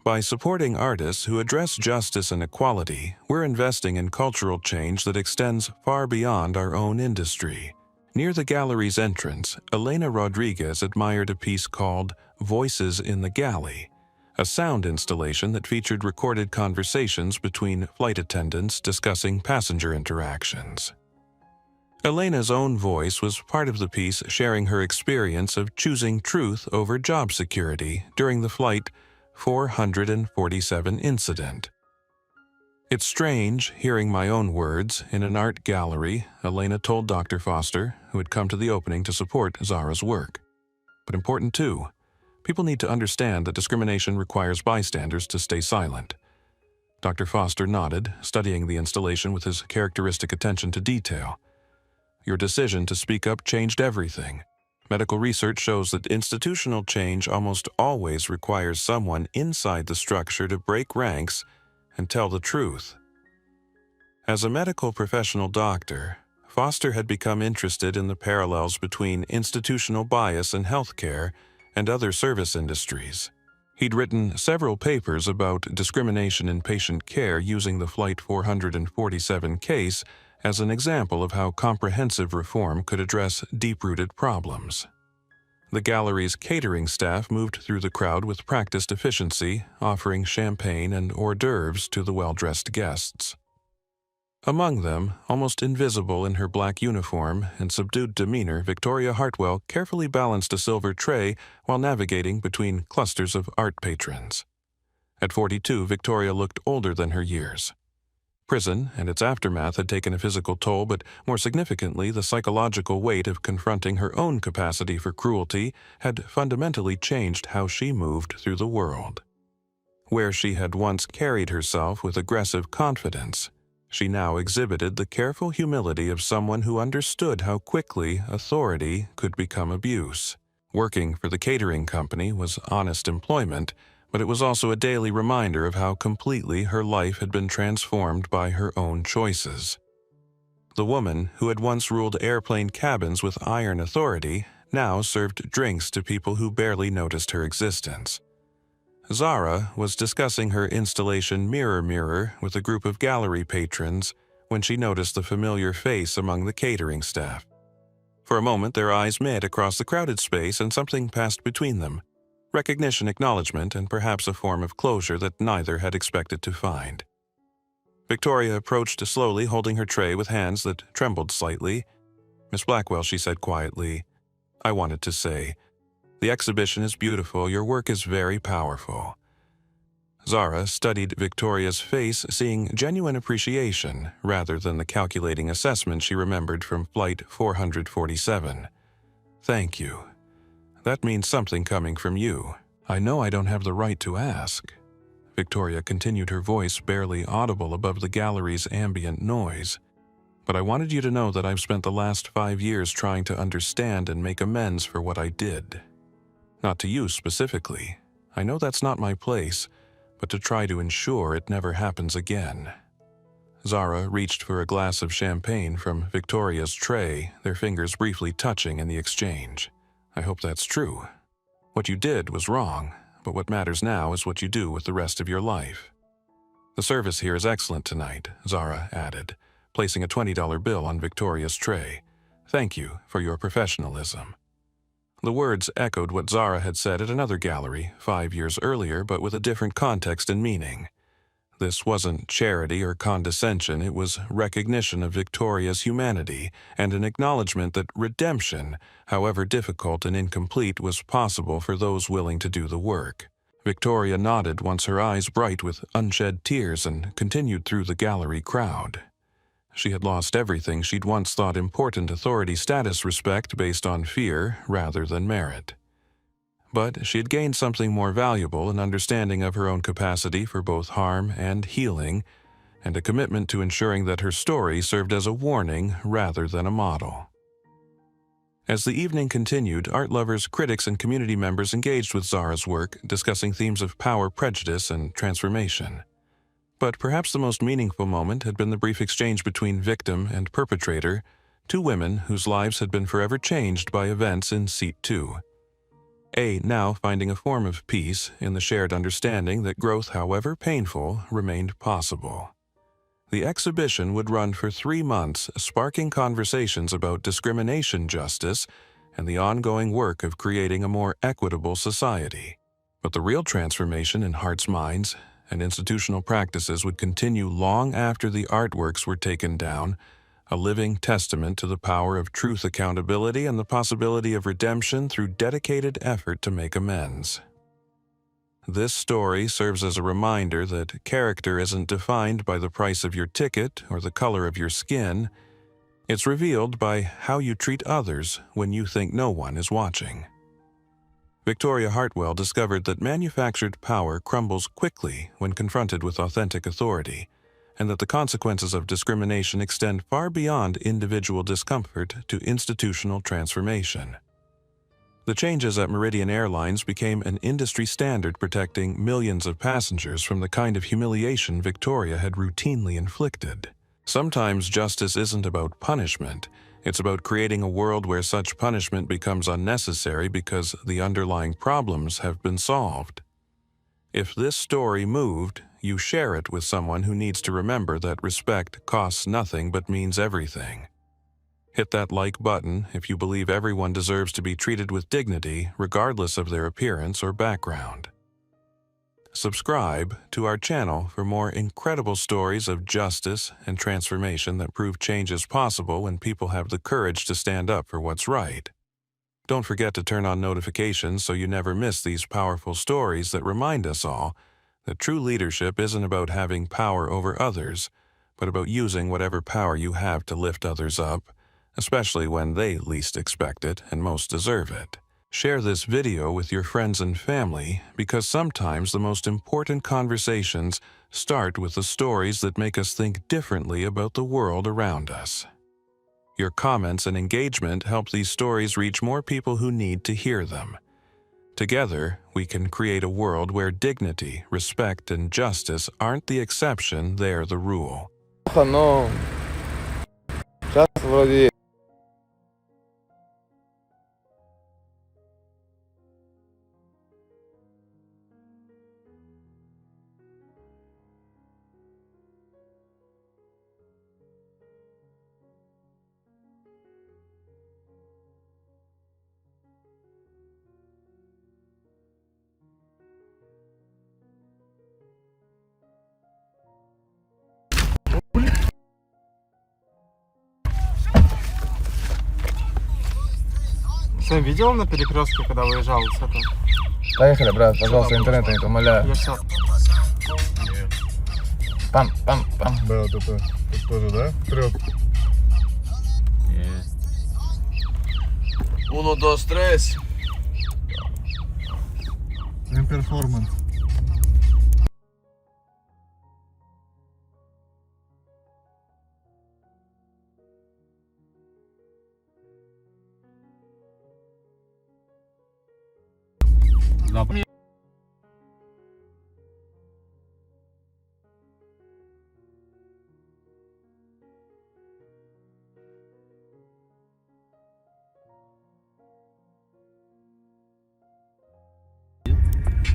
[SPEAKER 2] By supporting artists who address justice and equality, we're investing in cultural change that extends far beyond our own industry. Near the gallery's entrance, Elena Rodriguez admired a piece called Voices in the Galley, a sound installation that featured recorded conversations between flight attendants discussing passenger interactions. Elena's own voice was part of the piece, sharing her experience of choosing truth over job security during the Flight 447 incident. It's strange hearing my own words in an art gallery, Elena told Dr. Foster, who had come to the opening to support Zara's work. But important too. People need to understand that discrimination requires bystanders to stay silent. Dr. Foster nodded, studying the installation with his characteristic attention to detail. Your decision to speak up changed everything. Medical research shows that institutional change almost always requires someone inside the structure to break ranks and tell the truth. As a medical professional doctor, Foster had become interested in the parallels between institutional bias in healthcare and other service industries. He'd written several papers about discrimination in patient care using the Flight 447 case as an example of how comprehensive reform could address deep-rooted problems. The gallery's catering staff moved through the crowd with practiced efficiency, offering champagne and hors d'oeuvres to the well-dressed guests. Among them, almost invisible in her black uniform and subdued demeanor, Victoria Hartwell carefully balanced a silver tray while navigating between clusters of art patrons. At 42, Victoria looked older than her years. Prison and its aftermath had taken a physical toll, but more significantly, the psychological weight of confronting her own capacity for cruelty had fundamentally changed how she moved through the world. Where she had once carried herself with aggressive confidence, she now exhibited the careful humility of someone who understood how quickly authority could become abuse. Working for the catering company was honest employment, but it was also a daily reminder of how completely her life had been transformed by her own choices. The woman who had once ruled airplane cabins with iron authority now served drinks to people who barely noticed her existence. Zara was discussing her installation Mirror Mirror with a group of gallery patrons when she noticed the familiar face among the catering staff. For a moment, their eyes met across the crowded space and something passed between them. Recognition, acknowledgement, and perhaps a form of closure that neither had expected to find. Victoria approached slowly, holding her tray with hands that trembled slightly. "Miss Blackwell," she said quietly, "I wanted to say, the exhibition is beautiful, your work is very powerful." Zara studied Victoria's face, seeing genuine appreciation rather than the calculating assessment she remembered from Flight 447. "Thank you. That means something coming from you. I know I don't have the right to ask." Victoria continued, her voice barely audible above the gallery's ambient noise. "But I wanted you to know that I've spent the last 5 years trying to understand and make amends for what I did. Not to you specifically. I know that's not my place, but to try to ensure it never happens again." Zara reached for a glass of champagne from Victoria's tray, their fingers briefly touching in the exchange. "I hope that's true. What you did was wrong, but what matters now is what you do with the rest of your life." "The service here is excellent tonight," Zara added, placing a $20 bill on Victoria's tray. "Thank you for your professionalism." The words echoed what Zara had said at another gallery 5 years earlier, but with a different context and meaning. This wasn't charity or condescension, it was recognition of Victoria's humanity and an acknowledgement that redemption, however difficult and incomplete, was possible for those willing to do the work. Victoria nodded once her eyes bright with unshed tears and continued through the gallery crowd. She had lost everything she'd once thought important: authority, status, respect based on fear rather than merit. But she had gained something more valuable, an understanding of her own capacity for both harm and healing, and a commitment to ensuring that her story served as a warning rather than a model. As the evening continued, art lovers, critics, and community members engaged with Zara's work, discussing themes of power, prejudice, and transformation. But perhaps the most meaningful moment had been the brief exchange between victim and perpetrator, two women whose lives had been forever changed by events in Seat 2. A now finding a form of peace in the shared understanding that growth, however painful, remained possible. The exhibition would run for 3 months, sparking conversations about discrimination justice and the ongoing work of creating a more equitable society. But the real transformation in hearts' minds and institutional practices would continue long after the artworks were taken down, a living testament to the power of truth, accountability, and the possibility of redemption through dedicated effort to make amends. This story serves as a reminder that character isn't defined by the price of your ticket or the color of your skin. It's revealed by how you treat others when you think no one is watching. Victoria Hartwell discovered that manufactured power crumbles quickly when confronted with authentic authority, and that the consequences of discrimination extend far beyond individual discomfort to institutional transformation. The changes at Meridian Airlines became an industry standard, protecting millions of passengers from the kind of humiliation Victoria had routinely inflicted. Sometimes justice isn't about punishment. It's about creating a world where such punishment becomes unnecessary because the underlying problems have been solved. If this story moved, you share it with someone who needs to remember that respect costs nothing but means everything. Hit that like button if you believe everyone deserves to be treated with dignity, regardless of their appearance or background. Subscribe to our channel for more incredible stories of justice and transformation that prove change is possible when people have the courage to stand up for what's right. Don't forget to turn on notifications so you never miss these powerful stories that remind us all that true leadership isn't about having power over others, but about using whatever power you have to lift others up, especially when they least expect it and most deserve it. Share this video with your friends and family because sometimes the most important conversations start with the stories that make us think differently about the world around us. Your comments and engagement help these stories reach more people who need to hear them. Together, we can create a world where dignity, respect, and justice aren't the exception, they're the rule.
[SPEAKER 3] Но сейчас вроде
[SPEAKER 4] Сэм, видел на перекрестке, когда выезжал с этого?
[SPEAKER 3] Поехали, брат, пожалуйста, интернет, не умоляю.
[SPEAKER 4] Я все.
[SPEAKER 3] Пам.
[SPEAKER 5] Да, вот это тоже, да? Трёп.
[SPEAKER 6] Uno, dos, tres.
[SPEAKER 5] Перформанс.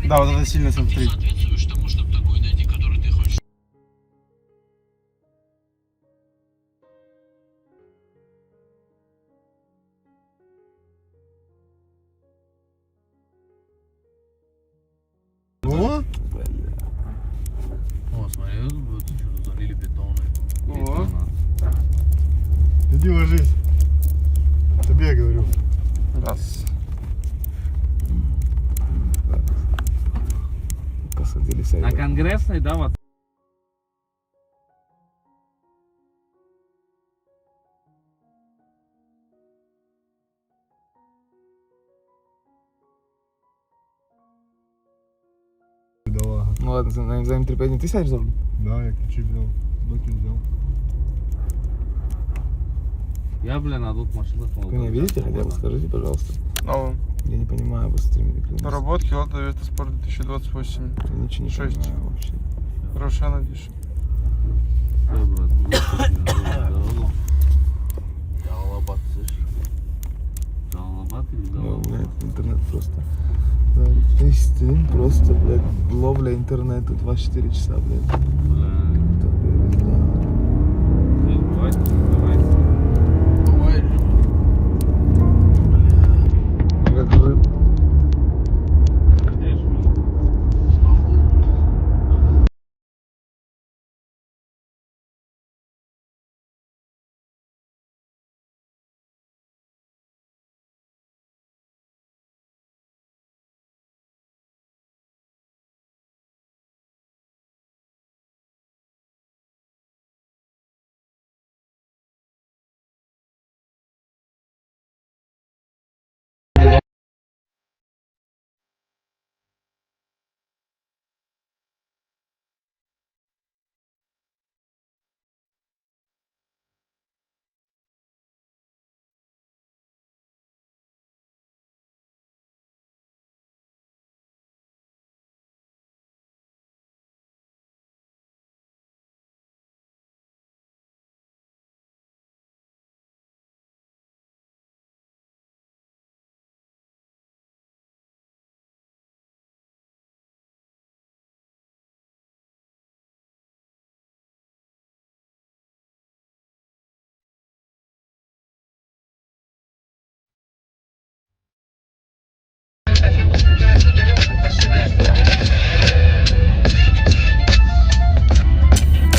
[SPEAKER 4] Да, вот это сильно смотри.
[SPEAKER 5] О,
[SPEAKER 6] О, смотри, вот что-то залили бетоны.
[SPEAKER 4] О.
[SPEAKER 5] иди ложись. Тебе я говорю.
[SPEAKER 3] Раз. Посадили
[SPEAKER 6] На
[SPEAKER 3] себя.
[SPEAKER 6] Конгрессной, да, вот.
[SPEAKER 5] Бедолага.
[SPEAKER 3] Ну ладно, за М3 не ты сядешь за руль?
[SPEAKER 5] Да, я ключи взял. Доки взял.
[SPEAKER 6] Я, блин, на двух машинах могу.
[SPEAKER 3] Вы не видите хотя бы? Скажите, пожалуйста.
[SPEAKER 4] Новым.
[SPEAKER 3] Я не понимаю вас стримите, клянусь.
[SPEAKER 4] Наработки Лада Веста Спорт 2028.
[SPEAKER 3] Я ничего не
[SPEAKER 4] 6.
[SPEAKER 3] понимаю вообще.
[SPEAKER 4] Рошана Диш.
[SPEAKER 6] Все, брат, дорогу. Галабат, слышишь? Галабат или
[SPEAKER 3] Ну,
[SPEAKER 6] галабат?
[SPEAKER 3] блядь, интернет просто. Да, весь стрим просто, блядь, ловля интернета 24 часа, блядь.
[SPEAKER 6] Бля,
[SPEAKER 3] Это, блядь, да.
[SPEAKER 6] давайте, давайте.
[SPEAKER 4] Бывает.
[SPEAKER 3] Как же...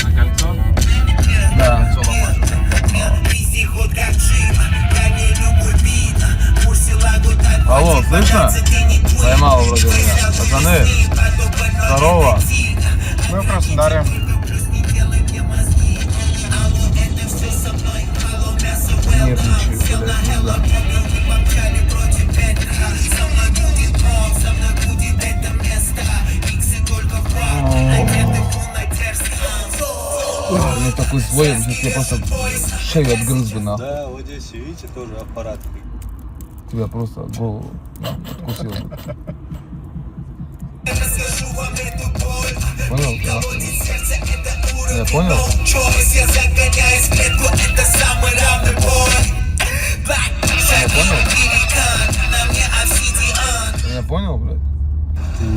[SPEAKER 6] На кольцо?
[SPEAKER 3] Да. Алло, слышно? Поймал вроде меня. Пацаны, здорово.
[SPEAKER 4] Мы в Краснодаре.
[SPEAKER 3] Нервничаю, блядь, ну да. Мне такой злой, я просто шею отгрыз бы нахуй.
[SPEAKER 7] Да, в Одессе, видите, тоже аппарат.
[SPEAKER 3] Тебя просто голову откусил бы. Понял? Да. Я понял? Я понял, блядь?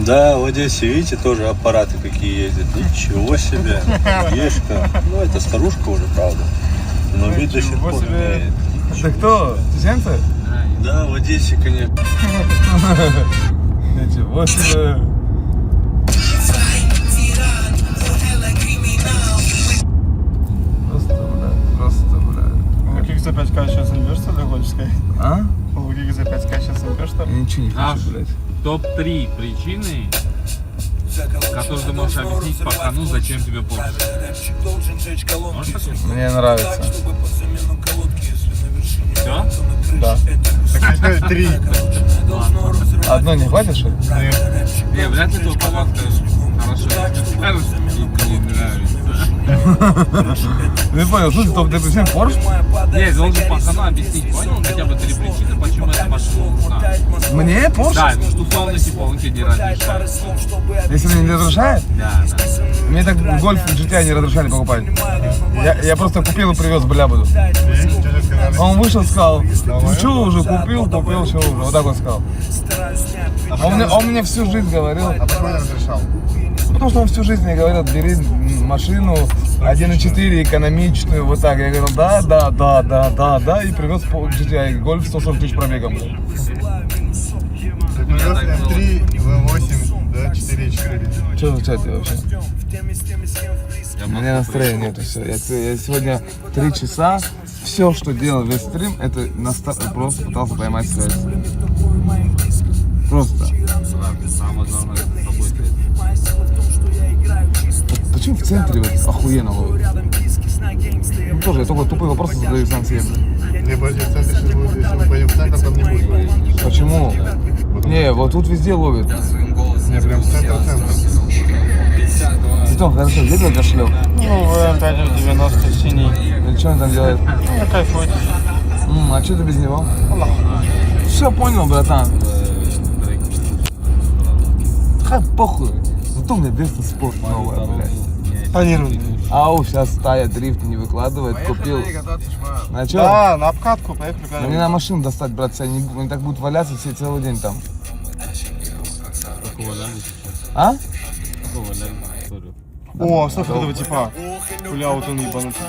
[SPEAKER 7] Да, в Одессе, видите, тоже аппараты какие ездят. Ничего себе. Ешка. Ну, это старушка уже, правда. Но вид до сих пор имеет.
[SPEAKER 3] Ты кто? Чеченцы?
[SPEAKER 7] Да, в Одессе, конечно.
[SPEAKER 3] Ничего себе. Просто, блядь.
[SPEAKER 4] Лукик за 5К сейчас имбешь, что ли, хочешь сказать?
[SPEAKER 3] А?
[SPEAKER 4] Лукик за 5К сейчас имбешь, что ли?
[SPEAKER 3] Я ничего не
[SPEAKER 6] Наш
[SPEAKER 3] хочу, блядь.
[SPEAKER 6] топ-3 причины, которые ты можешь объяснить пахану, зачем тебе Порше. Можешь такое?
[SPEAKER 3] Мне нравится.
[SPEAKER 6] Все?
[SPEAKER 3] Да.
[SPEAKER 4] Так 3.
[SPEAKER 3] Одно не хватит, что ли?
[SPEAKER 6] Не, вряд ли твой папа скажет, хорошо, если скажешь, что не нравится.
[SPEAKER 3] Ты понял, слушай, топ-3 причин Порш?
[SPEAKER 6] Не, должен пахану объяснить, понял? Хотя бы 3 причины, почему эта машина нужна.
[SPEAKER 3] Мне Порш?
[SPEAKER 6] Да, ну условно, типа, он тебе не разрешает.
[SPEAKER 3] Если мне не разрешает?
[SPEAKER 6] Да, да.
[SPEAKER 3] Мне так гольф GTI не разрешали покупать. Я просто купил и привез блябуду. Он вышел, сказал, ну что уже, купил, что уже. Вот так он сказал. Он мне всю жизнь говорил.
[SPEAKER 5] А почему не разрешал?
[SPEAKER 3] Потому что он всю жизнь мне говорил, бери машину 1.4 экономичную, вот так. Я говорил, да, и привез GTI Golf 140 тысяч пробегом.
[SPEAKER 5] Ты привез М3, V8, да, 4.4.
[SPEAKER 3] Что в чате вообще?
[SPEAKER 6] Я
[SPEAKER 3] У меня настроения нету, все. Я сегодня 3 часа, все, что делал весь стрим, это просто пытался поймать связь. Просто.
[SPEAKER 6] Самое главное, это с тобой ты.
[SPEAKER 3] Почему в центре вот охуенно ловит? Ну, тоже, я только тупые вопросы задаю сам себе.
[SPEAKER 5] Не, подожди, в центре сейчас будет, если мы поедем в центр, там не будет говорить.
[SPEAKER 3] Почему? Не, вот тут везде ловит.
[SPEAKER 5] Не, прям в центр.
[SPEAKER 3] Титон, хорошо, где твой кошелек?
[SPEAKER 4] Ну, в М5 90 синий.
[SPEAKER 3] И что он там делает?
[SPEAKER 4] Ну, кайфует.
[SPEAKER 3] А что ты без него? Все понял, братан. Хай похуй. Зато у меня Веста Спорт новая, блядь.
[SPEAKER 4] Тонированный.
[SPEAKER 3] Ау, сейчас Тая дрифт не выкладывает, купил. На чё?
[SPEAKER 4] Да, на обкатку, поехали.
[SPEAKER 3] Мне надо машину достать, братцы, они так будут валяться все целый день там.
[SPEAKER 6] Какого валяли сейчас?
[SPEAKER 3] А?
[SPEAKER 6] Какого валяли историю?
[SPEAKER 4] О, смотри, этого типа. Бля, вот он ебанутый.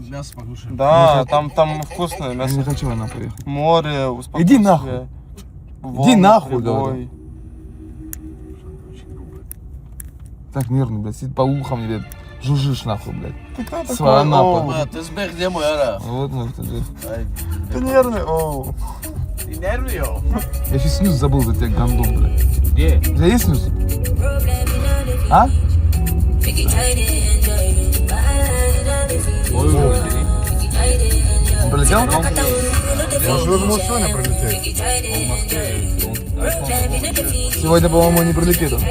[SPEAKER 6] Мясо покушаем.
[SPEAKER 4] Да, там вкусное
[SPEAKER 3] Я
[SPEAKER 4] мясо.
[SPEAKER 3] не хочу она поехать.
[SPEAKER 4] Море, успокойся.
[SPEAKER 3] Иди нахуй. Иди нахуй, говорю. Так нервный, блядь, сидит по ухам, блядь, жужжишь нахуй, блядь.
[SPEAKER 4] Ты кто такой?
[SPEAKER 3] Свана,
[SPEAKER 4] Оу,
[SPEAKER 8] Ты сбег, где мой ара?
[SPEAKER 3] Вот, может, блядь.
[SPEAKER 4] Ты нервный, оу.
[SPEAKER 8] Ты нервный?
[SPEAKER 3] Я еще снюс забыл за тебя, гандон, блядь.
[SPEAKER 6] Где?
[SPEAKER 3] У тебя есть снюс? А?
[SPEAKER 6] Ой,
[SPEAKER 3] Он пролетел?
[SPEAKER 5] Может, возможно, сегодня пролететь?
[SPEAKER 3] Сегодня, по-моему, не пролетит он.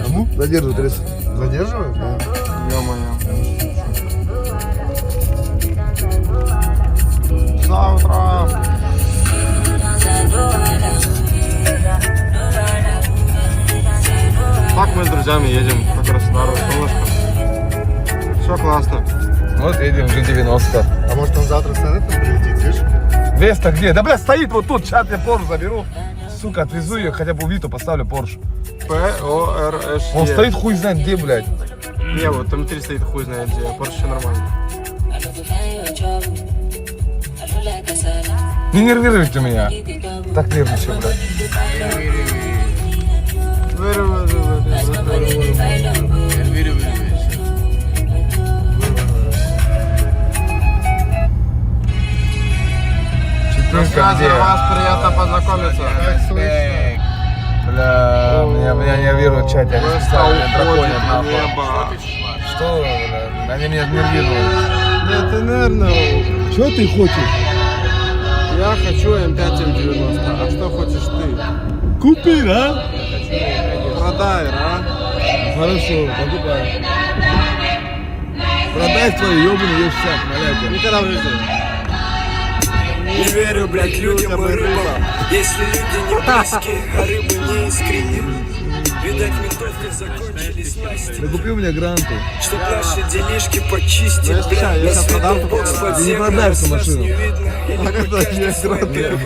[SPEAKER 5] Кому?
[SPEAKER 3] Задерживает рейс.
[SPEAKER 5] Задерживает? Да.
[SPEAKER 4] Ё-моё. Завтра. Так мы с друзьями едем по Краснодару, солнышко. Все классно.
[SPEAKER 3] Вот едем уже 90.
[SPEAKER 5] А может, он завтра с Attendant прилетит, видишь?
[SPEAKER 3] Веста где? Да, блядь, стоит вот тут, сейчас я Порш заберу. Сука, отвезу ее, хотя бы в Виту поставлю Порш.
[SPEAKER 4] Порш.
[SPEAKER 3] Он стоит хуй знает где, блядь.
[SPEAKER 4] Не, вот там 3 стоит хуй знает где, Порш еще нормально.
[SPEAKER 3] Не нервируйте меня. Так нервничаю, блядь. Четырка где?
[SPEAKER 4] Вас приятно познакомиться.
[SPEAKER 5] Как слышно?
[SPEAKER 3] Бля, меня нервирует чат, они специально драконят нахуй.
[SPEAKER 4] Небо.
[SPEAKER 3] Что, бля, они меня нервируют.
[SPEAKER 4] Нет, ты нервный.
[SPEAKER 3] Что ты хочешь?
[SPEAKER 4] Я хочу М5 М90. А что хочешь ты?
[SPEAKER 3] Купи, а?
[SPEAKER 4] Продай, а?
[SPEAKER 3] Хорошо, покупай. Продай свою ебаную ебсак, маляка.
[SPEAKER 4] Никогда в жизни.
[SPEAKER 9] Не верю, блядь, людям и рыбам. Если люди не близкие, а рыбы не искренние. Видать, ментовкой закончились снасти.
[SPEAKER 3] Да купи у меня гранту.
[SPEAKER 9] Чтоб наши делишки почистить,
[SPEAKER 4] Ну,
[SPEAKER 9] блядь.
[SPEAKER 4] я
[SPEAKER 9] На
[SPEAKER 4] продам,
[SPEAKER 9] свету бокс
[SPEAKER 3] Ты не
[SPEAKER 9] подземный,
[SPEAKER 3] продай эту
[SPEAKER 9] нас
[SPEAKER 3] машину.
[SPEAKER 9] не видно.
[SPEAKER 4] А когда я гранты
[SPEAKER 9] Чисто по миру.